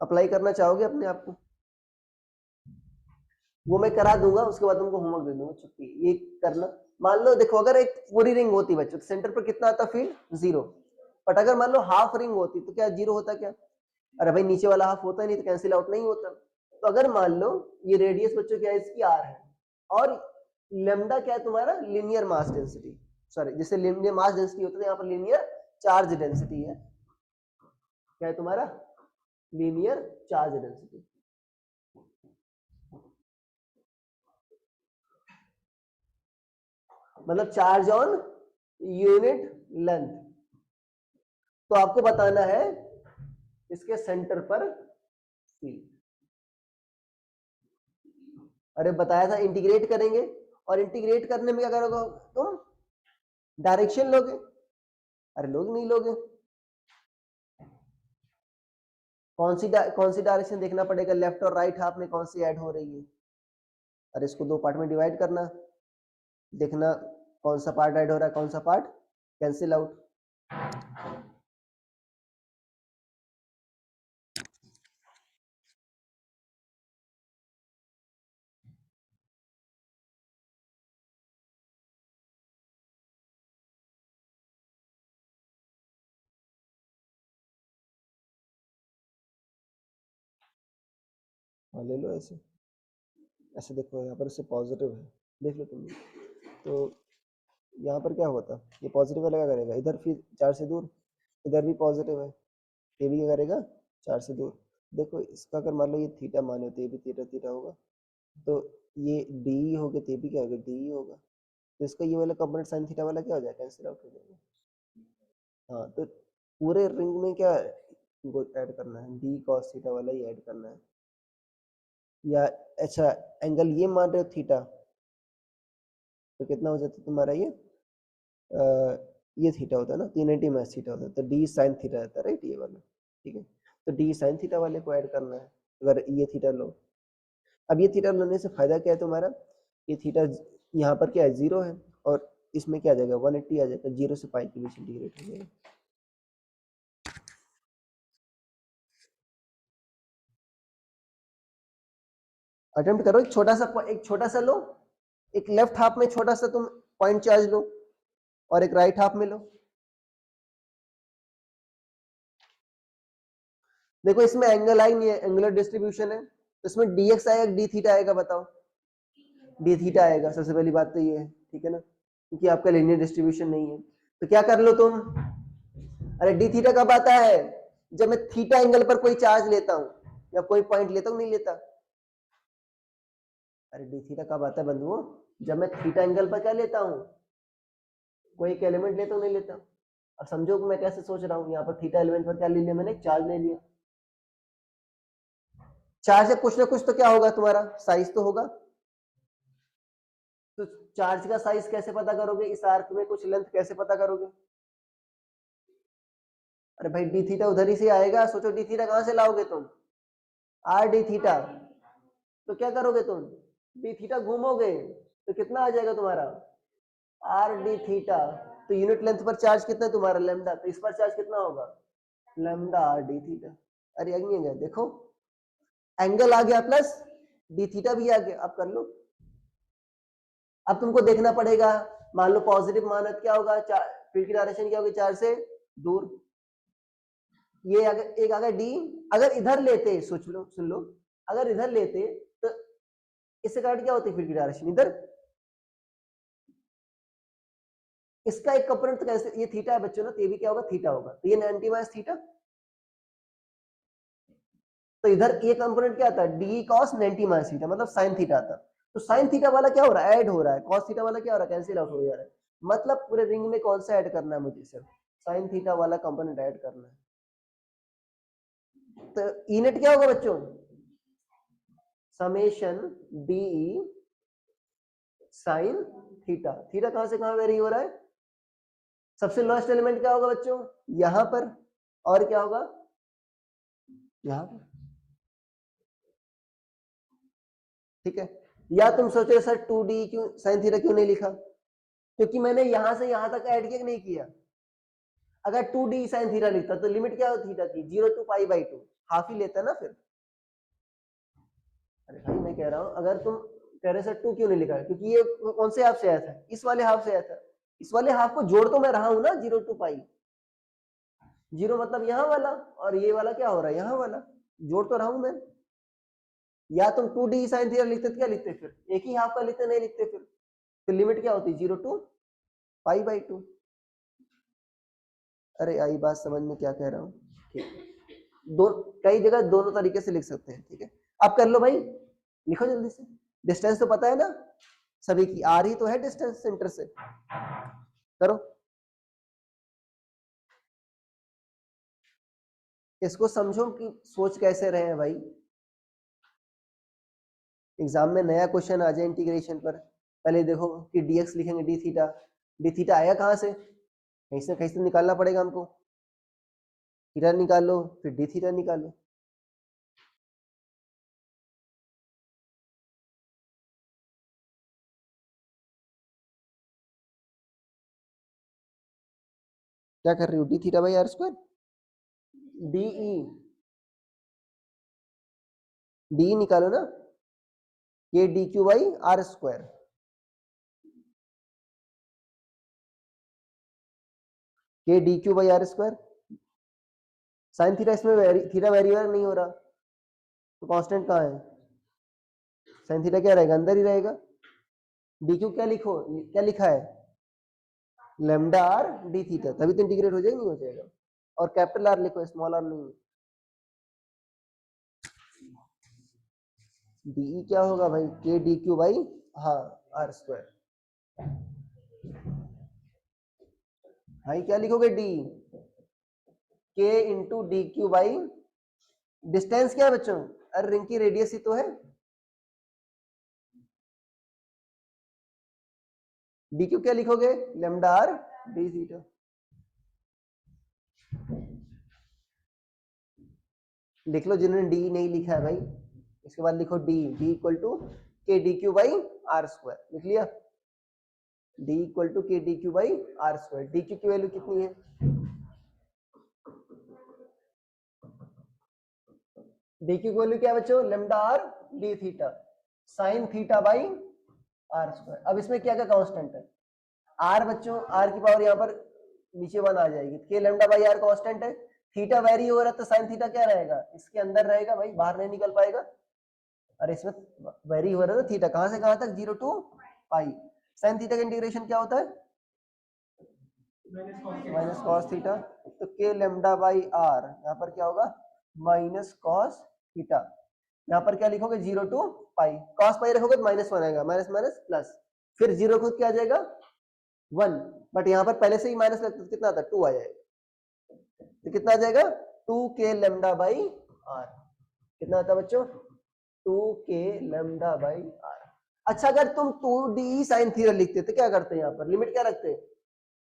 अप्लाई करना चाहोगे अपने आप को, वो मैं करा दूंगा, उसके बाद तुमको होमवर्क दे दूंगा छुट्टी, ये करना। मान लो देखो अगर एक पूरी रिंग होती बच्चों तो सेंटर पर कितना आता फील्ड 0, बट अगर मान लो हाफ रिंग होती तो क्या 0 होता क्या, अरे भाई नीचे वाला हाफ होता नहीं तो कैंसिल आउट नहीं होता, तो अगर मान लो ये रेडियस बच्चों क्या है इसकी आर है, और लेमडा क्या है तुम्हारा लीनियर मास डेंसिटी, सॉरी जैसे लीनियर मास डेंसिटी होता है यहाँ पर लीनियर चार्ज डेंसिटी है। क्या है तुम्हारा? Linear charge density. मतलब चार्ज ऑन यूनिट लेंथ। तो आपको बताना है इसके सेंटर पर सी। अरे बताया था इंटीग्रेट करेंगे, और इंटीग्रेट करने में क्या करोगे तुम? डायरेक्शन लोगे? अरे लोग नहीं लोगे। कौन सी डायरेक्शन देखना पड़ेगा? लेफ्ट और राइट हाफ में कौन सी ऐड हो रही है? अरे इसको दो पार्ट में डिवाइड करना, देखना कौन सा पार्ट ऐड हो रहा है, कौन सा पार्ट कैंसिल आउट। हाँ ले लो ऐसे, ऐसे देखो यहाँ पर इससे पॉजिटिव है, देख लो तुम। तो यहाँ पर क्या होता, ये पॉजिटिव वाला क्या करेगा, इधर फिर चार से दूर, इधर भी पॉजिटिव है, ये भी क्या करेगा, चार से दूर। देखो इसका अगर मान लो ये थीटा माने तो ये भी थीटा थीटा होगा, तो ये डी हो गया, तो ये भी क्या होगा, डी होगा। तो इसका ये वाला कंपोनेंट साइन थीटा वाला क्या हो जाएगा, कैंसिल आउट हो जाएगा। हाँ तो पूरे रिंग में क्या इनको ऐड करना है, डी कॉस थीटा वाला ही ऐड करना है। या अच्छा एंगल ये मान रहे हो थीटा, तो कितना हो जाता है तुम्हारा ये थीटा होता है ना, 390 माइनस थीटा होता है, तो डी साइन थीटा रहता है, राइट, ये वाला। ठीक है, तो डी साइन थीटा वाले को ऐड करना है अगर ये थीटा लो। अब ये थीटा लेने से फायदा क्या है तुम्हारा, ये थीटा यहाँ पर क्या है, जीरो है, और इसमें क्या आ जाएगा, 180 आ जाएगा, जीरो से पाई के बीच इंटीग्रेट हो जाएगा। अटेम्प्ट करो, एक छोटा सा लो, एक लेफ्ट हाफ में छोटा सा तुम पॉइंट चार्ज लो, और एक राइट हाफ में लो। देखो इसमें एंगल आई नहीं है, एंगुलर डिस्ट्रीब्यूशन है, तो इसमें dx आएगा, डी थीटा आएगा, बताओ। डी थीटा आएगा, सबसे पहली बात तो ये है, ठीक है ना, क्योंकि आपका लिनियर डिस्ट्रीब्यूशन नहीं है। तो क्या कर लो तुम, अरे डी थीटा कब आता है, जब मैं थीटा एंगल पर कोई चार्ज लेता हूं या कोई पॉइंट लेता हूं, नहीं लेता। अरे डी थीटा कब आता है बंधुओं, जब मैं थीटा एंगल पर क्या लेता हूं, कोई एक एलिमेंट लेता हूं, नहीं लेता। अब समझो कि मैं कैसे सोच रहा हूं, यहाँ पर थीटा एलिमेंट पर क्या ले लिया मैंने, चार्ज ले लिया। चार्ज से कुछ ना कुछ तो क्या होगा, तुम्हारा साइज तो होगा। तो चार्ज का साइज कैसे पता करोगे, इस आर्क में कुछ लेंथ कैसे पता करोगे? अरे भाई डी थीटा उधर ही से आएगा, सोचो डी थीटा कहां से लाओगे तुम, आर डी थीटा। तो क्या करोगे तुम, डी थीटा घूमोगे, तो कितना आ जाएगा तुम्हारा, आर डी थीटा। तो यूनिट लेंथ पर चार्ज कितना है तुम्हारा, लेमडा, तो इस पर चार्ज कितना होगा, लेमडा आर डी थीटा। अरे नहीं गया, देखो एंगल आ गया प्लस डी थीटा भी आ गया, अब कर लो। अब तुमको देखना पड़ेगा, मान लो पॉजिटिव मानत क्या होगा, फील्ड की डायरेक्शन क्या होगी, चार से दूर। ये अगर एक अगर डी, अगर इधर लेते, सोच लो, सुन लो, अगर इधर लेते तो इससे करेक्ट क्या होती फील्ड की डायरेक्शन इधर। इसका एक कंपोनेंट तो कैसे, ये थीटा है बच्चों ना, तो ये भी क्या होगा, थीटा होगा, तो ये 90 माइनस थीटा। तो इधर ये कंपोनेंट क्या आता है, डी कॉस 90 माइनस थीटा, मतलब साइन थीटा आता। तो साइन थीटा वाला क्या हो रहा है, ऐड हो रहा है, कॉस थीटा वाला क्या हो रहा है, कैंसिल आउट हो जा रहा है। मतलब पूरे रिंग में कौन सा ऐड करना है मुझे, सिर्फ साइन थीटा वाला कंपोनेंट ऐड करना है। तो ई नेट क्या होगा बच्चों, summation D sine theta. Theta कहां से कहां वेरी हो रहा है, सबसे लोएस्ट एलिमेंट क्या होगा बच्चों, यहां पर, और क्या होगा यहां पर। ठीक है, या तुम सोचो सर 2d क्यों साइन थीटा क्यों नहीं लिखा, क्योंकि मैंने यहां से यहां तक ऐड किया कि नहीं किया। अगर 2d साइन थीटा लिखता तो लिमिट क्या होती थीटा की, 0 टू पाई बाई 2, हाफ ही लेता ना फिर। अरे भाई मैं कह रहा हूं, अगर तुम कह रहे सर 2 क्यों नहीं लिखा, क्योंकि ये कौन से हाफ से आया था, इस वाले हाफ से आया था। इस वाले हाफ को जोड़ तो मैं रहा हूं ना, 0 टू पाई, 0 मतलब यहाँ वाला, और ये वाला क्या हो रहा है, यहाँ वाला, जोड़ तो रहा हूं मैं। या तुम 2d साइन थीटा लिखते तो क्या लिखते, फिर एक ही हाफ का लिखते, नहीं लिखते फिर लिमिट क्या होती, 0 टू पाई बाई 2। अरे आई बात समझ में क्या कह रहा हूँ? दो कई जगह दोनों तरीके से लिख सकते हैं, ठीक है। आप कर लो भाई, लिखो जल्दी से। डिस्टेंस तो पता है ना सभी की, आर ही तो है डिस्टेंस सेंटर से। करो, इसको समझो कि सोच कैसे रहे हैं भाई। एग्जाम में नया क्वेश्चन आ जाए इंटीग्रेशन पर, पहले देखो कि dx लिखेंगे डी थीटा आएगा कहाँ से कहीं से निकालना पड़ेगा हमको। थीटा निकालो, फिर डी थीटा निकालो। क्या कर रही हो? D theta by R square, DE D निकालो ना, K D Q by R square. K D Q by R square, sine theta इसमें थीटा वेरिएबल नहीं हो रहा, तो कांस्टेंट कहाँ है? साइन थीटा क्या रहेगा? अंदर ही रहेगा। डी क्यू क्या लिखो, क्या लिखा है? लेमडा आर डी थीटा, तभी तो इंटीग्रेट हो जाएगा, नहीं हो जाएगा। और कैपिटल आर लिखो, स्मॉल आर नहीं। डी क्या होगा भाई? के डी क्यू बाई हाँ आर स्क्वायर। भाई क्या लिखोगे? डी के into D Q by distance क्या है बच्चों? अरे रिंग की रेडियस ही तो है। डी क्यू क्या लिखोगे? Lambda R D theta. लिख लो जिन्होंने डी नहीं लिखा है भाई, इसके बाद लिखो D equal to K D Q by R square. लिख लिया? D equal to K D Q by R square. D Q की वैल्यू कितनी है? डी क्यू की वैल्यू क्या है बच्चों? Lambda R D theta sine theta by R square. अब इसमें क्या क्या कांस्टेंट है? आर बच्चों, आर की पावर यहाँ पर नीचे 1 आ जाएगी, के लेमडा बाई आर कांस्टेंट है। थीटा वेरी हो रहा है तो साइन थीटा क्या रहेगा? इसके अंदर रहेगा भाई, बाहर नहीं निकल पाएगा। अरे इसमें वेरी हो रहा है ना थीटा, कहां से कहां तक? 0 टू पाई। साइन थीटा का इंटीग्रेशन क्या होता है? Minus cos theta. तो के लेमडा बाई आर यहाँ पर क्या होगा? Minus cos theta. यहाँ पर क्या लिखोगे? 0 टू पाई। कॉस पाई रखोगे तो -1 आएगा, माइनस माइनस प्लस, फिर 0 खुद क्या आ जाएगा? 1। बट यहाँ पर पहले से ही माइनस लगता तो कितना आता? 2 आ जाएगा। तो कितना आ जाएगा? 2k lambda by are. कितना आता बच्चों? 2k lambda by are. अच्छा, अगर तुम 2d साइन थीटा लिखते तो क्या करते? यहाँ पर लिमिट क्या रखते?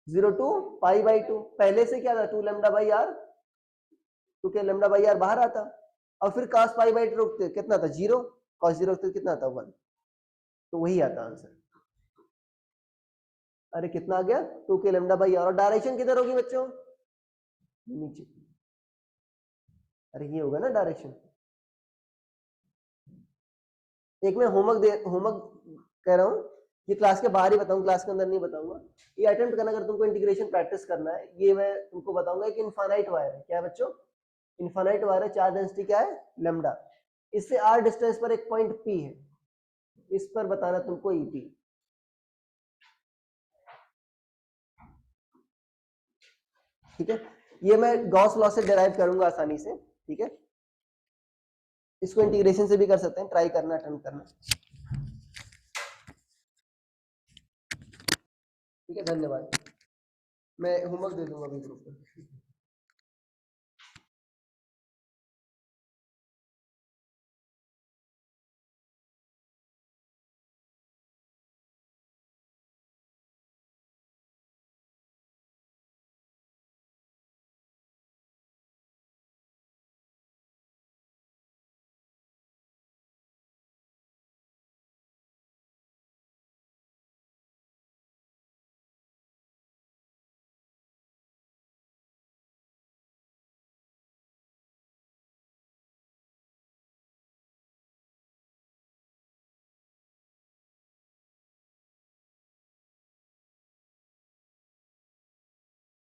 0 टू पाई बाई 2। पहले से क्या था? 2 lambda by R, 2k lambda by R बाहर आता, और फिर cos पाई बाई 2 रखते कितना था? 0। cos 0 रखते कितना था? 1। तो वही आता आंसर। अरे कितना आ गया? 2k lambda by R. और डायरेक्शन किधर होगी बच्चों? नीचे। अरे ये होगा ना डायरेक्शन। एक मैं होमवर्क कह रहा हूँ, ये क्लास के बाहर ही बताऊँ, क्लास के अंदर नहीं बताऊंगा। ये अटेम्प्ट करना, अगर तुमको इंटीग्रेशन प्रैक्टिस करना है। ये मैं तुमको बताऊंगा कि इनफाइनाइट वायर है। क्या है बच्चों? इनफाइनाइट वायर है, चार्ज डेंसिटी क्या है? लेमडा। इससे r डिस्टेंस पर एक पॉइंट P है, इस पर बताना तुमको EP। ठीक है, ये मैं गॉस लॉ से डिराइव करूंगा आसानी से। ठीक है, इसको इंटीग्रेशन से भी कर सकते हैं, ट्राई करना, अटेम्प्ट करना। ठीक है, धन्यवाद। मैं होमवर्क दे दूंगा अभी ग्रुप पर।